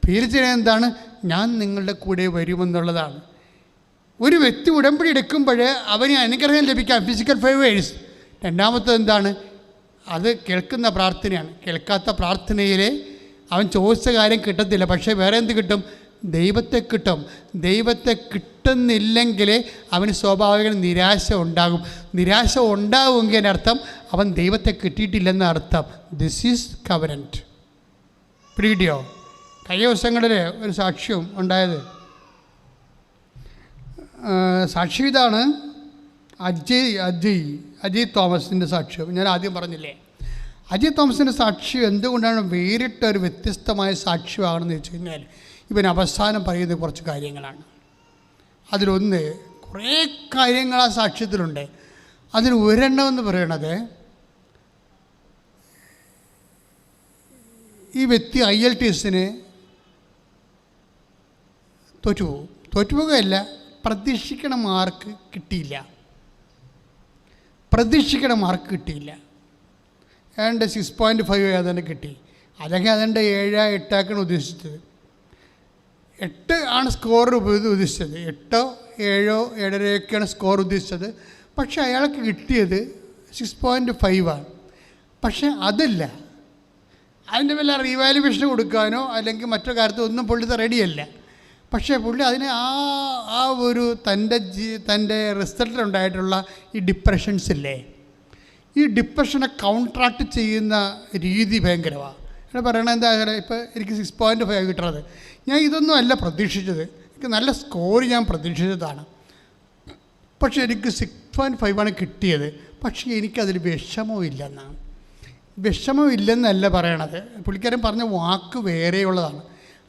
തീർച്ചയായും എന്താണ്? ഞാൻ നിങ്ങളുടെ കൂടെ വരുമെന്നുള്ളതാണ്. ഒരു വ്യക്തി ഉടമ്പടി എടുക്കുമ്പോൾ അവന് അനുഗ്രഹം ലഭിക്കാം, ഫിസിക്കൽ ഫേവേഴ്സ്. രണ്ടാമത്തത് എന്താണ്? അത് കേൾക്കുന്ന പ്രാർത്ഥനയാണ്. കേൾക്കാത്ത പ്രാർത്ഥനയിൽ അവൻ ചോദിച്ച കാര്യം കിട്ടത്തില്ല, പക്ഷേ വേറെ എന്ത് കിട്ടും? ദൈവത്തെ കിട്ടും. ദൈവത്തെ കിട്ടുന്നില്ലെങ്കിൽ അവന് സ്വാഭാവിക നിരാശ ഉണ്ടാകും. നിരാശ ഉണ്ടാകുമെങ്കിൽ അതിൻ്റെ അർത്ഥം അവൻ ദൈവത്തെ കിട്ടിയിട്ടില്ലെന്ന അർത്ഥം. This is covenant. പ്രീഡിയോ കഴിഞ്ഞ ദിവസങ്ങളിൽ ഒരു സാക്ഷ്യവും ഉണ്ടായത്. സാക്ഷി ഇതാണ്, അജയ് തോമസിൻ്റെ സാക്ഷ്യം. ഞാൻ ആദ്യം പറഞ്ഞില്ലേ, അജയ് തോമസിൻ്റെ സാക്ഷ്യം എന്തുകൊണ്ടാണ് വേറിട്ട ഒരു വ്യത്യസ്തമായ സാക്ഷ്യമാണെന്ന് വെച്ച് കഴിഞ്ഞാൽ ഇവൻ അവസാനം പറയുന്ന കുറച്ച് കാര്യങ്ങളാണ്. അതിലൊന്ന്, കുറേ കാര്യങ്ങൾ ആ സാക്ഷ്യത്തിലുണ്ട്. അതിൽ ഒരെണ്ണം എന്ന് പറയണത്, ഈ വ്യക്തി IELTSന് തോറ്റുപോകുകയല്ല, പ്രതീക്ഷിക്കണ മാർക്ക് കിട്ടിയില്ല. ഏതാണ്ട് 6.5 ഏതാണ്ട് കിട്ടി. അല്ലെങ്കിൽ അതുകൊണ്ട് 7-8 ഉദ്ദേശിച്ചത്. 8 ആണ് സ്കോർ ഉദ്ദേശിച്ചത്. 8, 7, 7.5 സ്കോർ ഉദ്ദേശിച്ചത്. പക്ഷേ അയാൾക്ക് കിട്ടിയത് 6.5 ആണ്. പക്ഷേ അതല്ല, അതിൻ്റെ വല്ല റീവാലുവേഷൻ കൊടുക്കാനോ അല്ലെങ്കിൽ മറ്റോ കാര്യത്തിൽ ഒന്നും പുള്ളി റെഡിയല്ല. പക്ഷേ പുള്ളി അതിനെ ആ ഒരു തൻ്റെ റിസൾട്ടിലുണ്ടായിട്ടുള്ള ഈ ഡിപ്രഷൻസ് ഇല്ലേ, ഈ ഡിപ്രഷനെ കൗൺട്രാക്ട് ചെയ്യുന്ന രീതി ഭയങ്കരമാണ്. ഇവിടെ പറയണത് എന്താ വെച്ചാൽ, ഇപ്പോൾ എനിക്ക് 6.5 കിട്ടുന്നത്, ഞാൻ ഇതൊന്നും അല്ല പ്രതീക്ഷിച്ചത്. എനിക്ക് നല്ല സ്കോർ ഞാൻ പ്രതീക്ഷിച്ചതാണ്. പക്ഷേ എനിക്ക് 6.5 കിട്ടിയത്. പക്ഷേ എനിക്കതിൽ വിഷമമില്ലെന്നാണ്. വിഷമമില്ലെന്നല്ല പറയണത്. പുള്ളിക്കാരൻ പറഞ്ഞ വാക്ക് വേറെയുള്ളതാണ്.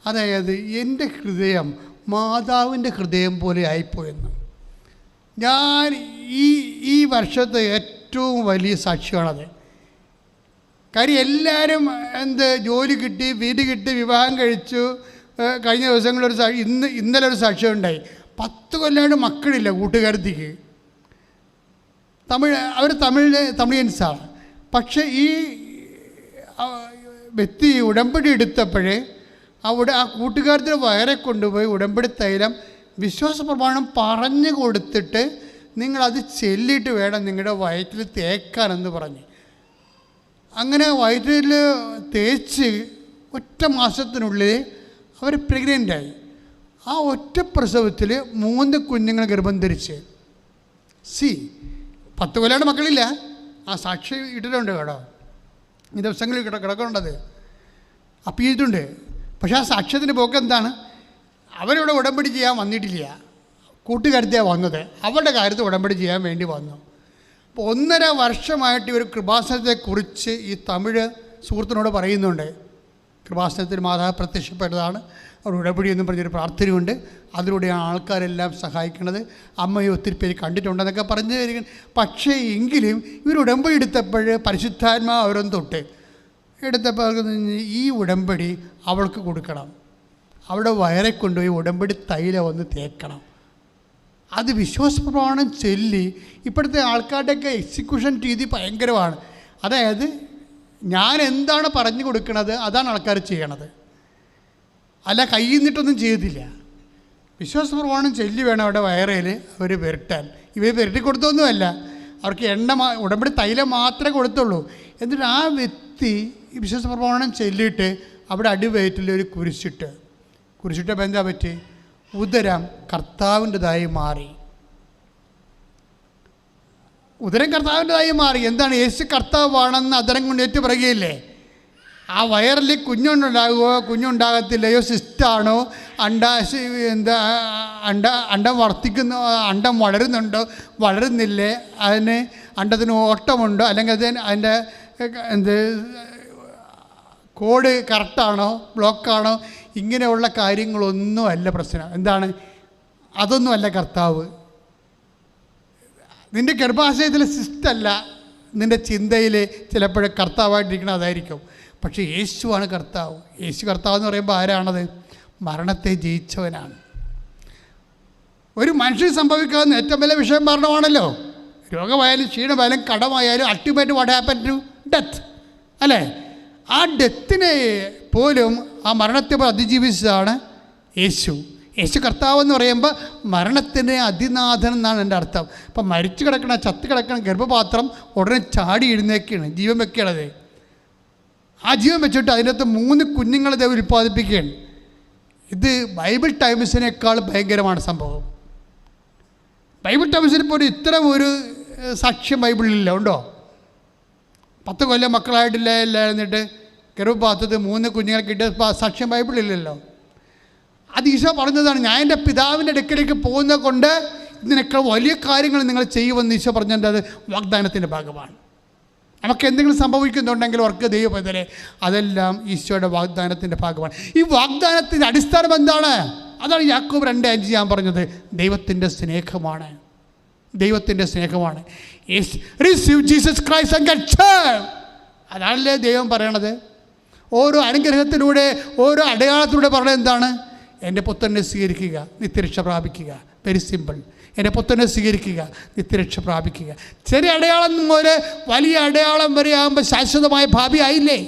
അതായത് എൻ്റെ ഹൃദയം മാതാവിൻ്റെ ഹൃദയം പോലെ ആയിപ്പോയെന്ന്. ഞാൻ ഈ വർഷത്തെ ഏറ്റവും വലിയ സാക്ഷ്യമാണത്. കാര്യം എല്ലാവരും ജോലി കിട്ടി, വീട് കിട്ടി, വിവാഹം കഴിച്ചു. കഴിഞ്ഞ ദിവസങ്ങളൊരു ഇന്നലെ ഒരു സാക്ഷ്യം ഉണ്ടായി. 10 കൊല്ലമായിട്ട് മക്കളില്ല കൂട്ടുകാരത്തിക്ക്. അവർ തമിഴിയൻസാണ്. പക്ഷേ ഈ വ്യക്തി ഉടമ്പടി എടുത്തപ്പോഴേ ആ കൂട്ടുകാരത്തിന് വയറെ കൊണ്ടുപോയി ഉടമ്പടി തൈലം വിശ്വാസ പ്രമാണം പറഞ്ഞു കൊടുത്തിട്ട് നിങ്ങളത് ചെല്ലിയിട്ട് വേണം നിങ്ങളുടെ വയറ്റിൽ തേക്കാനെന്ന് പറഞ്ഞ്. അങ്ങനെ വയറ്റിൽ തേച്ച് 1 മാസത്തിനുള്ളിൽ അവർ പ്രഗ്നൻ്റായി. ആ ഒറ്റ പ്രസവത്തിൽ 3 കുഞ്ഞുങ്ങൾ ഗർഭം ധരിച്ച്. 10 കൊല്ലമാണ് മക്കളില്ല. ആ സാക്ഷി ഇട്ടിട്ടുണ്ട് കേട്ടോ, ഈ ദിവസങ്ങളിൽ കിടക്കുന്നുണ്ടത്, അപ്പം ചെയ്തിട്ടുണ്ട്. പക്ഷേ ആ സാക്ഷ്യത്തിൻ്റെ പോക്ക് എന്താണ്? അവരിവിടെ ഉടമ്പടി ചെയ്യാൻ വന്നിട്ടില്ല, കൂട്ടുകാരത്തെയാണ് വന്നത്. അവരുടെ കാര്യത്തിൽ ഉടമ്പടി ചെയ്യാൻ വേണ്ടി വന്നു. അപ്പോൾ 1.5 വർഷമായിട്ട് ഇവർ കൃപാസനത്തെക്കുറിച്ച് ഈ തമിഴ് സുഹൃത്തിനോട് പറയുന്നുണ്ട്. കൃപാസനത്തിൽ മാതാവ് പ്രത്യക്ഷപ്പെട്ടതാണ്, അവർ ഉടമ്പടി എന്നും പറഞ്ഞൊരു പ്രാർത്ഥനയുണ്ട്, അതിലൂടെയാണ് ആൾക്കാരെല്ലാം സഹായിക്കുന്നത്, അമ്മയെ ഒത്തിരി പേര് കണ്ടിട്ടുണ്ടെന്നൊക്കെ പറഞ്ഞു തരിക. പക്ഷേ എങ്കിലും ഇവർ ഉടമ്പടി എടുത്തപ്പോൾ പരിശുദ്ധാത്മാവ് അവരൊന്ന് തൊട്ട് എടുത്തപ്പോൾ അവർക്ക് ഈ ഉടമ്പടി അവൾക്ക് കൊടുക്കണം, അവിടെ വയറെ കൊണ്ടുപോയി ഉടമ്പടി തൈലം ഒന്ന് തേക്കണം. അത് വിശ്വാസപ്രമാണം ചൊല്ലി. ഇപ്പോഴത്തെ ആൾക്കാരുടെയൊക്കെ എക്സിക്യൂഷൻ രീതി ഭയങ്കരമാണ്. അതായത് ഞാൻ എന്താണ് പറഞ്ഞു കൊടുക്കുന്നത് അതാണ് ആൾക്കാർ ചെയ്യണത്. അല്ല കയ്യിൽ നിന്നിട്ടൊന്നും ചെയ്തില്ല. വിശ്വാസ പ്രമാണം ചൊല്ലി വേണം അവിടെ വയറയിൽ അവർ പുരട്ടാൻ. ഇവർ പുരട്ടി കൊടുത്തൊന്നുമല്ല, അവർക്ക് ഉടമ്പടി തൈലം മാത്രമേ കൊടുത്തുള്ളൂ. എന്നിട്ട് ആ വ്യക്തി ഈ വിശ്വാസ പ്രമാണം ചൊല്ലിയിട്ട് അവിടെ അടിവയറ്റിൽ ഒരു കുരിശിട്ടപ്പോൾ എന്താ പറ്റി? ഉദരം കർത്താവിൻ്റെതായി മാറി. ഉദരം കർത്താവിൻ്റെതായി മാറി. എന്താണ്? യേശു കർത്താവാണെന്ന് അതരം കൊണ്ട് ഏറ്റു പറയുകയില്ലേ? ആ വയറിൽ കുഞ്ഞുണ്ടാകുമോ കുഞ്ഞുണ്ടാകത്തില്ലയോ, സിസ്റ്റാണോ, അണ്ടം വർത്തിക്കുന്നോ, അണ്ടം വളരുന്നുണ്ടോ വളരുന്നില്ലേ, അതിന് അണ്ടത്തിന് ഓട്ടമുണ്ടോ, അല്ലെങ്കിൽ അതിൻ്റെ കോഡ് കറക്റ്റാണോ ബ്ലോക്കാണോ, ഇങ്ങനെയുള്ള കാര്യങ്ങളൊന്നും അല്ല പ്രശ്നം. എന്താണ്? അതൊന്നുമല്ല കർത്താവ്. നിൻ്റെ ഗർഭാശയത്തിലെ സിസ്റ്റല്ല നിൻ്റെ ചിന്തയിൽ ചിലപ്പോൾ കർത്താവായിട്ടിരിക്കണം, അതായിരിക്കും. പക്ഷേ യേശുവാണ് കർത്താവ്. യേശു കർത്താവ് എന്ന് പറയുമ്പോൾ ആരാണത്? മരണത്തെ ജയിച്ചവനാണ്. ഒരു മനുഷ്യന് സംഭവിക്കാവുന്ന ഏറ്റവും വലിയ വിഷയം മരണമാണല്ലോ. രോഗമായാലും ക്ഷീണമായാലും കടമായാലും ultimate what happen to death, അല്ലേ? ആ ഡെത്തിനെ പോലും, ആ മരണത്തെ അതിജീവിച്ചതാണ് യേശു. യേശു കർത്താവ് എന്ന് പറയുമ്പോൾ മരണത്തിന് അതിനാഥൻ എന്നാണ് എൻ്റെ അർത്ഥം. അപ്പം മരിച്ചു കിടക്കണ, ചത്ത് കിടക്കണ ഗർഭപാത്രം ഉടനെ ചാടി എഴുന്നേക്കുകയാണ്, ജീവൻ വെക്കണത്. ആ ജീവൻ വെച്ചിട്ട് അതിനകത്ത് 3 കുഞ്ഞുങ്ങളെ ദൈവം ഉൽപ്പാദിപ്പിക്കുകയാണ്. ഇത് ബൈബിൾ ടൈംസിനേക്കാൾ ഭയങ്കരമാണ് സംഭവം. ബൈബിൾ ടൈംസിന് പോലും ഇത്തരം ഒരു സാക്ഷ്യം ബൈബിളിലില്ല. ഉണ്ടോ? 10 കൊല്ലം മക്കളായിട്ടില്ല എന്നിട്ട് ഗർഭപാത്രത്തിൽ 3 കുഞ്ഞുങ്ങളെ കിട്ടിയ സാക്ഷ്യം ബൈബിളില്ലല്ലോ. അത് ഈശോ പറഞ്ഞതാണ്. ഞാൻ എൻ്റെ പിതാവിൻ്റെ അടുക്കലേക്ക് പോകുന്നത് കൊണ്ട് ഇതിനൊക്കെ വലിയ കാര്യങ്ങൾ നിങ്ങൾ ചെയ്യുമെന്ന് ഈശോ പറഞ്ഞതിൻ്റെ അത് വാഗ്ദാനത്തിൻ്റെ ഭാഗമാണ്. നമുക്ക് എന്തെങ്കിലും സംഭവിക്കുന്നുണ്ടെങ്കിൽ അവർക്ക് ദൈവപൈതലെ, അതെല്ലാം ഈശോയുടെ വാഗ്ദാനത്തിൻ്റെ ഭാഗമാണ്. ഈ വാഗ്ദാനത്തിൻ്റെ അടിസ്ഥാനം എന്താണ്? അതാണ് യാക്കോബ് 2:5 ഞാൻ പറഞ്ഞത്. ദൈവത്തിൻ്റെ സ്നേഹമാണ്. ദൈവത്തിൻ്റെ സ്നേഹമാണ്. Receive Jesus Christ and get saved. അതാണല്ലേ ദൈവം പറയണത്. ഓരോ അനുഗ്രഹത്തിലൂടെ, ഓരോ അടയാളത്തിലൂടെ പറയുന്നത് എന്താണ്? എൻ്റെ പുത്രനെ സ്വീകരിക്കുക, നിത്യരക്ഷ പ്രാപിക്കുക. Very simple. എൻ്റെ പുത്രനെ സ്വീകരിക്കുക, നിത്യരക്ഷ പ്രാപിക്കുക. ചെറിയ അടയാളം മുതൽ വലിയ അടയാളം വരെ ആകുമ്പോൾ ശാശ്വതമായ ഭാവി ആയില്ലേ?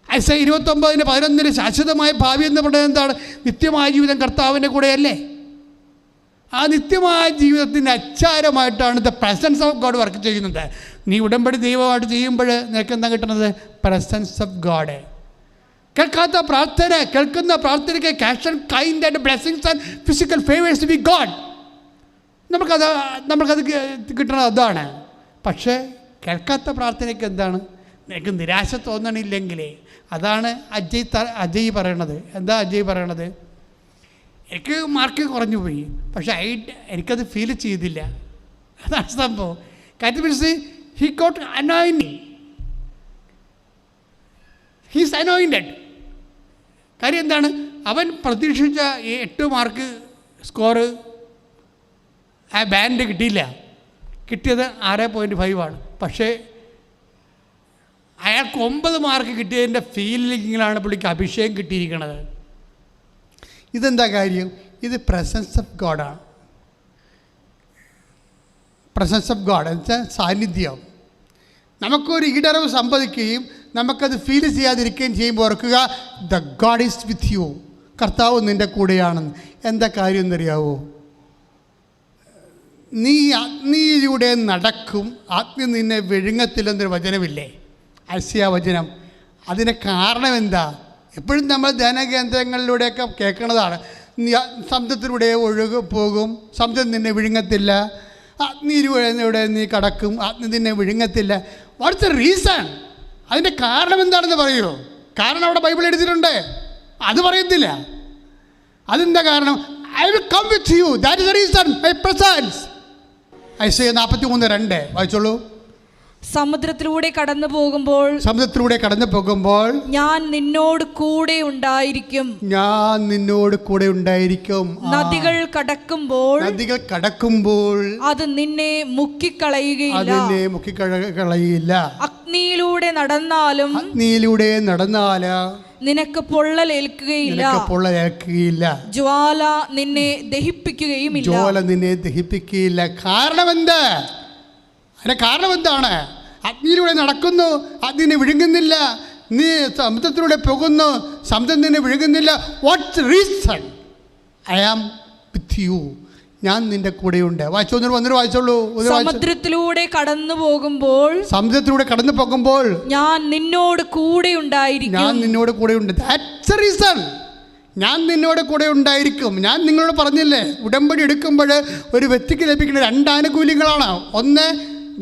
ഐസയ 29:11 ശാശ്വതമായ ഭാവി എന്ന് പറയുന്നത് എന്താണ്? നിത്യമായ ജീവിതം കർത്താവിൻ്റെ കൂടെയല്ലേ? ആ നിത്യമായ ജീവിതത്തിൻ്റെ അച്ചാരമായിട്ടാണ് the presence of God work ചെയ്യുന്നത്. നീ ഉടമ്പടി ദൈവമായിട്ട് ചെയ്യുമ്പോൾ നിനക്ക് എന്താ കിട്ടുന്നത്? Presence of God. കേൾക്കാത്ത പ്രാർത്ഥന, കേൾക്കുന്ന പ്രാർത്ഥനയ്ക്ക് cash and kind and blessings and physical favours by God. നമുക്കത് കിട്ടണത് അതാണ്. പക്ഷേ കേൾക്കാത്ത പ്രാർത്ഥനയ്ക്ക് എന്താണ്? നിനക്ക് നിരാശ തോന്നണില്ലെങ്കിലേ, അതാണ് അജയ് പറയണത്. എന്താ അജയ് പറയണത്? എനിക്ക് മാർക്ക് കുറഞ്ഞു പോയി, പക്ഷേ എനിക്കത് ഫീൽ ചെയ്തില്ല. അതാണ് സംഭവം. കാര്യം means he got anointing, he's anointed. കാര്യം എന്താണ്? അവൻ പ്രതീക്ഷിച്ച 8 മാർക്ക് സ്കോറ് ആ ബാൻഡ് കിട്ടിയില്ല. കിട്ടിയത് 6.5 പക്ഷേ അയാൾക്ക് 9 മാർക്ക് കിട്ടിയതിൻ്റെ ഫീലിങ്ങിലാണ് പുള്ളിക്ക് അഭിഷേകം കിട്ടിയിരിക്കുന്നത്. ഇതെന്താ കാര്യം? ഇത് പ്രസൻസ് ഓഫ് ഗോഡാണ്. പ്രസൻസ് ഓഫ് ഗോഡ് എന്ന് വെച്ചാൽ സാന്നിധ്യം. നമുക്കൊരു ഈടറിവ് സംഭവിക്കുകയും നമുക്കത് ഫീൽ ചെയ്യാതിരിക്കുകയും ചെയ്യുമ്പോൾ ഓർക്കുക, the God is with you. കർത്താവ് നിൻ്റെ കൂടെയാണെന്ന്. എന്താ കാര്യം എന്നറിയാവോ? നീ അഗ്നിയിലൂടെ നടക്കും, അഗ്നി നിന്നെ വിഴുങ്ങത്തില്ലെന്നൊരു വചനമില്ലേ? ഐസിയ വചനം. അതിന് കാരണം എന്താ? എപ്പോഴും നമ്മൾ ധ്യാനകേന്ദ്രങ്ങളിലൂടെയൊക്കെ കേൾക്കുന്നതാണ്. നീ സമുദ്രത്തിലൂടെ പോകും, സമുദ്രം നിന്നെ വിഴുങ്ങത്തില്ല. അഗ്നിയിലൂടെ നീ കടക്കും, അഗ്നി നിന്നെ വിഴുങ്ങത്തില്ല. What's the reason? അതിൻ്റെ കാരണം എന്താണെന്ന് പറയുമോ? കാരണം അവിടെ ബൈബിൾ എഴുതിയിട്ടുണ്ട്, അത് പറയത്തില്ല. അതെന്താ കാരണം? I will come with you, that is the reason, my presence. Isaiah 43:2 വായിച്ചോളൂ. സമുദ്രത്തിലൂടെ കടന്നു പോകുമ്പോൾ ഞാൻ നിന്നോട് കൂടെ ഉണ്ടായിരിക്കും. നദികൾ കടക്കുമ്പോൾ അത് നിന്നെ മുക്കിക്കളയുകയില്ല. അഗ്നിയിലൂടെ നടന്നാലും നിനക്ക് പൊള്ളലേൽക്കുകയില്ല. ജ്വാല നിന്നെ ദഹിപ്പിക്കുകയില്ല. കാരണം എന്താ? അതിൻ്റെ കാരണം എന്താണ്? അഗ്നിയിലൂടെ നടക്കുന്നു, അഗ്നിനെ വിഴുങ്ങുന്നില്ല. നീ സമുദ്രത്തിലൂടെ പോകുന്നു, സമുദ്രം നിന്നെ വിഴുങ്ങുന്നില്ല. What's reason? I am with you. ഞാൻ നിന്റെ കൂടെയുണ്ട്. വായിച്ചോ, വന്നിട്ട് വായിച്ചോളൂ. സമുദ്രത്തിലൂടെ കടന്നു പോകുമ്പോൾ, സമുദ്രത്തിലൂടെ കടന്നു പോകുമ്പോൾ ഞാൻ നിന്നോട് കൂടെ ഉണ്ടായിരിക്കും. ഞാൻ നിന്നോട് കൂടെ ഉണ്ട്. That's A reason. ഞാൻ നിന്നോട് കൂടെ ഉണ്ടായിരിക്കും. ഞാൻ നിങ്ങളോട് പറഞ്ഞില്ലേ, ഉടമ്പടി എടുക്കുമ്പോൾ ഒരു വ്യക്തിക്ക് ലഭിക്കുന്ന 2 ആനുകൂല്യങ്ങളാണ്. ഒന്ന്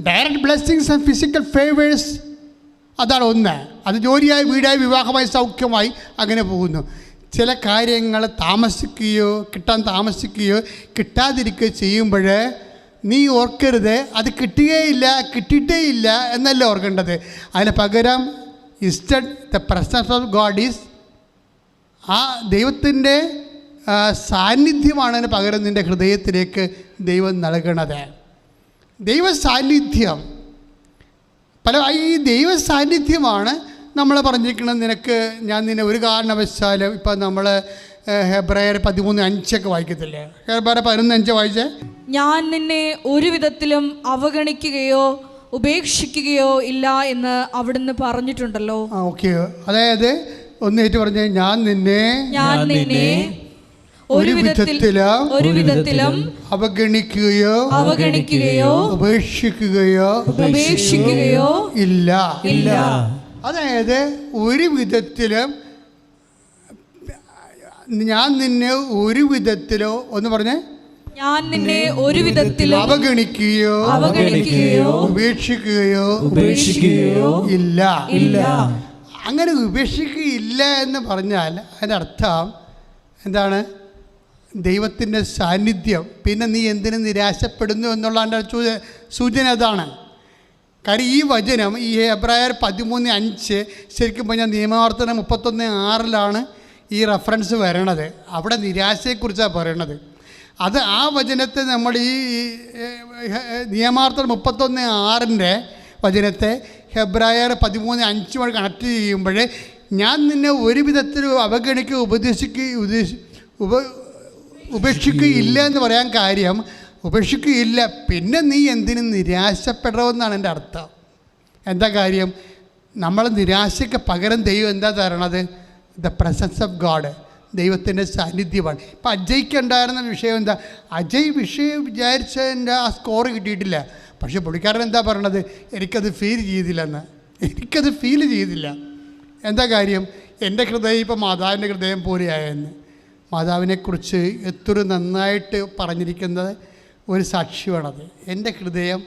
direct blessings and physical favours. അതാണ് ഒന്ന്. അത് ജോലിയായി, വീടായി, വിവാഹമായി, സൗഖ്യമായി അങ്ങനെ പോകുന്നു. ചില കാര്യങ്ങൾ കിട്ടാൻ താമസിക്കുകയോ കിട്ടാതിരിക്കുകയോ ചെയ്യുമ്പോൾ നീ ഓർക്കരുത് അത് കിട്ടിയിട്ടേ ഇല്ല എന്നല്ല ഓർക്കേണ്ടത്. അതിന് പകരം instead the presence of God is, ആ ദൈവത്തിൻ്റെ സാന്നിധ്യമാണ് അതിന് പകരം നിൻ്റെ ഹൃദയത്തിലേക്ക് ദൈവം നൽകണത്. ദൈവ സാന്നിധ്യം ഈ ദൈവ സാന്നിധ്യമാണ് നമ്മൾ പറഞ്ഞിരിക്കുന്നത്. ഞാൻ നിന്നെ ഒരു കാരണവശാലും, ഇപ്പം നമ്മൾ ഹെബ്രായർ 13:5 വായിക്കത്തില്ലേ? ഹെബ്രായർ 11:5 വായിച്ചേ. ഞാൻ നിന്നെ ഒരു വിധത്തിലും അവഗണിക്കുകയോ ഉപേക്ഷിക്കുകയോ ഇല്ല എന്ന് അവിടുന്ന് പറഞ്ഞിട്ടുണ്ടല്ലോ. ഓക്കെ. അതായത് ഒന്ന് ഏറ്റു പറഞ്ഞേ, ഞാൻ നിന്നെ ഒരു വിധത്തിലും അവഗണിക്കുകയോ ഉപേക്ഷിക്കുകയോ ഇല്ല. അതായത് ഒരു വിധത്തിലും ഞാൻ നിന്നെ ഒരു വിധത്തിലോ, ഒന്ന് പറഞ്ഞേ, ഞാൻ നിന്നെ ഒരു വിധത്തിലും അവഗണിക്കുകയോ ഉപേക്ഷിക്കുകയോ ഇല്ല. അങ്ങനെ ഉപേക്ഷിക്കുകയില്ല എന്ന് പറഞ്ഞാൽ അതിൻ്റെ അർത്ഥം എന്താണ്? ദൈവത്തിൻ്റെ സാന്നിധ്യം. പിന്നെ നീ എന്തിനു നിരാശപ്പെടുന്നു എന്നുള്ളതിൻ്റെ സൂചന അതാണ്. കാര്യം ഈ വചനം, ഈ ഹെബ്രായർ 13:5 ശരിക്കും പറഞ്ഞാൽ നിയമാവർത്തനം 31:6 ഈ റെഫറൻസ് വരണത്. അവിടെ നിരാശയെക്കുറിച്ചാണ് പറയണത്. അത് ആ വചനത്തെ നമ്മൾ ഈ നിയമാവർത്തനം 31:6 വചനത്തെ ഹെബ്രായർ 13:5 കണക്ട് ചെയ്യുമ്പോൾ ഞാൻ നിന്നെ ഒരു വിധത്തിലും ഉപേക്ഷിക്കുകയില്ല എന്ന് പറയാൻ കാര്യം, ഉപേക്ഷിക്കുകയില്ല. പിന്നെ നീ എന്തിനും നിരാശപ്പെടണമെന്നാണ് എൻ്റെ അർത്ഥം. എന്താ കാര്യം? നമ്മൾ നിരാശയ്ക്ക് പകരം ദൈവം എന്താ തരണത്? ദ പ്രസൻസ് ഓഫ് ഗോഡ്, ദൈവത്തിൻ്റെ സാന്നിധ്യമാണ്. ഇപ്പം അജയ്ക്ക് ഉണ്ടായിരുന്ന വിഷയം എന്താ? അജയ് വിഷയം വിചാരിച്ചതിൻ്റെ ആ സ്കോർ കിട്ടിയിട്ടില്ല. പക്ഷേ പുള്ളിക്കാരൻ എന്താ പറയണത്? എനിക്കത് ഫീൽ ചെയ്തില്ല. എന്താ കാര്യം? എൻ്റെ ഹൃദയം ഇപ്പം മാതാവിൻ്റെ ഹൃദയം പോലെയായെന്ന്. മാതാവിനെക്കുറിച്ച് എത്ര നന്നായിട്ട് പറഞ്ഞിരിക്കുന്നത് ഒരു സാക്ഷ്യമാണത്. എൻ്റെ ഹൃദയം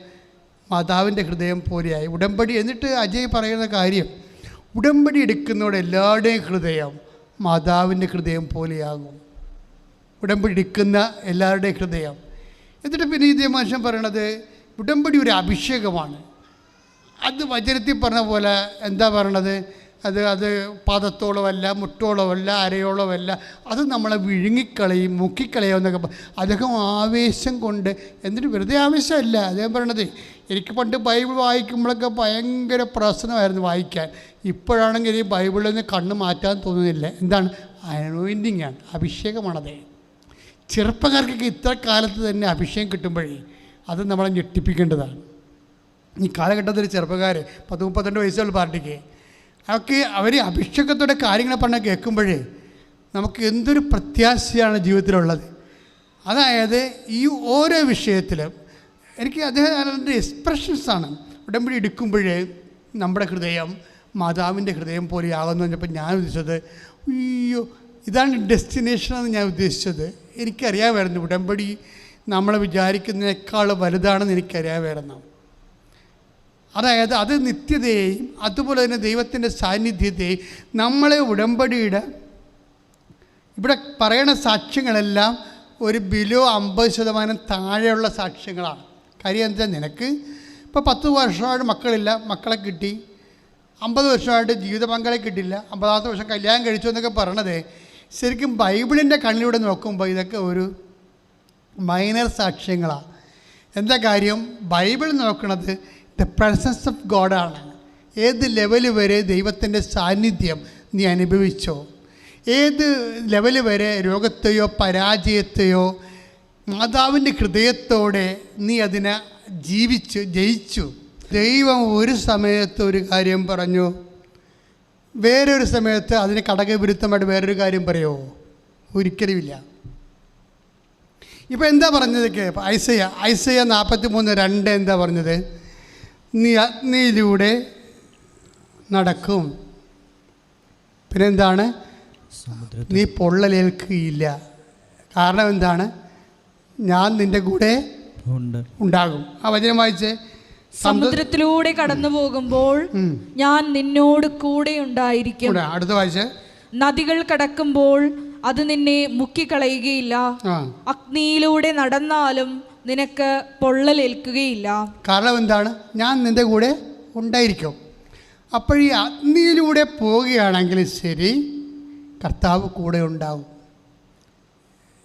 മാതാവിൻ്റെ ഹൃദയം പോലെയായി. ഉടമ്പടി, എന്നിട്ട് അജയ് പറയുന്ന കാര്യം, ഉടമ്പടി എടുക്കുന്നതോടെ എല്ലാവരുടെയും ഹൃദയം മാതാവിൻ്റെ ഹൃദയം പോലെയാകും. ഉടമ്പടി എടുക്കുന്ന എല്ലാവരുടെയും ഹൃദയം. എന്നിട്ട് പിന്നെ ഇതേ മനുഷ്യൻ പറയണത് ഉടമ്പടി ഒരു അഭിഷേകമാണ്. അത് വചനത്തിൽ പറഞ്ഞ പോലെ എന്താ പറയണത്? അത് പാദത്തോളമല്ല, മുട്ടോളമല്ല, അരയോളമല്ല. അത് നമ്മളെ വിഴുങ്ങിക്കളയും, മുക്കിക്കളയും എന്നൊക്കെ. അദ്ദേഹം ആവേശം കൊണ്ട്, എന്നിട്ട് വെറുതെ ആവേശമല്ല അദ്ദേഹം പറയണത്. എനിക്ക് പണ്ട് ബൈബിൾ വായിക്കുമ്പോഴൊക്കെ ഭയങ്കര പ്രശ്നമായിരുന്നു വായിക്കാൻ. ഇപ്പോഴാണെങ്കിൽ ഈ ബൈബിളിൽ നിന്ന് കണ്ണ് മാറ്റാൻ തോന്നുന്നില്ല. എന്താണ്? അനോയിൻറ്റിങ് ആണ്, അഭിഷേകമാണത്. ചെറുപ്പക്കാർക്കൊക്കെ ഇത്ര കാലത്ത് തന്നെ അഭിഷേകം കിട്ടുമ്പോഴേ അത് നമ്മളെ ഞെട്ടിപ്പിക്കേണ്ടതാണ്. ഈ കാലഘട്ടത്തിൽ ചെറുപ്പക്കാർ 10-32 വയസ്സുള്ള പാർട്ടിക്ക് അവർ അഭിഷേകത്തോടെ കാര്യങ്ങളെ പറഞ്ഞാൽ കേൾക്കുമ്പോഴേ നമുക്ക് എന്തൊരു പ്രത്യാശയാണ് ജീവിതത്തിലുള്ളത്. അതായത് ഈ ഓരോ വിഷയത്തിലും എനിക്ക് അദ്ദേഹത്തിൻ്റെ എക്സ്പ്രഷൻസാണ്. ഉടമ്പടി എടുക്കുമ്പോഴേ നമ്മുടെ ഹൃദയം മാതാവിൻ്റെ ഹൃദയം പോലെയാകുന്നു പറഞ്ഞപ്പോൾ ഞാൻ ഉദ്ദേശിച്ചത്, അയ്യോ ഇതാണ് ഡെസ്റ്റിനേഷനെന്ന് ഞാൻ ഉദ്ദേശിച്ചത്. എനിക്കറിയാമായിരുന്നു ഉടമ്പടി നമ്മൾ വിചാരിക്കുന്നതിനേക്കാൾ വലുതാണെന്ന് എനിക്കറിയാമായിരുന്നു. അതായത് അത് നിത്യതയെയും അതുപോലെ തന്നെ ദൈവത്തിൻ്റെ സാന്നിധ്യത്തെയും നമ്മളെ ഉടമ്പടിയുടെ ഇവിടെ പറയുന്ന സാക്ഷ്യങ്ങളെല്ലാം ഒരു ബിലോ 50% താഴെയുള്ള സാക്ഷ്യങ്ങളാണ്. കാര്യം എന്താ? നിനക്ക് ഇപ്പോൾ 10 വർഷമായിട്ട് മക്കളില്ല, മക്കളെ കിട്ടി. 50 വർഷമായിട്ട് ജീവിത പങ്കാളി കിട്ടില്ല, 50ാമത്തെ വർഷം കല്യാണം കഴിച്ചു എന്നൊക്കെ പറയണത് ശരിക്കും ബൈബിളിൻ്റെ കണ്ണിലൂടെ നോക്കുമ്പോൾ ഇതൊക്കെ ഒരു മൈനർ സാക്ഷ്യങ്ങളാണ്. എന്താ കാര്യം? ബൈബിൾ നോക്കണത് ദ പ്രസൻസ് ഓഫ് ഗോഡാണ്. ഏത് ലെവൽ വരെ ദൈവത്തിൻ്റെ സാന്നിധ്യം നീ അനുഭവിച്ചോ, ഏത് ലെവൽ വരെ രോഗത്തെയോ പരാജയത്തെയോ മാതാവിൻ്റെ ഹൃദയത്തോടെ നീ അതിനെ ജയിച്ചു. ദൈവം ഒരു സമയത്ത് ഒരു കാര്യം പറഞ്ഞു, വേറൊരു സമയത്ത് അതിന് ഘടകവിരുദ്ധമായിട്ട് വേറൊരു കാര്യം പറയുമോ? ഒരിക്കലുമില്ല. ഇപ്പോൾ എന്താ പറഞ്ഞതൊക്കെ? ഐസയ 43:2 എന്താ പറഞ്ഞത്? നീ അഗ്നിയിലൂടെ നടക്കും, പിന്നെന്താണ്? നീ പൊള്ളലേൽക്കുകയില്ല. കാരണം എന്താണ്? ഞാൻ നിൻ്റെ കൂടെ ഉണ്ടാകും. ആ വചനം വായിച്ചേ. സമുദ്രത്തിലൂടെ കടന്നു പോകുമ്പോൾ ഞാൻ നിന്നോട് കൂടെ ഉണ്ടായിരിക്കും. അടുത്ത വായിച്ചേ. നദികൾ കടക്കുമ്പോൾ അത് നിന്നെ മുക്കിക്കളയുകയില്ല. അഗ്നിയിലൂടെ നടന്നാലും നിനക്ക് പൊള്ളലേൽക്കുകയില്ല. കാരണം എന്താണ്? ഞാൻ നിൻ്റെ കൂടെ ഉണ്ടായിരിക്കും. അപ്പോൾ ഈ അഗ്നിയിലൂടെ പോവുകയാണെങ്കിൽ ശരി, കർത്താവ് കൂടെ ഉണ്ടാവും.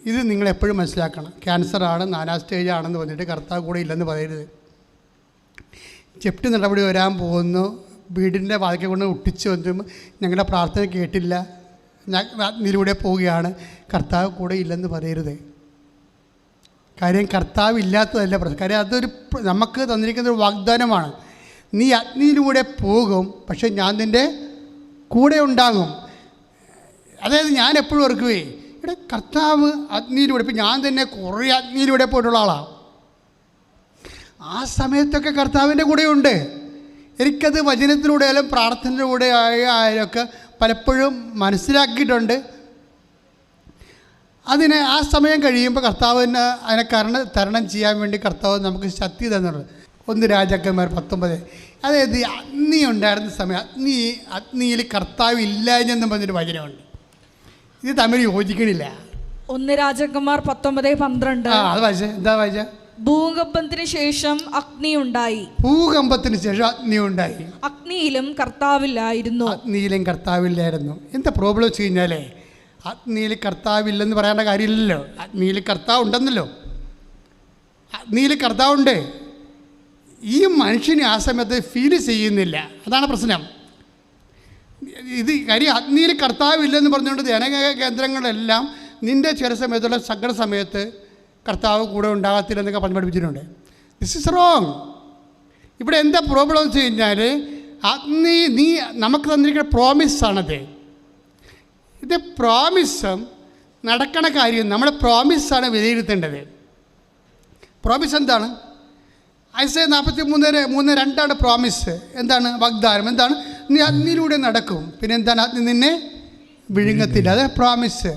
ഇത് നിങ്ങളെപ്പോഴും മനസ്സിലാക്കണം. ക്യാൻസറാണ്, 4ാം സ്റ്റേജാണെന്ന് പറഞ്ഞിട്ട് കർത്താവ് കൂടെ ഇല്ലെന്ന് പറയരുത്. ജപ്തി നടപടി വരാൻ പോകുന്നു, വീടിൻ്റെ വാതിൽക്കൽ കൊണ്ട് ഒട്ടിച്ച് വന്നു, ഞങ്ങളുടെ പ്രാർത്ഥന കേട്ടില്ല, അഗ്നിയിലൂടെ പോവുകയാണ്, കർത്താവ് കൂടെ ഇല്ലെന്ന് പറയരുത്. കാര്യം കർത്താവ് ഇല്ലാത്തതല്ല പ്രശ്നം. കാര്യം അതൊരു നമുക്ക് തന്നിരിക്കുന്ന ഒരു വാഗ്ദാനമാണ്. നീ അഗ്നിയിലൂടെ പോകും, പക്ഷെ ഞാൻ നിൻ്റെ കൂടെ ഉണ്ടാകും. അതായത് ഞാൻ എപ്പോഴും ഓർക്കുകയെ, ഇവിടെ കർത്താവ് അഗ്നിയിലൂടെ, ഇപ്പം ഞാൻ തന്നെ കുറേ അഗ്നിയിലൂടെ പോയിട്ടുള്ള ആളാണ്. ആ സമയത്തൊക്കെ കർത്താവിൻ്റെ കൂടെയുണ്ട്. എനിക്കത് വചനത്തിലൂടെ ആയാലും പ്രാർത്ഥനയിലൂടെ ആയാലൊക്കെ പലപ്പോഴും മനസ്സിലാക്കിയിട്ടുണ്ട്. ആ സമയം കഴിയുമ്പോൾ കർത്താവിന് അതിനെ തരണം ചെയ്യാൻ വേണ്ടി കർത്താവ് നമുക്ക് ശക്തി തന്നിട്ടുണ്ട്. 1 രാജാക്കന്മാർ 19. അതായത് അഗ്നി ഉണ്ടായിരുന്ന സമയം അഗ്നിയിൽ കർത്താവ് ഇല്ലാഞ്ഞെന്ന് പറഞ്ഞൊരു വചനമുണ്ട്. ഇത് തമ്മിൽ യോജിക്കണില്ല. 1 രാജാക്കന്മാർ 19:12. അത് വായിച്ചേ. എന്താ വായിച്ച? ഭൂകമ്പത്തിന് ശേഷം അഗ്നി ഉണ്ടായി. ഭൂകമ്പത്തിന് ശേഷം അഗ്നി ഉണ്ടായി. അഗ്നിയിലും കർത്താവില്ലായിരുന്നു. അഗ്നിയിലും കർത്താവില്ലായിരുന്നു. എന്താ പ്രോബ്ലം വെച്ച് കഴിഞ്ഞാലേ, അഗ്നിയിൽ കർത്താവില്ലെന്ന് പറയേണ്ട കാര്യമില്ലല്ലോ. അഗ്നിയിൽ കർത്താവ് ഉണ്ടെന്നല്ലോ. അഗ്നിയിൽ കർത്താവുണ്ട്. ഈ മനുഷ്യന് ആ സമയത്ത് ഫീൽ ചെയ്യുന്നില്ല. അതാണ് പ്രശ്നം. ഇത് കാര്യം അഗ്നിയിൽ കർത്താവില്ലെന്ന് പറഞ്ഞുകൊണ്ട് ധ്യാന കേന്ദ്രങ്ങളെല്ലാം നിൻ്റെ ചില സമയത്തുള്ള സകല സമയത്ത് കർത്താവ് കൂടെ ഉണ്ടാകത്തില്ലെന്നൊക്കെ പറഞ്ഞു പഠിപ്പിച്ചിട്ടുണ്ട്. This is wrong. ഇവിടെ എന്താ പ്രോബ്ലം വെച്ച് കഴിഞ്ഞാൽ, അഗ്നി നമുക്ക് തന്നിരിക്കുന്ന പ്രോമിസാണത്. ഇത് പ്രോമിസും നടക്കണ കാര്യം നമ്മുടെ പ്രോമിസാണ് വിലയിരുത്തേണ്ടത്. പ്രോമിസ് എന്താണ്? ഐസയ 43:2 പ്രോമിസ്. എന്താണ്? വാഗ്ദാനം. എന്താണ്? നീ അഗ്നിയിലൂടെ നടക്കും, പിന്നെ എന്താണ്? അഗ്നി നിന്നെ വിഴുങ്ങത്തില്ല. അത് പ്രോമിസ്.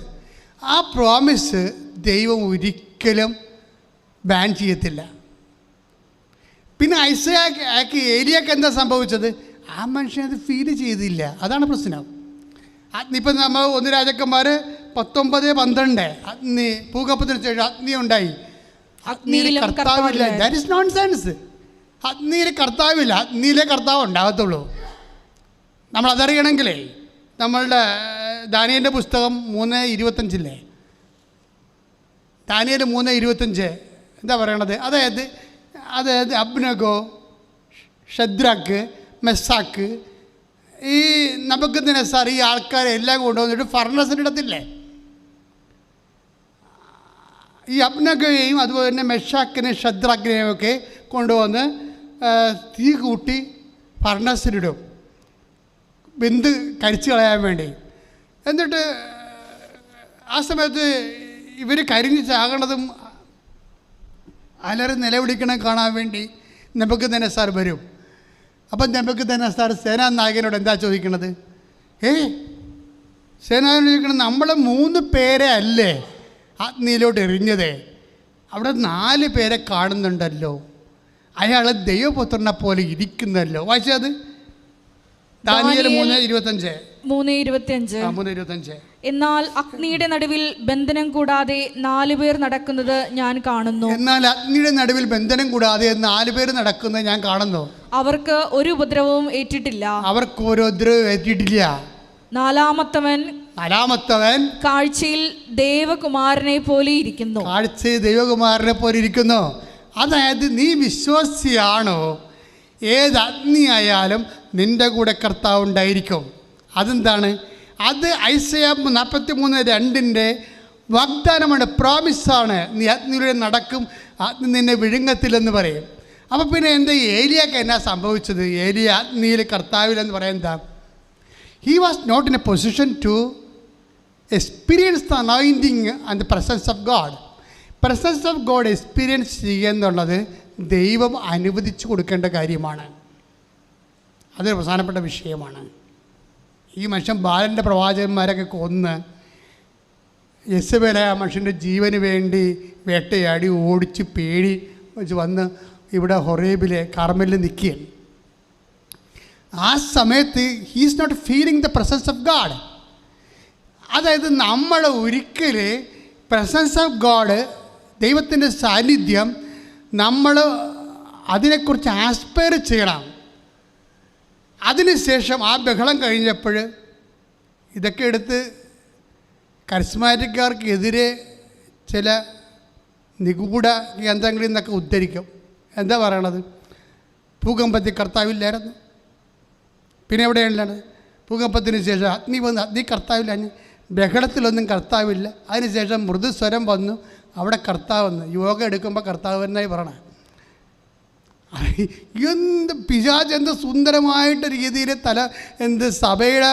ആ പ്രോമിസ് ദൈവം ഒരിക്കലും ബാൻ ചെയ്യത്തില്ല. പിന്നെ ഏലിയാക്ക് എന്താ സംഭവിച്ചത്? ആ മനുഷ്യൻ അത് ഫീൽ ചെയ്തില്ല. അതാണ് പ്രശ്നം. ഇപ്പം നമ്മൾ 1 രാജാക്കന്മാർ 19:12 അഗ്നി, ഭൂകമ്പത്തിന് ശേഷം അഗ്നി ഉണ്ടായി. അഗ്നിയിൽ കർത്താവില്ല. That is nonsense. അഗ്നിയിൽ കർത്താവില്ല. അഗ്നിയിലെ കർത്താവ് ഉണ്ടാകത്തുള്ളൂ. നമ്മളതറിയണമെങ്കിലേ നമ്മളുടെ ദാനിയേലിൻ്റെ പുസ്തകം 3:25 ദാനിയേൽ 3:25 എന്താ പറയണത്? അതായത് അബ്നഗോ, ഷദ്രാക്ക്, മെസ്സാക്ക്, ഈ നബൂഖദ്നേസർ, ഈ ആൾക്കാരെ എല്ലാം കൊണ്ടുവന്നിട്ട് ഫർണസിനിടത്തില്ലേ? ഈ അബ്നഗോയെയും അതുപോലെ തന്നെ മെഷാക്കിനെയും ഷദ്രാക്കിനെയും ഒക്കെ കൊണ്ടുവന്ന് തീ കൂട്ടി ഫർണസിലിടും, വെന്ത് കരിച്ചു കളയാൻ വേണ്ടി. എന്നിട്ട് ആ സമയത്ത് ഇവർ കരിഞ്ഞ് ചാകണതും അലറി നിലവിളിക്കണം കാണാൻ വേണ്ടി നെബൂഖദ്നേസർ വരും. അപ്പം നെബൂഖദ്നേസർ സേനാനായകനോട് എന്താ ചോദിക്കണത്? സേനാനായകനോട് ചോദിക്കണം, നമ്മൾ 3 പേരെ അല്ലേ അഗ്നിയിലോട്ട് എറിഞ്ഞത്? അവിടെ 4 പേരെ കാണുന്നുണ്ടല്ലോ, അയാൾ ദൈവപുത്രനെ പോലെ ഇരിക്കുന്നല്ലോ. വായിച്ചത് ദാനിയേൽ 3:25. എന്നാൽ അഗ്നിയുടെ നടുവിൽ ബന്ധനം കൂടാതെ 4 പേർ നടക്കുന്നത് ഞാൻ കാണുന്നു. എന്നാൽ അഗ്നിയുടെ നടുവിൽ ബന്ധനം കൂടാതെ 4 പേർ നടക്കുന്നത് ഞാൻ കാണുന്നു. അവർക്ക് ഒരു ഉപദ്രവവും ഏറ്റിട്ടില്ല. നാലാമത്തവൻ കാഴ്ചയിൽ ദേവകുമാരനെ പോലെ ഇരിക്കുന്നു. അതായത് നീ വിശ്വാസിയാണോ, ഏത് അഗ്നി ആയാലും നിൻ്റെ കൂടെ കർത്താവ് ഉണ്ടായിരിക്കും. അതെന്താണ്? അത് ഐസയ 43:2 വാഗ്ദാനമാണ്, പ്രോമിസാണ്. നീ അഗ്നിയിലൂടെ നടക്കും, അഗ്നി നിന്നെ വിഴുങ്ങത്തില്ലെന്ന് പറയും. അപ്പോൾ പിന്നെ എന്താ ഏലിയാക്ക് എന്നാ സംഭവിച്ചത്? ഏലിയ അഗ്നിയിൽ കർത്താവിലെന്ന് പറയാൻ എന്താ? he was not in a position to experience the anointing and the presence of God. Presence of God experience ചെയ്യുക എന്നുള്ളത് ദൈവം അനുവദിച്ചു കൊടുക്കേണ്ട കാര്യമാണ്. അതൊരു പ്രധാനപ്പെട്ട വിഷയമാണ്. ഈ മനുഷ്യൻ ബാലൻ്റെ പ്രവാചകന്മാരൊക്കെ കൊന്ന് യെസബേൽ ആ മനുഷ്യൻ്റെ ജീവന് വേണ്ടി വേട്ടയാടി ഓടിച്ച് പേടി വെച്ച് വന്ന് ഇവിടെ ഹൊറേബിലെ കർമ്മലിൽ നിൽക്കുകയാണ്. ആ സമയത്ത് he's not feeling the presence of God. അതായത് നമ്മൾ ഒരിക്കൽ പ്രസൻസ് ഓഫ് ഗാഡ്, ദൈവത്തിൻ്റെ സാന്നിധ്യം, നമ്മൾ അതിനെക്കുറിച്ച് ആസ്പയർ ചെയ്യണം. അതിനുശേഷം ആ ബഹളം കഴിഞ്ഞപ്പോൾ ഇതൊക്കെ എടുത്ത് കരിസ്മാറ്റിക്കാർക്കെതിരെ ചില നിഗൂഢ കേന്ദ്രങ്ങളിൽ നിന്നൊക്കെ ഉദ്ധരിക്കും. എന്താ പറയണത്? ഭൂകമ്പത്തിൽ കർത്താവില്ലായിരുന്നു, പിന്നെ എവിടെയാണ് ഭൂകമ്പത്തിന് ശേഷം അഗ്നി വന്ന് അഗ്നി കർത്താവില്ല, ബഹളത്തിലൊന്നും കർത്താവില്ല. അതിനുശേഷം മൃദുസ്വരം വന്നു, അവിടെ കർത്താവ് വന്നു. യോഗ എടുക്കുമ്പോൾ കർത്താവ് എന്നായി പറയണേ. എന്ത് പിശാച് എന്ത് സുന്ദരമായിട്ട് രീതിയിൽ സഭയുടെ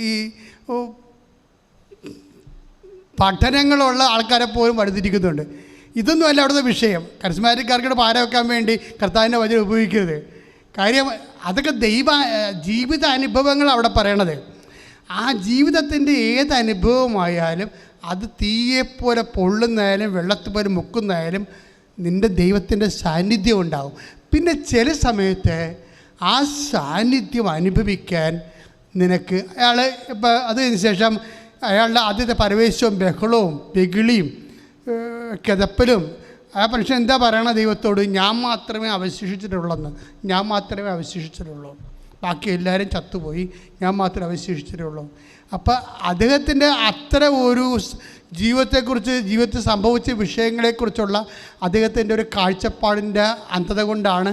ഈ പഠനങ്ങളുള്ള ആൾക്കാരെ പോലും വഴിതിരിക്കുന്നുണ്ട്. ഇതൊന്നുമല്ല അവിടുത്തെ വിഷയം. കരിസ്മാറ്റിക്കാർക്കിടെ പാര വെക്കാൻ വേണ്ടി കർത്താവിൻ്റെ വചനം ഉപയോഗിക്കരുത്. കാര്യം അതൊക്കെ ജീവിത അനുഭവങ്ങൾ അവിടെ പറയണത്. ആ ജീവിതത്തിൻ്റെ ഏത് അനുഭവമായാലും അത് തീയെപ്പോലെ പൊള്ളുന്നതായാലും വെള്ളത്തുപോലെ മുക്കുന്നതായാലും നിൻ്റെ ദൈവത്തിൻ്റെ സാന്നിധ്യം ഉണ്ടാവും. പിന്നെ ചില സമയത്ത് ആ സാന്നിധ്യം അനുഭവിക്കാൻ നിനക്ക് അയാൾ ഇപ്പം അതിന് ശേഷം അയാളുടെ ആദ്യത്തെ പരവേശവും ബഹളവും വെകിളിയും കിതപ്പലും ആ മനുഷ്യൻ എന്താ പറയണ ദൈവത്തോട്? ഞാൻ മാത്രമേ അവശേഷിച്ചിട്ടുള്ളെന്ന്. ഞാൻ മാത്രമേ അവശേഷിച്ചിട്ടുള്ളൂ, ബാക്കി എല്ലാവരും ചത്തുപോയി, ഞാൻ മാത്രമേ അവശേഷിച്ചിട്ടുള്ളൂ. അപ്പം അദ്ദേഹത്തിൻ്റെ അത്ര ഒരു ജീവിതത്തെക്കുറിച്ച്, ജീവിതത്തിൽ സംഭവിച്ച വിഷയങ്ങളെക്കുറിച്ചുള്ള അദ്ദേഹത്തിൻ്റെ ഒരു കാഴ്ചപ്പാടിൻ്റെ അന്ധത കൊണ്ടാണ്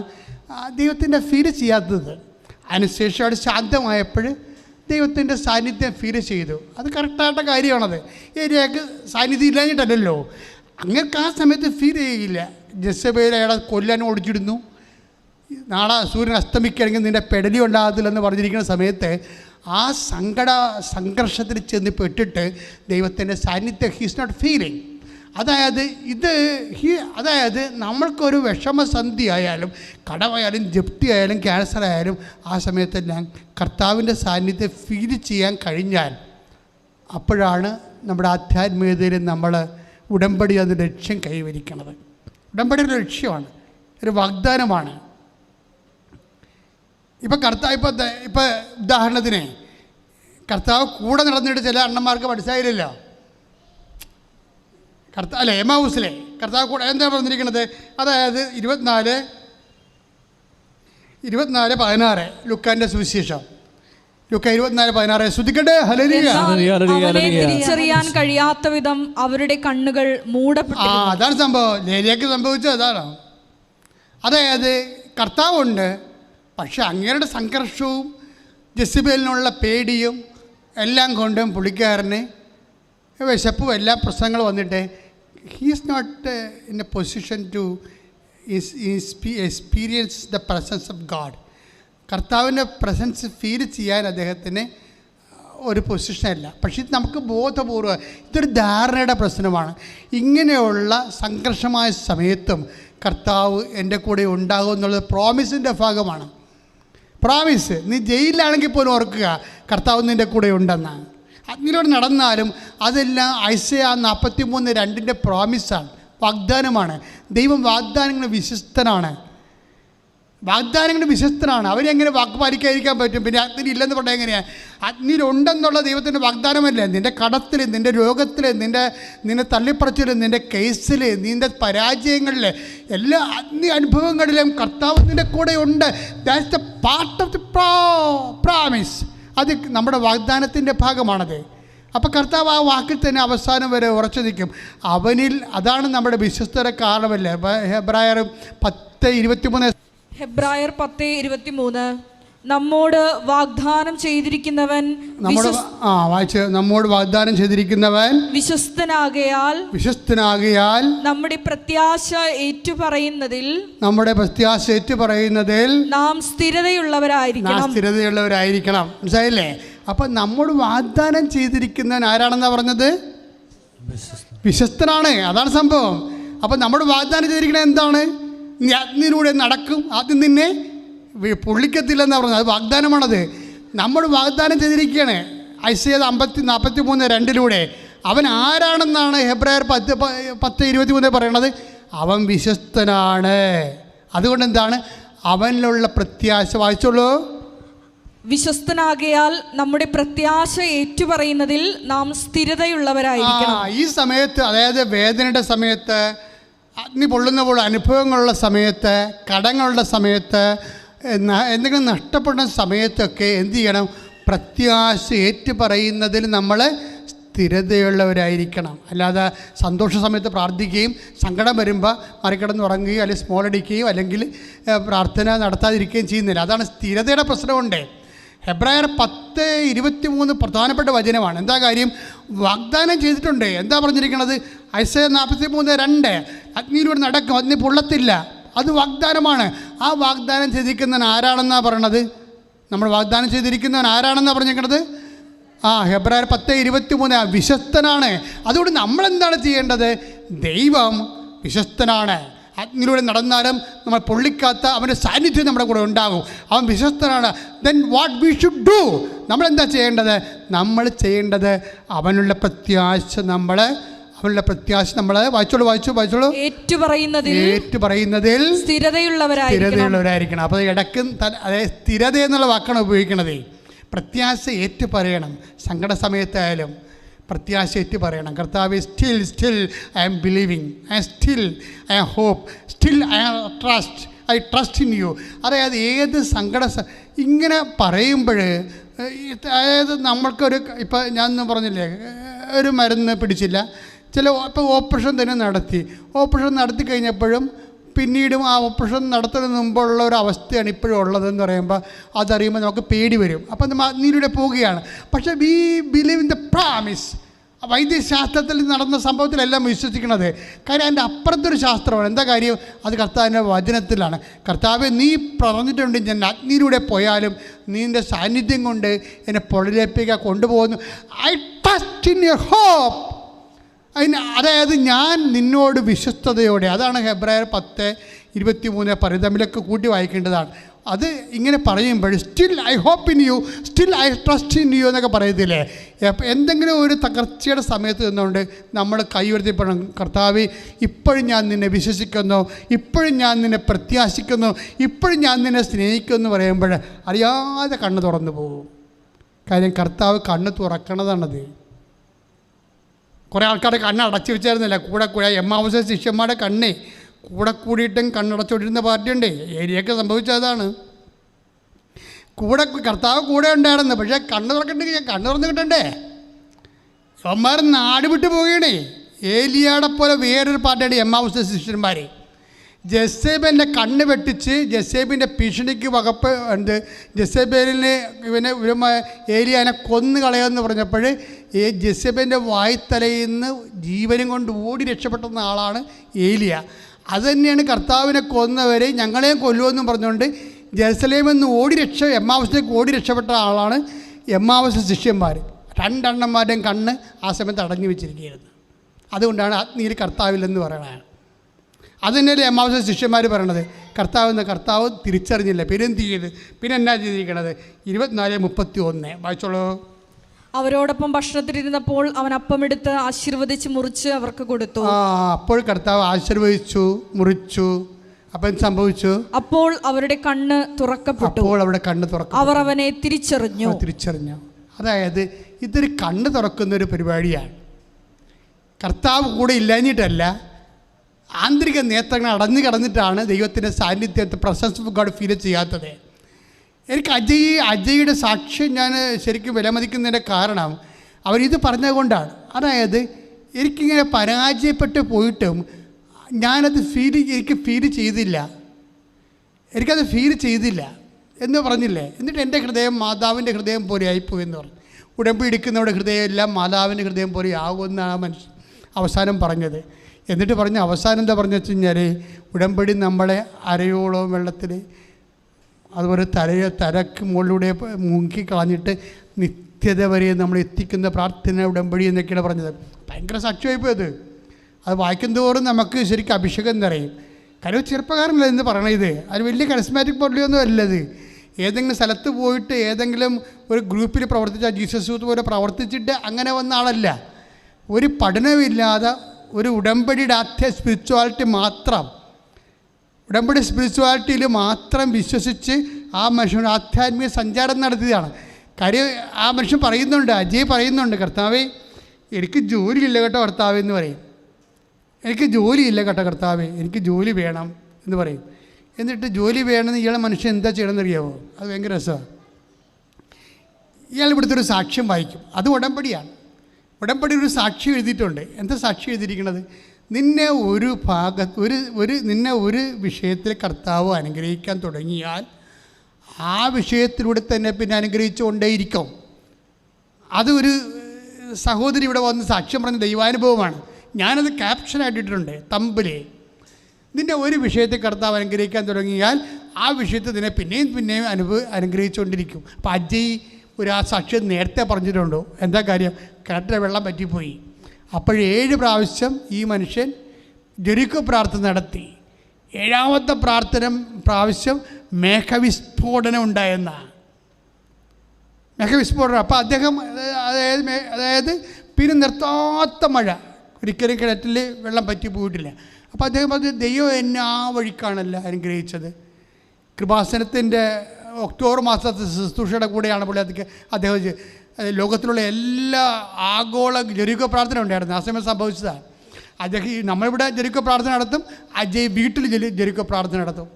ദൈവത്തിൻ്റെ ഫീൽ ചെയ്യാത്തത്. അതിനുശേഷം അവിടെ ശാന്തമായപ്പോൾ ദൈവത്തിൻ്റെ സാന്നിധ്യം ഫീൽ ചെയ്തു. അത് കറക്റ്റായിട്ട കാര്യമാണത്. ഏരിയക്ക് സാന്നിധ്യം ഇല്ലാഞ്ഞിട്ടല്ലല്ലോ, അങ്ങക്ക് ആ സമയത്ത് ഫീൽ ചെയ്യില്ല. ജെസബേൽ അയാളെ കൊല്ലാൻ ഓടിച്ചിടുന്നു, നാളെ സൂര്യൻ അസ്തമിക്കുകയാണെങ്കിൽ നിൻ്റെ പെടലി ഉണ്ടാകത്തില്ലെന്ന് പറഞ്ഞിരിക്കുന്ന സമയത്ത് ആ സംഘർഷത്തിൽ ചെന്ന് പെട്ടിട്ട് ദൈവത്തിൻ്റെ സാന്നിധ്യം ഹീസ് നോട്ട് ഫീലിംഗ്. അതായത് നമ്മൾക്കൊരു വിഷമസന്ധി ആയാലും കടമായാലും ജപ്തി ആയാലും ക്യാൻസർ ആയാലും ആ സമയത്തെല്ലാം കർത്താവിൻ്റെ സാന്നിധ്യം ഫീൽ ചെയ്യാൻ കഴിഞ്ഞാൽ അപ്പോഴാണ് നമ്മുടെ ആധ്യാത്മികതയിൽ നമ്മൾ ഉടമ്പടി അത് ലക്ഷ്യം കൈവരിക്കുന്നത്. ഉടമ്പടി ഒരു ലക്ഷ്യമാണ്, ഒരു വാഗ്ദാനമാണ്. ഇപ്പം ഇപ്പം ഉദാഹരണത്തിന് കർത്താവ് കൂടെ നടന്നിട്ട് ചില അണ്ണന്മാർക്ക് മനസ്സിലായില്ലല്ലോ. എമാവൂസിലെ കർത്താവ് കൂടെ എന്താ പറഞ്ഞിരിക്കുന്നത്? അതായത് 24:16 ലുക്കാൻ്റെ സുവിശേഷം, ലുക്ക 24:16 ശ്രദ്ധിക്കട്ടെ. തിരിച്ചറിയാൻ കഴിയാത്ത വിധം അവരുടെ കണ്ണുകൾ മൂടപ്പെട്ടു. അതാണ് സംഭവം. ലേലിയക്ക് സംഭവിച്ചത് അതാണ്. അതായത് കർത്താവുണ്ട്, പക്ഷെ അങ്ങേരുടെ സംഘർഷവും ജെസിബേലിനുള്ള പേടിയും എല്ലാം കൊണ്ടും പുള്ളിക്കാരന് വിശപ്പും എല്ലാ പ്രശ്നങ്ങളും വന്നിട്ട് he's not in a position to experience the presence of God. കർത്താവിൻ്റെ പ്രസൻസ് ഫീൽ ചെയ്യാൻ അദ്ദേഹത്തിന് ഒരു പൊസിഷനല്ല. പക്ഷേ ഇത് നമുക്ക് ബോധപൂർവ്വം ഇതൊരു ധാരണയുടെ പ്രശ്നമാണ്. ഇങ്ങനെയുള്ള സംഘർഷമായ സമയത്തും കർത്താവ് എൻ്റെ കൂടെ ഉണ്ടാകും എന്നുള്ളത് പ്രോമിസിൻ്റെ ഭാഗമാണ്. പ്രോമിസ്. നീ ജയിലിലാണെങ്കിൽ പോലും ഓർക്കുക കർത്താവ് നിൻ്റെ കൂടെ ഉണ്ടെന്ന്. അഗ്നിയിലൂടെ നടന്നാലും അതെല്ലാം ഐസയ 43:2 പ്രോമിസാണ്, വാഗ്ദാനമാണ്. ദൈവം വാഗ്ദാനങ്ങൾ വിശ്വസ്തനാണ്. അവരെങ്ങനെ വാക്ക് പാലിക്കാതിരിക്കാൻ പറ്റും? പിന്നെ അഗ്നി ഇല്ലെന്ന് പറഞ്ഞാൽ എങ്ങനെയാണ്? അഗ്നിയിലുണ്ടെന്നുള്ള ദൈവത്തിൻ്റെ വാഗ്ദാനമല്ലേ? നിൻ്റെ കടത്തിൽ, നിൻ്റെ രോഗത്തിൽ, നിന്നെ തള്ളിപ്പറച്ചിൽ, നിൻ്റെ കേസിൽ, നിൻ്റെ പരാജയങ്ങളിൽ, എല്ലാ അഗ്നി അനുഭവങ്ങളിലും കർത്താവ് നിൻ്റെ കൂടെ ഉണ്ട്. That's the part of the promise. അത് നമ്മുടെ വാഗ്ദാനത്തിൻ്റെ ഭാഗമാണത്. അപ്പോൾ കർത്താവ് ആ വാക്കിൽ തന്നെ അവസാനം വരെ ഉറച്ചു നിൽക്കും. അവനിൽ അതാണ് നമ്മുടെ വിശ്വസ്തത കാരണമല്ലേ. ഹെബ്രായർ 10:23 നമ്മോട് വാഗ്ദാനം ചെയ്തിരിക്കുന്നവൻ നമ്മോട് വാഗ്ദാനം ചെയ്തിരിക്കുന്നവൻ വിശ്വസ്തനാകയാൽ നമ്മുടെ പ്രത്യാശ ഏറ്റുപറയുന്നതിൽ നാം സ്ഥിരതയുള്ളവരായിരിക്കണം. മനസ്സിലായില്ലേ? അപ്പം നമ്മോട് വാഗ്ദാനം ചെയ്തിരിക്കുന്നവൻ ആരാണെന്നാണ് പറഞ്ഞത്? വിശ്വസ്തനാണ്. അതാണ് സംഭവം. അപ്പം നമ്മോട് വാഗ്ദാനം ചെയ്തിരിക്കുന്നത് എന്താണ്? നീ അഗ്നിയിലൂടെ നടക്കും, ആദ്യം നിന്നെ പൊള്ളിക്കത്തില്ലെന്നാണ് പറഞ്ഞത്. അത് വാഗ്ദാനമാണത്. നമ്മോട് വാഗ്ദാനം ചെയ്തിരിക്കുകയാണ്. ഐസയ്യ 43:2 അവൻ ആരാണെന്നാണ് ഹെബ്രായർ 10:23 പറയണത്? അവൻ വിശ്വസ്തനാണ്. അതുകൊണ്ട് എന്താണ്? അവനിലുള്ള പ്രത്യാശ. വായിച്ചോളൂ. വിശ്വസ്തനാകയാൽ നമ്മുടെ പ്രത്യാശ ഏറ്റുപറയുന്നതിൽ നാം സ്ഥിരതയുള്ളവരായിരിക്കണം. ഈ സമയത്ത്, അതായത് വേദനയുടെ സമയത്ത്, അഗ്നി പൊള്ളുന്ന അനുഭവങ്ങളുള്ള സമയത്ത്, കടങ്ങളുടെ സമയത്ത്, എന്തെങ്കിലും നഷ്ടപ്പെടുന്ന സമയത്തൊക്കെ എന്ത് ചെയ്യണം? പ്രത്യാശ ഏറ്റുപറയുന്നതിൽ നമ്മൾ സ്ഥിരതയുള്ളവരായിരിക്കണം. അല്ലാതെ സന്തോഷ സമയത്ത് പ്രാർത്ഥിക്കുകയും സങ്കടം വരുമ്പോൾ മറികടന്ന് ഉറങ്ങുകയും അല്ലെങ്കിൽ സ്മോൾ അടിക്കുകയും അല്ലെങ്കിൽ പ്രാർത്ഥന നടത്താതിരിക്കുകയും ചെയ്യുന്നില്ല. അതാണ് സ്ഥിരതയുടെ പ്രശ്നമുണ്ട്. ഹെബ്രായർ 10:23 പ്രധാനപ്പെട്ട വചനമാണ്. എന്താ കാര്യം? വാഗ്ദാനം ചെയ്തിട്ടുണ്ട്. എന്താ പറഞ്ഞിരിക്കുന്നത്? ഐസയ്യ 43:2 അഗ്നിയിലൂടെ നടക്കും, അഗ്നി പൊള്ളത്തില്ല. അത് വാഗ്ദാനമാണ്. ആ വാഗ്ദാനം ചെയ്തിരിക്കുന്നവൻ ആരാണെന്നാണ് പറയണത്? നമ്മൾ വാഗ്ദാനം ചെയ്തിരിക്കുന്നവൻ ആരാണെന്നാണ് പറഞ്ഞിരിക്കുന്നത്? ഹെബ്രായർ 10:23 വിശ്വസ്തനാണ്. അതുകൊണ്ട് നമ്മളെന്താണ് ചെയ്യേണ്ടത്? ദൈവം വിശ്വസ്തനാണ്. അഗ്നിയിലൂടെ നടന്നാലും നമ്മൾ പൊള്ളിക്കാത്ത അവൻ്റെ സാന്നിധ്യം നമ്മുടെ കൂടെ ഉണ്ടാകും. അവൻ വിശ്വസ്തനാണ്. Then what we should do? നമ്മളെന്താ ചെയ്യേണ്ടത്? നമ്മൾ ചെയ്യേണ്ടത് അവനുള്ള പ്രത്യാശ നമ്മൾ വായിച്ചോളൂ. ഏറ്റുപറയുന്നതിൽ സ്ഥിരതയുള്ളവരായിരിക്കണം. അപ്പോൾ ഇടയ്ക്ക് അതായത് സ്ഥിരത എന്നുള്ള വാക്കാണ് ഉപയോഗിക്കണത്. പ്രത്യാശ ഏറ്റുപറയണം. സങ്കട സമയത്തായാലും പ്രത്യാശ ഏറ്റുപറയണം. കർത്താവേ, still I am believing, I am hope, I trust in you. അതായത് ഏത് ഇങ്ങനെ പറയുമ്പോൾ, അതായത് നമ്മൾക്കൊരു ഇപ്പം ഞാൻ പറഞ്ഞില്ലേ, ഒരു മരുന്ന് പിടിച്ചില്ല, ഇപ്പോൾ ഓപ്പറേഷൻ തന്നെ നടത്തി കഴിഞ്ഞപ്പോഴും പിന്നീടും ആ ഓപ്പറേഷൻ നടത്തുന്നതിന് മുമ്പുള്ള ഒരു അവസ്ഥയാണ് ഇപ്പോഴും ഉള്ളതെന്ന് പറയുമ്പോൾ അതറിയുമ്പോൾ നമുക്ക് പേടി വരും. അപ്പം നമ്മൾ അഗ്നിയിലൂടെ പോവുകയാണ്. പക്ഷേ വി ബിലീവ് ഇൻ ദ പ്രാമിസ്. വൈദ്യശാസ്ത്രത്തിൽ നടന്ന സംഭവത്തിലെല്ലാം വിശ്വസിക്കുന്നത്. കാര്യം അതിൻ്റെ അപ്പുറത്തൊരു ശാസ്ത്രമാണ്. എന്താ കാര്യം? അത് കർത്താവിൻ്റെ വചനത്തിലാണ്. കർത്താവെ, നീ പറഞ്ഞിട്ടുണ്ട് ഞാൻ അഗ്നിയിലൂടെ പോയാലും നിൻ്റെ സാന്നിധ്യം കൊണ്ട് എന്നെ പൊള്ളലേപ്പിക്കാൻ കൊണ്ടുപോകുന്നു. I trust in your hope. അതായത് ഞാൻ നിന്നോട് വിശ്വസ്തയോടെ. അതാണ് ഹെബ്രായർ 10:23 പരിതമിലൊക്കെ കൂട്ടി വായിക്കേണ്ടതാണ്. അത് ഇങ്ങനെ പറയുമ്പോൾ still I hope in you, still I trust in you എന്നൊക്കെ പറയത്തില്ലേ? എന്തെങ്കിലും ഒരു തകർച്ചയുടെ സമയത്ത് നിന്നുകൊണ്ട് നമ്മൾ കൈ ഉയർത്തിപ്പെടണം. കർത്താവേ, ഇപ്പോഴും ഞാൻ നിന്നെ വിശ്വസിക്കുന്നു, ഇപ്പോഴും ഞാൻ നിന്നെ പ്രത്യാശിക്കുന്നു, ഇപ്പോഴും ഞാൻ നിന്നെ സ്നേഹിക്കുന്നു പറയുമ്പോൾ അറിയാതെ കണ്ണ് തുറന്നു പോകും. കാര്യം കർത്താവ് കണ്ണ് തുറക്കണതാണത്. കുറേ ആൾക്കാരുടെ കണ്ണ് അടച്ചു വെച്ചായിരുന്നില്ല. കൂടെ എമ്മാവൂസ് ശിഷ്യന്മാരുടെ കണ്ണേ കൂടിയിട്ടും കണ്ണടച്ചുകൊണ്ടിരുന്ന പാർട്ടിയുണ്ട്. ഏരിയയൊക്കെ സംഭവിച്ചതാണ്. കർത്താവ് കൂടെ ഉണ്ടായിരുന്നു. പക്ഷേ കണ്ണ് തുറന്നു കിട്ടണ്ടേ? അവന്മാർ നാട് വിട്ടു പോവുകയാണേ. ഏലിയാടെ പോലെ വേറൊരു പാർട്ടിയാണ് എമ്മാവൂസ് ശിഷ്യന്മാർ. ജെസേബിൻ്റെ കണ്ണ് വെട്ടിച്ച് ജെസേബിൻ്റെ ഭീഷണിക്ക് വകപ്പ് ഉണ്ട്. ജെസേബേലിനെ ഏലിയാനെ കൊന്നു കളയാമെന്ന് പറഞ്ഞപ്പോൾ ജെസേബിൻ്റെ വായ്ത്തലയിൽ നിന്ന് ജീവനും കൊണ്ട് ഓടി രക്ഷപ്പെടുന്ന ആളാണ് ഏലിയ. അതുതന്നെയാണ് കർത്താവിനെ കൊന്നവരെ ഞങ്ങളെയും കൊല്ലുമെന്നും പറഞ്ഞുകൊണ്ട് ജെറുസലേമിൽ നിന്ന് എമ്മാവൂസിലേക്ക് ഓടി രക്ഷപ്പെട്ട ആളാണ് എമ്മാവൂസ് ശിഷ്യന്മാർ. 2 അണ്ണന്മാരുടെയും കണ്ണ് ആ സമയത്ത് അടഞ്ഞു വെച്ചിരിക്കുകയായിരുന്നു. അതുകൊണ്ടാണ് അഗ്നിയിൽ കർത്താവില്ലെന്ന് പറയണത്. അത് തന്നെയല്ലേ എമ്മാവൂസ് ശിഷ്യന്മാർ പറയണത്. കർത്താവ് തിരിച്ചറിഞ്ഞില്ല. പിന്നെ എന്ത് ചെയ്ത്? പിന്നെ എന്നാ ചെയ്തിരിക്കണത്? 24:31 വായിച്ചോളൂ. അവരോടൊപ്പം ഭക്ഷണത്തിലിരുന്നപ്പോൾ അവൻ അപ്പമെടുത്ത് ആശീർവദിച്ച് മുറിച്ച് അവർക്ക് കൊടുത്തു. അപ്പോൾ കർത്താവ് ആശീർവദിച്ചു, മുറിച്ചു. അപ്പം എന്ത് സംഭവിച്ചു? അപ്പോൾ അവരുടെ കണ്ണ് തുറക്കപ്പെട്ടു. അവർ അവനെ തിരിച്ചറിഞ്ഞു. അതായത് ഇതൊരു കണ്ണ് തുറക്കുന്നൊരു പരിപാടിയാണ്. കർത്താവ് കൂടെ ഇല്ലാഞ്ഞിട്ടല്ല, ആന്തരിക നേത്രങ്ങൾ അടഞ്ഞു കിടന്നിട്ടാണ് ദൈവത്തിൻ്റെ സാന്നിധ്യത്തെ പ്രസൻസ് ഓഫ് ഗോഡ് ഫീൽ ചെയ്യാത്തത്. എനിക്ക് അജയുടെ സാക്ഷ്യം ഞാൻ ശരിക്കും വിലമതിക്കുന്നതിൻ്റെ കാരണം അവരിത് പറഞ്ഞതുകൊണ്ടാണ്. അതായത് എനിക്കിങ്ങനെ പരാജയപ്പെട്ട് പോയിട്ടും എനിക്ക് ഫീൽ ചെയ്തില്ല എന്ന് പറഞ്ഞില്ലേ? എന്നിട്ട് എൻ്റെ ഹൃദയം മാതാവിൻ്റെ ഹൃദയം പോലെ ആയിപ്പോയി എന്ന് പറഞ്ഞു. ഉടമ്പടി എടുക്കുന്നവരുടെ ഹൃദയം എല്ലാം മാതാവിൻ്റെ ഹൃദയം പോലെ ആകുമെന്നാണ് മനുഷ്യൻ അവസാനം പറഞ്ഞത്. എന്നിട്ട് അവസാനം എന്താ പറഞ്ഞു വെച്ച് കഴിഞ്ഞാൽ, ഉടമ്പടി നമ്മളെ അരയോളം വെള്ളത്തിൽ അതുപോലെ തലക്ക് മുകളിലൂടെ മുങ്ങിക്കളഞ്ഞിട്ട് നിത്യത വരെ നമ്മൾ എത്തിക്കുന്ന പ്രാർത്ഥന ഉടമ്പടി എന്നൊക്കെയാണ് പറഞ്ഞത്. ഭയങ്കര സാക്ഷ്യമായിപ്പോയത്. അത് വായിക്കുന്തോറും നമുക്ക് ശരിക്കും അഭിഷേകം നിറയും. കാര്യം ചെറുപ്പക്കാരനല്ല എന്ന് പറയണത്, അത് വലിയ കരിസ്മാറ്റിക് പൊള്ളിയൊന്നും അല്ലത്. ഏതെങ്കിലും സ്ഥലത്ത് പോയിട്ട് ഏതെങ്കിലും ഒരു ഗ്രൂപ്പിൽ പ്രവർത്തിച്ച ജീസസ് യൂത്ത് പോലെ പ്രവർത്തിച്ചിട്ട് അങ്ങനെ വന്ന ആളല്ല. ഒരു പഠനമില്ലാതെ ഒരു ഉടമ്പടിയുടെ സ്പിരിച്വാലിറ്റി മാത്രം, ഉടമ്പടി സ്പിരിച്വാലിറ്റിയിൽ മാത്രം വിശ്വസിച്ച് ആ മനുഷ്യൻ ആധ്യാത്മിക സഞ്ചാരം നടത്തിയതാണ്. കാര്യം ആ മനുഷ്യൻ പറയുന്നുണ്ട്, അജയ് പറയുന്നുണ്ട്, കർത്താവേ എനിക്ക് ജോലിയില്ല കേട്ടോ കർത്താവേ എന്ന് പറയും. എനിക്ക് ജോലിയില്ല കേട്ടോ കർത്താവേ, എനിക്ക് ജോലി വേണം എന്ന് പറയും. എന്നിട്ട് ജോലി വേണമെന്ന് ഇയാളെ മനുഷ്യൻ എന്താ ചെയ്യണമെന്ന് അറിയാമോ? അത് ഭയങ്കര രസമാണ്. ഇയാൾ ഇവിടുത്തെ ഒരു സാക്ഷ്യം വായിക്കും. അത് ഉടമ്പടിയാണ്. ഉടമ്പടി ഒരു സാക്ഷി എഴുതിയിട്ടുണ്ട്. എന്താ സാക്ഷി എഴുതിയിരിക്കുന്നത്? നിന്നെ നിന്നെ ഒരു വിഷയത്തിൽ കർത്താവ് അനുഗ്രഹിക്കാൻ തുടങ്ങിയാൽ ആ വിഷയത്തിലൂടെ തന്നെ പിന്നെ അനുഗ്രഹിച്ചുകൊണ്ടേയിരിക്കും. അതൊരു സഹോദരി ഇവിടെ വന്ന് സാക്ഷ്യം പറഞ്ഞ ദൈവാനുഭവമാണ്. ഞാനത് ക്യാപ്ഷനായിട്ടിട്ടുണ്ട് തമ്പിലേ. നിന്നെ ഒരു വിഷയത്തെ കർത്താവ് അനുഗ്രഹിക്കാൻ തുടങ്ങിയാൽ ആ വിഷയത്തെ നിന്നെ പിന്നെയും അനുഗ്രഹിച്ചുകൊണ്ടിരിക്കും. അപ്പം അജയ് ആ സാക്ഷ്യം നേരത്തെ പറഞ്ഞിട്ടുണ്ടോ? എന്താ കാര്യം? കിണറ്റിലെ വെള്ളം പറ്റിപ്പോയി. അപ്പോൾ 7 പ്രാവശ്യം ഈ മനുഷ്യൻ ജെറിക്കോ പ്രാർത്ഥന നടത്തി. 7ാമത്തെ പ്രാവശ്യം മേഘവിസ്ഫോടനം ഉണ്ടായെന്നാണ്. മേഘവിസ്ഫോടനം. അപ്പോൾ അദ്ദേഹം അതായത് പിന്നെ നിർത്താത്ത മഴ, ഒരിക്കലും കിണറ്റിൽ വെള്ളം പറ്റി പോയിട്ടില്ല. അപ്പോൾ അദ്ദേഹം പറഞ്ഞു, ദൈവം എന്നെ ആ വഴിക്കാണല്ലോ അനുഗ്രഹിച്ചത്. കൃപാസനത്തിൻ്റെ ഒക്ടോബർ മാസത്തെ ശുശ്രൂഷയുടെ കൂടെയാണ് പുള്ളി അദ്ദേഹം ലോകത്തിലുള്ള എല്ലാ ആഗോള ജെറിക്കോ പ്രാർത്ഥന ഉണ്ടായിരുന്നു. ആ സമയം സംഭവിച്ചതാണ്. അദ്ദേഹം നമ്മളിവിടെ ജെറിക്കോ പ്രാർത്ഥന നടത്തും, അജയ് വീട്ടിൽ ജെറിക്കോ പ്രാർത്ഥന നടത്തും.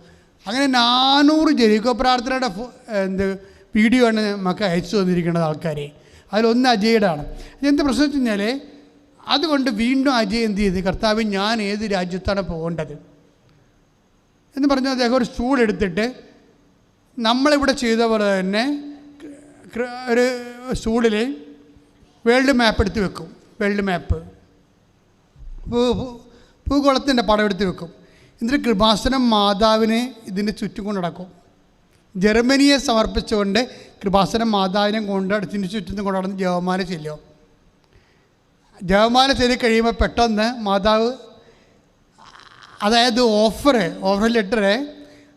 അങ്ങനെ 400 ജെറിക്കോ പ്രാർത്ഥനയുടെ വീഡിയോ ആണ് നമുക്ക് അയച്ചു തന്നിരിക്കുന്നത് ആൾക്കാരെ. അതിലൊന്ന് അജയുടെ ആണ്. എന്ത് പ്രശ്നം വെച്ച് കഴിഞ്ഞാൽ, അതുകൊണ്ട് വീണ്ടും അജയ് എന്ത് ചെയ്ത്, കർത്താവ് ഞാൻ ഏത് രാജ്യത്താണ് പോകേണ്ടത് എന്ന് പറഞ്ഞാൽ അദ്ദേഹം ഒരു സ്റ്റൂൾ എടുത്തിട്ട് നമ്മളിവിടെ ചെയ്ത പോലെ തന്നെ ഒരു സ്റ്റൂളിൽ വേൾഡ് മാപ്പ് എടുത്ത് വെക്കും. വേൾഡ് മാപ്പ്, ഭൂഗോളത്തിൻ്റെ പടം എടുത്ത് വെക്കും. എന്നിട്ട് കൃപാസനം മാതാവിനെ ഇതിൻ്റെ ചുറ്റും കൊണ്ട് നടക്കും. ജർമ്മനിയെ സമർപ്പിച്ചുകൊണ്ട് കൃപാസനം മാതാവിനെ ഇതിൻ്റെ ചുറ്റും കൊണ്ട് നടന്ന് ജപമാല ചെല്ലും. ജപമാല ചൊല്ലി കഴിയുമ്പോൾ പെട്ടെന്ന് മാതാവ്, അതായത് ഓഫർ ലെറ്റർ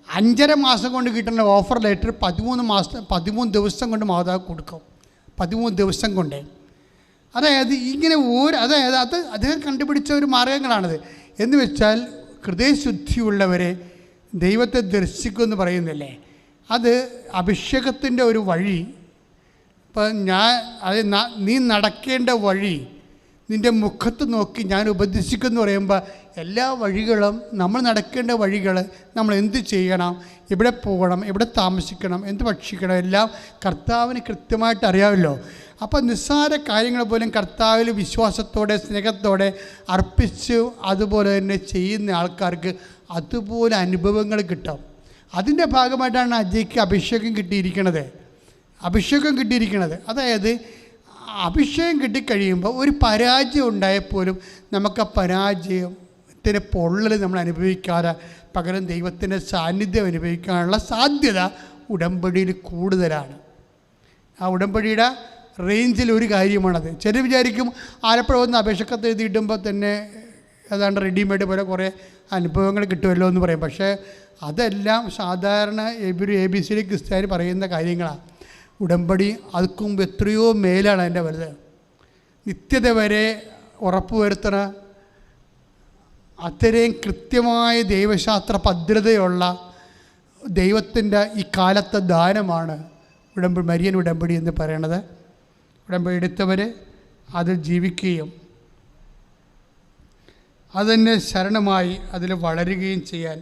5.5 മാസം കൊണ്ട് കിട്ടുന്ന ഓഫർ ലെറ്റർ 13 ദിവസം കൊണ്ട് മാതാവ് കൊടുക്കും. 13 ദിവസം കൊണ്ട്. അതായത് ഇങ്ങനെ അതായത് അത് അദ്ദേഹം കണ്ടുപിടിച്ച ഒരു മാർഗങ്ങളാണിത്. എന്ന് വെച്ചാൽ ഹൃദയശുദ്ധിയുള്ളവരെ ദൈവത്തെ ദർശിക്കുമെന്ന് പറയുന്നില്ലേ, അത് അഭിഷേകത്തിൻ്റെ ഒരു വഴി. ഇപ്പം നീ നടക്കേണ്ട വഴി നിൻ്റെ മുഖത്ത് നോക്കി ഞാൻ ഉപദേശിക്കുമെന്ന് പറയുമ്പോൾ എല്ലാ വഴികളും, നമ്മൾ നടക്കേണ്ട വഴികൾ, നമ്മൾ എന്ത് ചെയ്യണം, എവിടെ പോകണം, എവിടെ താമസിക്കണം, എന്ത് ഭക്ഷിക്കണം, എല്ലാം കർത്താവിന് കൃത്യമായിട്ട് അറിയാമല്ലോ. അപ്പോൾ നിസ്സാര കാര്യങ്ങൾ പോലും കർത്താവിൽ വിശ്വാസത്തോടെ സ്നേഹത്തോടെ അർപ്പിച്ച് അതുപോലെ തന്നെ ചെയ്യുന്ന ആൾക്കാർക്ക് അതുപോലെ അനുഭവങ്ങൾ കിട്ടും. അതിൻ്റെ ഭാഗമായിട്ടാണ് അജയ്ക്ക് അഭിഷേകം കിട്ടിയിരിക്കുന്നത്. അതായത് അഭിഷേകം കിട്ടിക്കഴിയുമ്പോൾ ഒരു പരാജയം ഉണ്ടായപ്പോലും നമുക്ക് ആ പരാജയത്തിൻ്റെ പൊള്ളൽ നമ്മൾ അനുഭവിക്കാതെ പകരം ദൈവത്തിൻ്റെ സാന്നിധ്യം അനുഭവിക്കാനുള്ള സാധ്യത ഉടമ്പടിയിൽ കൂടുതലാണ്. ആ ഉടമ്പടിയുടെ റേഞ്ചിൽ ഒരു കാര്യമാണത്. ചിലർ വിചാരിക്കും ആലപ്പുഴ വന്ന് അപേക്ഷക്കത്ത് എഴുതിയിടുമ്പോൾ തന്നെ ഏതാണ്ട് റെഡിമെയ്ഡ് പോലെ കുറേ അനുഭവങ്ങൾ കിട്ടുമല്ലോ എന്ന് പറയും. പക്ഷേ അതെല്ലാം സാധാരണ ഒരു ABCD ക്രിസ്ത്യാനി പറയുന്ന കാര്യങ്ങളാണ്. ഉടമ്പടി അതുക്കും എത്രയോ മേലാണ് അതിൻ്റെ വലുത്. നിത്യത വരെ ഉറപ്പുവരുത്തണ അത്രയും കൃത്യമായ ദൈവശാസ്ത്ര ഭദ്രതയുള്ള ദൈവത്തിൻ്റെ ഈ കാലത്തെ ദാനമാണ് മരിയൻ ഉടമ്പടി എന്ന് പറയണത്. ഉടമ്പടി എടുത്തവർ അതിൽ ജീവിക്കുകയും അതിനെ ശരണമായി അതിൽ വളരുകയും ചെയ്യാൻ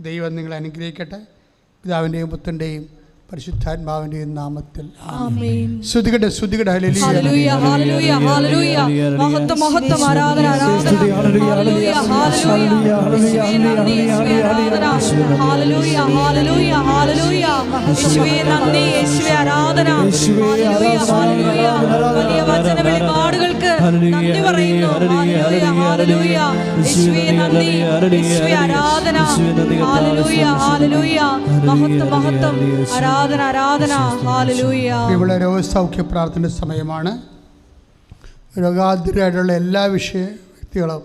ദൈവം നിങ്ങളെ അനുഗ്രഹിക്കട്ടെ. പിതാവിൻ്റെയും പുത്രൻ്റെയും പരിശുദ്ധാത്മാവിൻ്റെയും നാമത്തിൽ ആമേൻ. സ്തുതികട്ടെ ഹല്ലേലൂയ ഹല്ലേലൂയ ഹല്ലേലൂയ ഹല്ലേലൂയ മഹത്വം ആരാധന hallelujah hallelujah hallelujah hallelujah hallelujah യേശുവേ നന്ദി, യേശുവേ ആരാധന, ഹല്ലേലൂയ ഹല്ലേലൂയ. വലിയ വചന വെളിപാടുകൾക്ക് നന്ദി പറയുന്നു. Hallelujah, hallelujah. യേശുവേ നന്ദി, യേശുവേ ആരാധന. Hallelujah, hallelujah. മഹത്വം, മഹത്വം, ആരാധന, ആരാധന. ഹല്ലേലൂയ. ഇവിടെ രോഗസൗഖ്യ പ്രാർത്ഥന സമയമാണ്. രോഗാതുരായിട്ടുള്ള എല്ലാ വ്യക്തികളും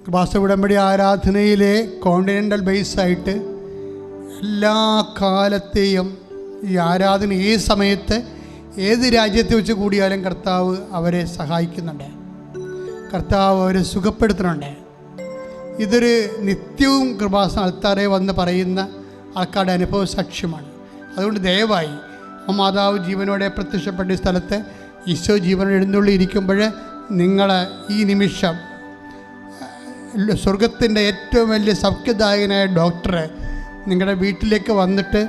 കൃപാസ ഉടമ്പടി ആരാധനയിലെ കോണ്ടിനെൻ്റൽ ബേസായിട്ട് എല്ലാ കാലത്തെയും ഈ ആരാധന ഏത് സമയത്ത് ഏത് രാജ്യത്ത് വെച്ച് കൂടിയാലും കർത്താവ് അവരെ സഹായിക്കുന്നുണ്ട്, കർത്താവ് അവരെ സുഖപ്പെടുത്തുന്നുണ്ട്. ഇതൊരു നിത്യവും കൃപാസന ആൾക്കാരെ വന്ന് പറയുന്ന ആൾക്കാരുടെ അനുഭവ സാക്ഷ്യമാണ്. അതുകൊണ്ട് ദയവായി മാതാവ് ജീവനോടെ പ്രത്യക്ഷപ്പെട്ട സ്ഥലത്ത് ഈശോ ജീവനോട് എഴുന്നള്ളിയിരിക്കുമ്പോൾ നിങ്ങൾ ഈ നിമിഷം സ്വർഗത്തിൻ്റെ ഏറ്റവും വലിയ സൗഖ്യദായകനായ ഡോക്ടറെ നിങ്ങളുടെ വീട്ടിലേക്ക് വന്നിട്ട്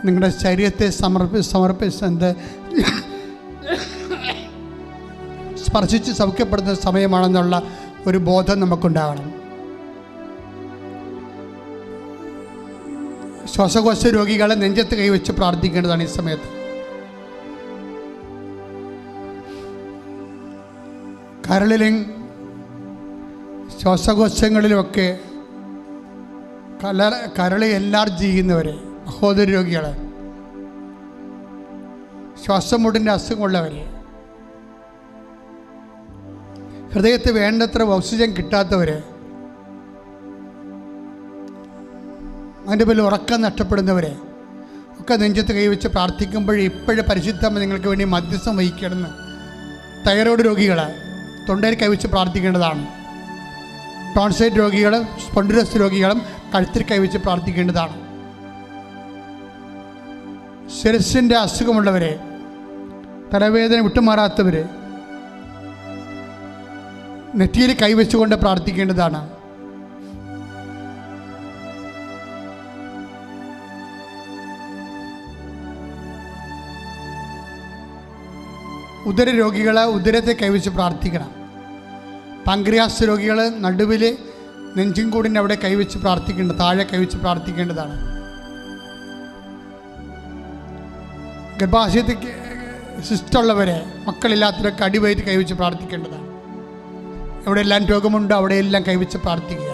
നിങ്ങളുടെ ശരീരത്തെ സമർപ്പിച്ചത് സ്പർശിച്ച് സൗഖ്യപ്പെടുന്ന സമയമാണെന്നുള്ള ഒരു ബോധം നമുക്കുണ്ടാകണം. ശ്വാസകോശ രോഗികളെ നെഞ്ചത്ത് കൈവച്ച് പ്രാർത്ഥിക്കേണ്ടതാണ് ഈ സമയത്ത്. കരളിലും ശ്വാസകോശങ്ങളിലുമൊക്കെ കരളി എൻലാർജ് ചെയ്യുന്നവരെ, മഹോദര രോഗികൾ, ശ്വാസം മുട്ടിൻ്റെ അസുഖമുള്ളവരെ, ഹൃദയത്തിൽ വേണ്ടത്ര ഓക്സിജൻ കിട്ടാത്തവർ, അതിൻ്റെ പേരിൽ ഉറക്കം നഷ്ടപ്പെടുന്നവരെ ഒക്കെ നെഞ്ചത്ത് കൈവച്ച് പ്രാർത്ഥിക്കുമ്പോൾ ഇപ്പോഴും പരിശുദ്ധമ്മ നിങ്ങൾക്ക് വേണ്ടി മധ്യസ്ഥം വഹിക്കണമെന്ന്. തൈറോയ്ഡ് രോഗികൾ തൊണ്ടയിൽ കൈവച്ച് പ്രാർത്ഥിക്കേണ്ടതാണ്. ടോൺസൈറ്റ് രോഗികളും സ്പോണ്ടിലോസിസ് രോഗികളും കഴുത്തിൽ കൈവച്ച് പ്രാർത്ഥിക്കേണ്ടതാണ്. ശിരസിൻ്റെ അസുഖമുള്ളവരെ, തലവേദന വിട്ടുമാറാത്തവർ നെറ്റിയിൽ കൈവച്ചുകൊണ്ട് പ്രാർത്ഥിക്കേണ്ടതാണ്. ഉദര രോഗികൾ ഉദരത്തെ കൈവച്ച് പ്രാർത്ഥിക്കണം. പാങ്ക്രിയാസ് രോഗികൾ നടുവിൽ നെഞ്ചും കൂടിൻ്റെ അവിടെ കൈവച്ച് പ്രാർത്ഥിക്കേണ്ടത്, താഴെ കൈവച്ച് പ്രാർത്ഥിക്കേണ്ടതാണ്. ഗർഭാശയത്തിൽ സിസ്റ്റുള്ളവരെ, മക്കളില്ലാത്തവരൊക്കെ അടിവയറ്റ് കൈവച്ച് പ്രാർത്ഥിക്കേണ്ടതാണ്. എവിടെയെല്ലാം രോഗമുണ്ടോ അവിടെയെല്ലാം കൈവച്ച് പ്രാർത്ഥിക്കുക.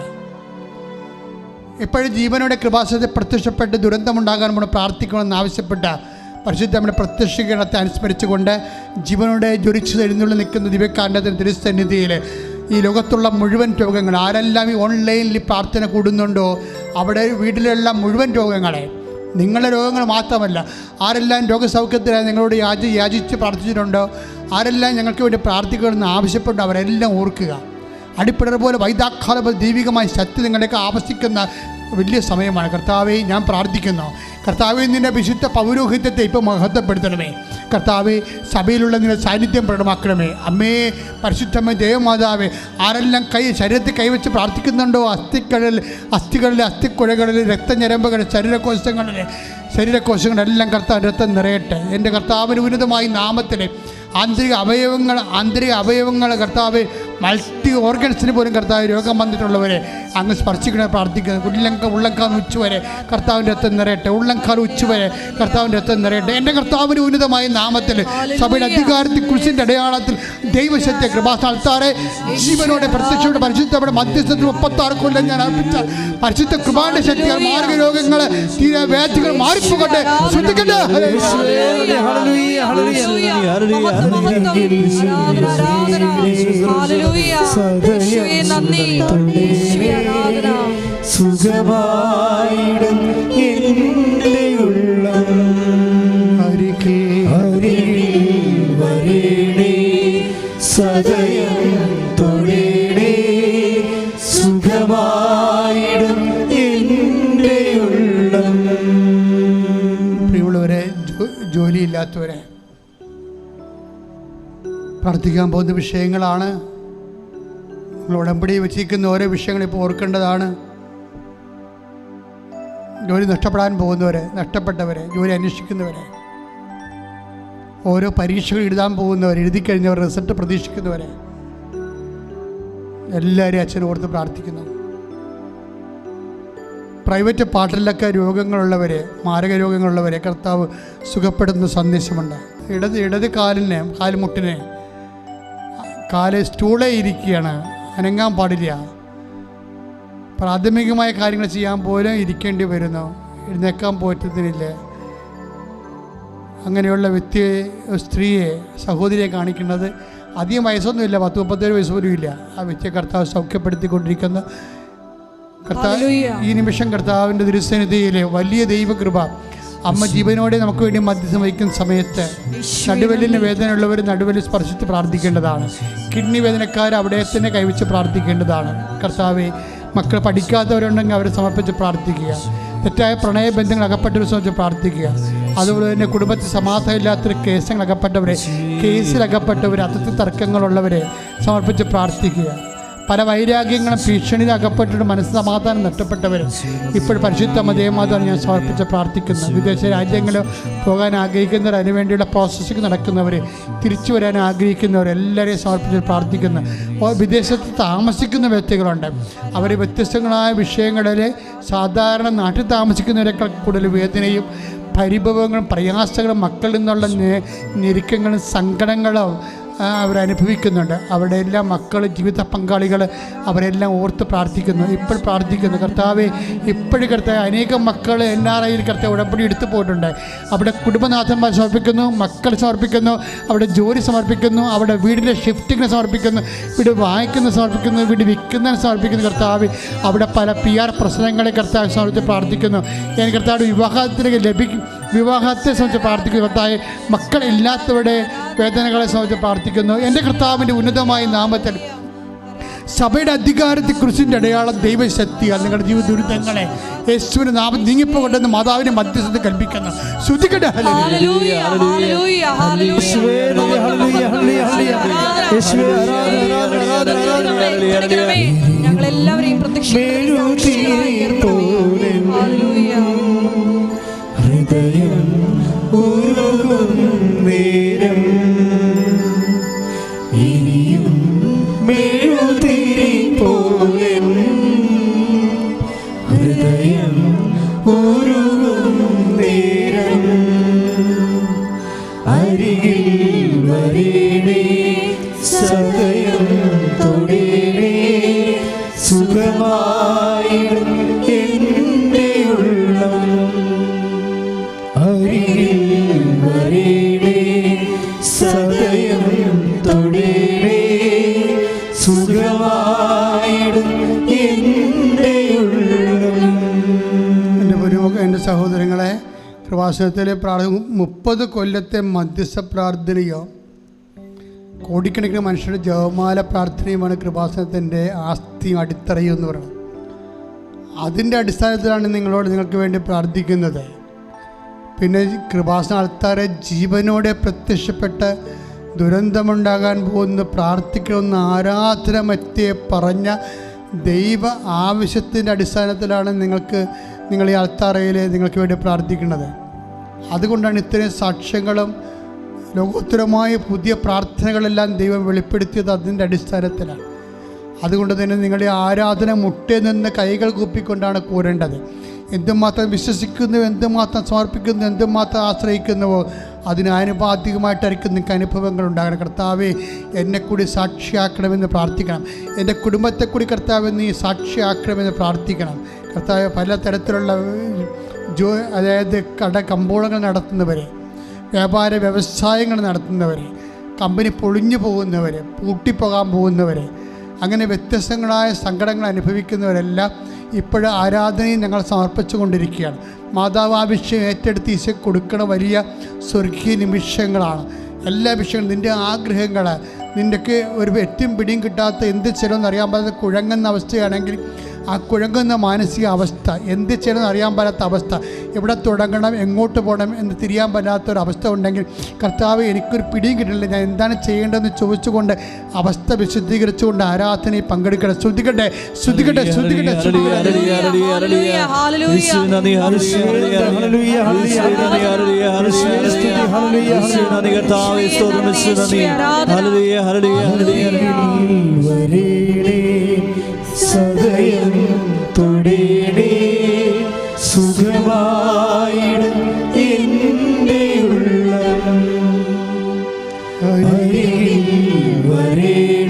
എപ്പോഴും ജീവനോടെ കൃപാസനത്തെ പ്രത്യക്ഷപ്പെട്ട് ദുരന്തമുണ്ടാകാൻ നമ്മൾ പ്രാർത്ഥിക്കണമെന്ന് ആവശ്യപ്പെട്ട പരിശുദ്ധ നമ്മുടെ പ്രത്യക്ഷീകരണത്തെ അനുസ്മരിച്ചുകൊണ്ട് ജീവനോടെ ജ്വലിച്ചു എഴുന്നള്ളി നിൽക്കുന്ന ദിവ്യകാരുണ്യത്തിന് തിരുസന്നിധിയിൽ ഈ ലോകത്തുള്ള മുഴുവൻ രോഗങ്ങൾ, ആരെല്ലാം ഈ ഓൺലൈനിൽ പ്രാർത്ഥന കൂടുന്നുണ്ടോ അവിടെ വീട്ടിലുള്ള മുഴുവൻ രോഗങ്ങളെ, നിങ്ങളുടെ രോഗങ്ങൾ മാത്രമല്ല, ആരെല്ലാം രോഗസൗഖ്യത്തിനായി നിങ്ങളോട് യാചിച്ച് പ്രാർത്ഥിച്ചിട്ടുണ്ടോ, ആരെല്ലാം ഞങ്ങൾക്ക് വേണ്ടി പ്രാർത്ഥിക്കണമെന്ന് ആവശ്യപ്പെട്ടു അവരെല്ലാം ഓർക്കുക. അടിപ്പിടർ പോലെ വൈദാഘാത ദൈവികമായ ശക്തി നിങ്ങളെയൊക്കെ ആവശ്യിക്കുന്ന വലിയ സമയമാണ്. കർത്താവെ ഞാൻ പ്രാർത്ഥിക്കുന്നു, കർത്താവെ നിൻ്റെ വിശുദ്ധ പൗരോഹിത്യത്തെ ഇപ്പോൾ മഹത്വപ്പെടുത്തണമേ. കർത്താവെ സഭയിലുള്ള നിന്റെ സാന്നിധ്യം പ്രകടമാക്കണമേ. അമ്മേ പരിശുദ്ധമ്മ ദേവമാതാവെ, ആരെല്ലാം ശരീരത്തിൽ കൈവച്ച് പ്രാർത്ഥിക്കുന്നുണ്ടോ, അസ്ഥികളിലെ അസ്ഥിക്കുഴകളിൽ രക്തഞരമ്പുകൾ ശരീരകോശങ്ങളെല്ലാം കർത്താവ് രക്തം നിറയട്ടെ. എൻ്റെ കർത്താവിന് ഉന്നതമായ നാമത്തിൽ ആന്തരിക അവയവങ്ങൾ കർത്താവ് മൾട്ടി ഓർഗൻസിന് പോലും കർത്താവ് രോഗം വന്നിട്ടുള്ളവരെ അങ്ങ് സ്പർശിക്കണേ പ്രാർത്ഥിക്കുന്നത്. ഉള്ളംകാൽ ഉച്ചുവരെ കർത്താവിൻ്റെ രക്തം നിറയട്ടെ, ഉള്ളംകാൽ ഉച്ചുവരെ കർത്താവിൻ്റെ രക്തം നിറയട്ടെ. എൻ്റെ കർത്താവിന് ഉന്നതമായ നാമത്തിൽ സഭയുടെ അധികാരത്തിൽ കുരിശിൻ്റെ അടയാളത്തിൽ ദൈവശക്തി കൃപാസ്ഥാനത്താറെ ജീവനോടെ പ്രത്യക്ഷയുടെ പരിശുദ്ധയുടെ മധ്യസ്ഥത്തിൽ 36 കൊല്ലം ഞാൻ അർപ്പിച്ച പരിശുദ്ധ കൃപാന്റെ ശക്തികൾ മാർഗ രോഗങ്ങൾ വ്യാധികൾ മാറിപ്പോകട്ടെ. ശ്രദ്ധിക്കട്ടെ. സുഖമായിടും എൻ്റെ ഉള്ളം വരേണേ, സദയം തൊഴേണേ, സുഖമായിടും എൻ്റെ ഉള്ളം. പ്രിയമുള്ളവരെ, ജോലിയില്ലാത്തവരെ പ്രാർത്ഥിക്കാൻ പോകുന്ന വിഷയങ്ങളാണ്. നിങ്ങൾ ഉടമ്പടി വെച്ചിരിക്കുന്ന ഓരോ വിഷയങ്ങൾ ഇപ്പോൾ ഓർക്കേണ്ടതാണ്. ജോലി നഷ്ടപ്പെടാൻ പോകുന്നവരെ, നഷ്ടപ്പെട്ടവരെ, ജോലി അന്വേഷിക്കുന്നവരെ, ഓരോ പരീക്ഷകൾ എഴുതാൻ പോകുന്നവർ, എഴുതി കഴിഞ്ഞവർ, റിസൾട്ട് പ്രതീക്ഷിക്കുന്നവരെ എല്ലാവരെയും അച്ഛൻ ഓർത്ത് പ്രാർത്ഥിക്കുന്നു. പ്രൈവറ്റ് പാർട്ടിലൊക്കെ രോഗങ്ങളുള്ളവരെ, മാരക രോഗങ്ങളുള്ളവരെ കർത്താവ് സുഖപ്പെടുന്ന സന്ദേശമുണ്ട്. ഇടത് കാലിന് കാൽമുട്ടിന് കാല് സ്റ്റൂളേ ഇരിക്കുകയാണ്, അനങ്ങാൻ പാടില്ല. പ്രാഥമികമായ കാര്യങ്ങൾ ചെയ്യാൻ പോലും ഇരിക്കേണ്ടി വരുന്നു, എഴുന്നേക്കാൻ പറ്റുന്നില്ല. അങ്ങനെയുള്ള വ്യക്തിയെ, സ്ത്രീയെ, സഹോദരിയെ കാണിക്കുന്നത് അധികം വയസ്സൊന്നുമില്ല, 10-37 വയസ്സ് പോലും ഇല്ല. ആ വ്യക്തിയെ കർത്താവ് സൗഖ്യപ്പെടുത്തിക്കൊണ്ടിരിക്കുന്ന കർത്താവ് ഈ നിമിഷം കർത്താവിൻ്റെ തിരുസന്നിധിയിൽ വലിയ ദൈവകൃപ അമ്മ ജീവനോടെ നമുക്ക് വേണ്ടി മധ്യസ്ഥം വഹിക്കുന്ന സമയത്ത് നടുവലിന് വേദനയുള്ളവർ നടുവലിൽ സ്പർശിച്ച് പ്രാർത്ഥിക്കേണ്ടതാണ്. കിഡ്നി വേദനക്കാർ അവിടെ തന്നെ കൈവച്ച് പ്രാർത്ഥിക്കേണ്ടതാണ്. കർത്താവെ, മക്കൾ പഠിക്കാത്തവരുണ്ടെങ്കിൽ അവരെ സമർപ്പിച്ച് പ്രാർത്ഥിക്കുക. തെറ്റായ പ്രണയബന്ധങ്ങൾ അകപ്പെട്ടവരെ സമർപ്പിച്ച് പ്രാർത്ഥിക്കുക. അതുപോലെ തന്നെ കുടുംബത്തിൽ സമാധാനമില്ലാത്തൊരു കേസുകൾ അകപ്പെട്ടവരെ, കേസിലകപ്പെട്ടവർ, അതിർത്തി തർക്കങ്ങളുള്ളവരെ സമർപ്പിച്ച് പ്രാർത്ഥിക്കുക. പല വൈരാഗ്യങ്ങളും ഭീഷണിയിൽ അകപ്പെട്ടിട്ട് മനസ്സ് സമാധാനം നഷ്ടപ്പെട്ടവർ ഇപ്പോൾ പരിശുദ്ധ ദേവമാതാവിനെ ഞാൻ സമർപ്പിച്ച് പ്രാർത്ഥിക്കുന്നു. വിദേശ രാജ്യങ്ങളിൽ പോകാൻ ആഗ്രഹിക്കുന്നവർ, അതിനുവേണ്ടിയുള്ള പ്രോസസ്സിങ് നടക്കുന്നവർ, തിരിച്ചു വരാൻ ആഗ്രഹിക്കുന്നവർ എല്ലാവരെയും സമർപ്പിച്ച് പ്രാർത്ഥിക്കുന്നു. വിദേശത്ത് താമസിക്കുന്ന വ്യക്തികളുണ്ട്, അവർ വ്യത്യസ്തങ്ങളായ വിഷയങ്ങളിൽ സാധാരണ നാട്ടിൽ താമസിക്കുന്നവരെക്കാൾ കൂടുതൽ വേദനയും പരിഭവങ്ങളും പ്രയാസങ്ങളും മക്കളിൽ നിന്നുള്ള ഞെരുക്കങ്ങളും സങ്കടങ്ങളും അവരനുഭവിക്കുന്നുണ്ട്. അവിടെ എല്ലാം മക്കൾ, ജീവിത പങ്കാളികൾ അവരെല്ലാം ഓർത്ത് പ്രാർത്ഥിക്കുന്നു. ഇപ്പോൾ പ്രാർത്ഥിക്കുന്നു, കർത്താവെ, ഇപ്പോഴും കർത്താവ് അനേകം മക്കൾ NRIയിൽ കർത്താവ് ഉടമ്പടി എടുത്തു പോയിട്ടുണ്ട്. അവിടെ കുടുംബനാഥന്മാർ സമർപ്പിക്കുന്നു, മക്കൾ സമർപ്പിക്കുന്നു, അവിടെ ജോലി സമർപ്പിക്കുന്നു, അവിടെ വീടിൻ്റെ ഷിഫ്റ്റിങ്ങിന് സമർപ്പിക്കുന്നു, വീട് വാങ്ങിക്കുന്ന സമർപ്പിക്കുന്നു, വീട് വിൽക്കുന്നതിന് സമർപ്പിക്കുന്നു. കർത്താവ്, അവിടെ പല PR പ്രശ്നങ്ങളെ കർത്താവ് സമർപ്പിച്ച് പ്രാർത്ഥിക്കുന്നു. എനിക്ക് കർത്താവ് വിവാഹത്തെ സംബന്ധിച്ച് പ്രാർത്ഥിക്കുന്നു. കർത്താവ്, മക്കളില്ലാത്തവരുടെ വേദനകളെ സംബന്ധിച്ച് പ്രാർത്ഥിക്കുന്നു. എൻ്റെ കർത്താവിൻ്റെ ഉന്നതമായ നാമത്തിൽ സഭയുടെ അധികാരത്തെ കുറിച്ചിൻ്റെ അടയാളം ദൈവശക്തിയാൽ നിങ്ങളുടെ ജീവിത ദുരിതങ്ങളെ യേശുവിൻ്റെ നാമം നീങ്ങിപ്പോകട്ടെന്ന് മാതാവിൻ്റെ മധ്യസ്ഥത കൽപ്പിക്കുന്നു. ശ്രുതിക്കട്ടെ. ഞങ്ങളെല്ലാവരെയും ഹൃദയം ഉരുകും നേരം ഇനിയും മെഴുതിരി പോലെ ഹൃദയം ഉരുകും നേരം അരികിൽ വരേണേ സദയം തൊടേണേ സുഖമായിടും എൻ്റെ ഉള്ളം അരികിൽ വരേണേ സദയം തൊടേണേ സുഖമായിടും എൻ്റെ ഉള്ളം. എൻ്റെ സഹോദരങ്ങളെ, കൃപാസനത്തിലെ 30 കൊല്ലത്തെ മധ്യസ്ഥ പ്രാർത്ഥനയോ കോടിക്കണക്കിന് മനുഷ്യരുടെ ജപമാല പ്രാർത്ഥനയുമാണ് കൃപാസനത്തിൻ്റെ ആസ്തിയും അടിത്തറയും എന്ന് പറയുന്നത്. അതിൻ്റെ അടിസ്ഥാനത്തിലാണ് നിങ്ങൾക്ക് വേണ്ടി പ്രാർത്ഥിക്കുന്നത്. പിന്നെ കൃപാസന ആൾക്കാരെ ജീവനോടെ പ്രത്യക്ഷപ്പെട്ട് ദുരന്തമുണ്ടാകാൻ പോകുന്ന പ്രാർത്ഥിക്കണമെന്ന് ആരാധനമറ്റേ പറഞ്ഞ ദൈവ ആവശ്യത്തിൻ്റെ അടിസ്ഥാനത്തിലാണ് നിങ്ങൾ ഈ അൾത്താറയിൽ നിങ്ങൾക്ക് വേണ്ടി പ്രാർത്ഥിക്കുന്നത്. അതുകൊണ്ടാണ് ഇത്രയും സാക്ഷ്യങ്ങളും ലോകോത്തരമായ പുതിയ പ്രാർത്ഥനകളെല്ലാം ദൈവം വെളിപ്പെടുത്തിയത് അതിൻ്റെ അടിസ്ഥാനത്തിലാണ്. അതുകൊണ്ട് തന്നെ നിങ്ങളുടെ ആരാധന മുട്ടേ നിന്ന് കൈകൾ കൂപ്പിക്കൊണ്ടാണ് കൂരേണ്ടത്. എന്തുമാത്രം വിശ്വസിക്കുന്നു, എന്തുമാത്രം സമർപ്പിക്കുന്നു, എന്തുമാത്രം ആശ്രയിക്കുന്നുവോ അതിന് ആനുപാതികമായിട്ടായിരിക്കും നിങ്ങൾക്ക് അനുഭവങ്ങൾ ഉണ്ടാകണം. കർത്താവെ, എന്നെ കൂടി സാക്ഷിയാക്കണമെന്ന് പ്രാർത്ഥിക്കണം. എൻ്റെ കുടുംബത്തെ കൂടി കർത്താവ് നീ സാക്ഷിയാക്കണമെന്ന് പ്രാർത്ഥിക്കണം. കർത്താവ്, പലതരത്തിലുള്ള അതായത് കമ്പോളങ്ങൾ നടത്തുന്നവരെ, വ്യാപാര വ്യവസായങ്ങൾ നടത്തുന്നവരെ, കമ്പനി പൊളിഞ്ഞു പോകുന്നവരെ, പൂട്ടിപ്പോകാൻ പോകുന്നവരെ, അങ്ങനെ വ്യത്യസ്തങ്ങളായ സങ്കടങ്ങൾ അനുഭവിക്കുന്നവരെല്ലാം ഇപ്പോഴും ആരാധനയും ഞങ്ങൾ സമർപ്പിച്ചു കൊണ്ടിരിക്കുകയാണ്. മാതാവ് ആ വിഷയം ഏറ്റെടുത്ത് ഈശോ കൊടുക്കുന്ന വലിയ സ്വർഗീയ നിമിഷങ്ങളാണ്. എല്ലാ വിഷയങ്ങളും നിൻ്റെ ആഗ്രഹങ്ങൾ, നിൻ്റെക്ക് ഒരു എറ്റും പിടിയും കിട്ടാത്ത എന്ത് ചെയ്യണമെന്ന് അറിയാൻ പറ്റാത്ത കുഴങ്ങുന്ന അവസ്ഥയാണെങ്കിൽ ആ കുഴങ്ങുന്ന മാനസിക അവസ്ഥ, എന്ത് ചെയ്യണമെന്ന് അറിയാൻ പറ്റാത്ത അവസ്ഥ, എവിടെ തുടങ്ങണം, എങ്ങോട്ട് പോകണം എന്ന് തിരിയാൻ പറ്റാത്തൊരവസ്ഥ ഉണ്ടെങ്കിൽ, കർത്താവ് എനിക്കൊരു പിടിയും കിട്ടില്ല, ഞാൻ എന്താണ് ചെയ്യേണ്ടതെന്ന് ചോദിച്ചുകൊണ്ട് അവസ്ഥ വിശദീകരിച്ചുകൊണ്ട് ആരാധനയിൽ പങ്കെടുക്കണം. ശ്രദ്ധിക്കട്ടെ, ശ്രദ്ധിക്കട്ടെ, ശ്രദ്ധിക്കട്ടെ. സദയം തൊടേണേ സുഖമായിടും എൻ്റെ ഉള്ളം അരികിൽ വരേണേ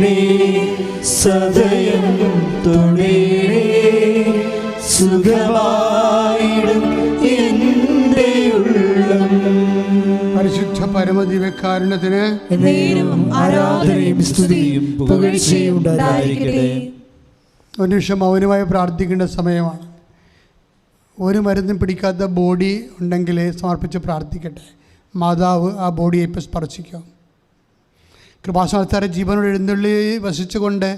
പരമദിവ്യകാരുണ്യത്തിന് എന്നേരവും ആരാധനയും സ്തുതിയും പുകഴ്ചയും ഉണ്ടായിരിക്കട്ടെ. ഒരു നിമിഷം മൗനമായി പ്രാർത്ഥിക്കേണ്ട സമയമാണ്. ഒരു മരുന്നും പിടിക്കാത്ത ബോഡി ഉണ്ടെങ്കിൽ സമർപ്പിച്ച് പ്രാർത്ഥിക്കട്ടെ. മാതാവ് ആ ബോഡിയെ ഇപ്പോൾ സ്പർശിക്കാം. കൃപാസനത്താരെ ജീവനോട് എഴുന്നള്ളി വസിച്ചുകൊണ്ട്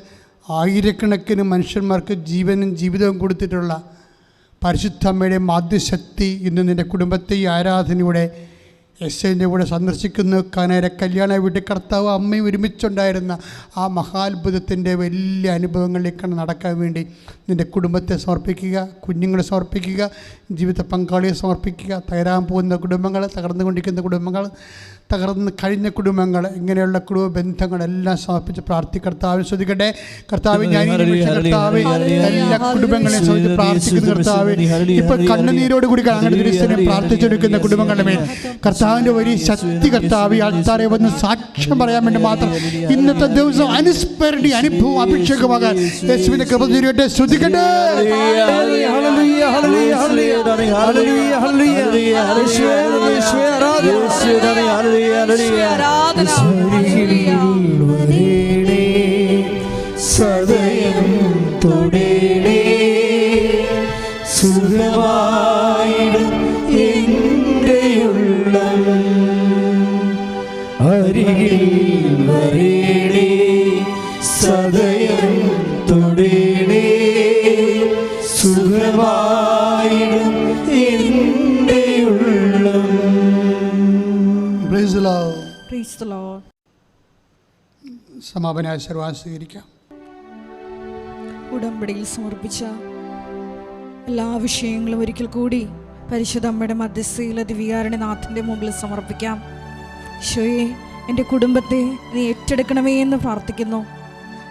ആയിരക്കണക്കിന് മനുഷ്യന്മാർക്ക് ജീവനും ജീവിതവും കൊടുത്തിട്ടുള്ള പരിശുദ്ധ അമ്മയുടെ മാധ്യശക്തി ഇന്ന് നിൻ്റെ കുടുംബത്തെ ഈ ആരാധനയുടെ യെശയ്യാൻ്റെ കൂടെ സന്ദർശിക്കുന്നു. കാനായിലെ കല്യാണ വീട്ടിൽ കർത്താവ് അമ്മയും ഒരുമിച്ചുണ്ടായിരുന്ന ആ മഹാത്ഭുതത്തിൻ്റെ വലിയ അനുഭവങ്ങളിലേക്കാണ് നടക്കാൻ വേണ്ടി നിൻ്റെ കുടുംബത്തെ സമർപ്പിക്കുക, കുഞ്ഞുങ്ങളെ സമർപ്പിക്കുക, ജീവിത പങ്കാളിയെ സമർപ്പിക്കുക. തകരാൻ പോകുന്ന കുടുംബങ്ങൾ, തകർന്നുകൊണ്ടിരിക്കുന്ന കുടുംബങ്ങൾ, തകർന്ന് കഴിഞ്ഞ കുടുംബങ്ങൾ, ഇങ്ങനെയുള്ള കുടുംബ ബന്ധങ്ങളെല്ലാം സമർപ്പിച്ച് പ്രാർത്ഥിക്കർത്താവ് ശ്രദ്ധിക്കട്ടെ. കർത്താവ് ഞാൻ കർത്താവ് എല്ലാ കുടുംബങ്ങളെയും സമർപ്പിച്ച് പ്രാർത്ഥിക്കുന്ന കർത്താവ് ഇപ്പോൾ കണ്ണുനീരോട് കൂടി അങ്ങനെ തിരിച്ചനെ പ്രാർത്ഥിച്ചെടുക്കുന്ന കുടുംബങ്ങളുടെ മേൽ കർത്താവിൻ്റെ വലിയ ശക്തി കർത്താവ് ആൾക്കാരെ വന്ന് സാക്ഷ്യം പറയാൻ വേണ്ടി മാത്രം ഇന്നത്തെ ദിവസം അനുസ്മരണീയ അനുഭവം അഭിഷേകമാകാൻ യേശുവിന്റെ കൃപ ചൊരിയട്ടെ. ശ്രദ്ധിക്കട്ടെ. സദയം തൊടേണേ സുഖമായിടും എന്റെയുള്ളം അരികിൽ വരേണേ സദയം തൊടേണേ സുഖമായിടും എന്റെയുള്ളം. Praise the Lord. Praise the Lord. സമാപന ആശീർവാദം സ്വീകരിക്കാം. ഉടമ്പടിയിൽ സമർപ്പിച്ച എല്ലാ വിഷയങ്ങളും ഒരിക്കൽ കൂടി പരിശുദ്ധ അമ്മയുടെ മധ്യസ്ഥയിൽ ദിവ്യകാരുണ്യനാഥൻ്റെ മുമ്പിൽ സമർപ്പിക്കാം. ഈശോയെ, എൻ്റെ കുടുംബത്തെ നീ ഏറ്റെടുക്കണമേ എന്ന് പ്രാർത്ഥിക്കുന്നു.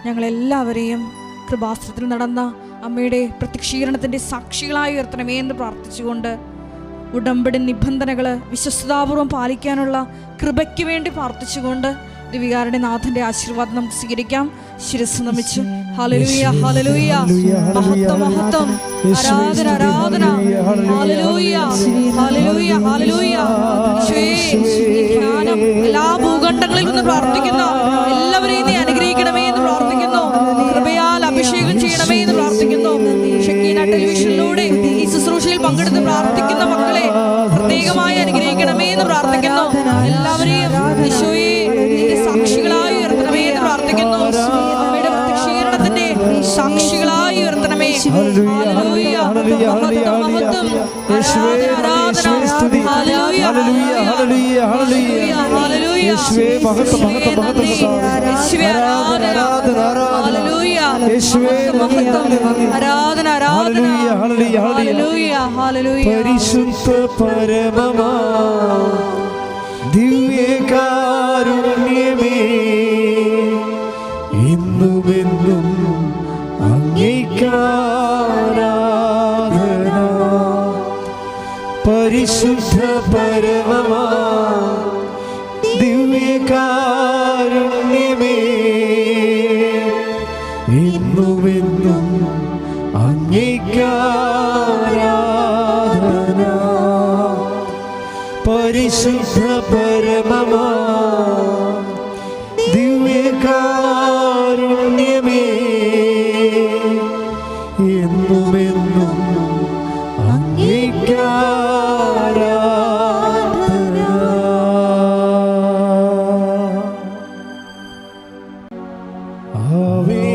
ഞങ്ങളെല്ലാവരെയും കൃപാസനത്തിൽ നടന്ന അമ്മയുടെ പ്രത്യക്ഷീകരണത്തിൻ്റെ സാക്ഷികളായി ഉയർത്തണമേ എന്ന് പ്രാർത്ഥിച്ചുകൊണ്ട് ഉടമ്പടി നിബന്ധനകൾ വിശ്വസ്തതാപൂർവ്വം പാലിക്കാനുള്ള കൃപയ്ക്ക് വേണ്ടി പ്രാർത്ഥിച്ചുകൊണ്ട് ദിവ്യകാരുണ്യനാഥന്റെ ആശീർവാദം നമുക്ക് സ്വീകരിക്കാം. ശിരസ് നമിച്ച് ഹല്ലേലൂയ ഹല്ലേലൂയ മഹത്വം മഹത്വം ആരാധന ആരാധന ഹല്ലേലൂയ ഹല്ലേലൂയ ഹല്ലേലൂയ. ധ്യാനം എല്ലാ ഭൂഖണ്ഡങ്ങളിൽ നിന്ന് പ്രാർത്ഥിക്കുന്നു. എല്ലാവരെയും നീ അനുഗ്രഹിക്കണമേ എന്ന് പ്രാർത്ഥിക്കുന്നു. കൃപയാൽ അഭിഷേകം ചെയ്യണമേ എന്ന് പ്രാർത്ഥിക്കുന്നു. ഷക്കീന ടെലിവിഷനിലൂടെ ഈ ശുശ്രൂഷയിൽ പങ്കെടുത്ത് പ്രാർത്ഥിക്കുന്ന മക്കളെ പ്രത്യേകമായി അനുഗ്രഹിക്കണമേ എന്ന് പ്രാർത്ഥിക്കുന്നു. എല്ലാവരെയും ഈശോയെ നിന്റെ സാക്ഷികളായി ഉയർത്തണമേ എന്ന് പ്രാർത്ഥിക്കുന്നു. അമ്മയുടെ പ്രത്യക്ഷീകരണത്തിന്റെ സാക്ഷികളായി ഉയർത്തണമേ. ഹല്ലേലൂയ മഹത്വം മഹത്വം ആരാധന ഹല്ലേലൂയ ഹല്ലേലൂയ ഹല്ലേലൂയ ഹല്ലേലൂയ യേശുവേ മഹത്വം മഹത്വം മഹത്വം യേശുവേ ആരാധന ഹല്ലേലൂയ യേശുവേ മഹത്വം ആരാധന ആരാധന ഹല്ലേലൂയ ഹല്ലേലൂയ ഹല്ലേലൂയ. പരിശുദ്ധ പരമമാ ദിവ്യകാരുണ്യമേ എന്നുമെന്നും അങ്ങേയ്ക്കാരാധന. പരിശുദ്ധ പരമമാ ദിവ്യകാരുണ്യമേ എന്നുമെന്നും അങ്ങേയ്ക്കാരാധന. പരിശുദ്ധ പരമമാ ദിവ്യകാരുണ്യമേ എന്നുമെന്നും അങ്ങേയ്ക്കാരാധന. ആവേ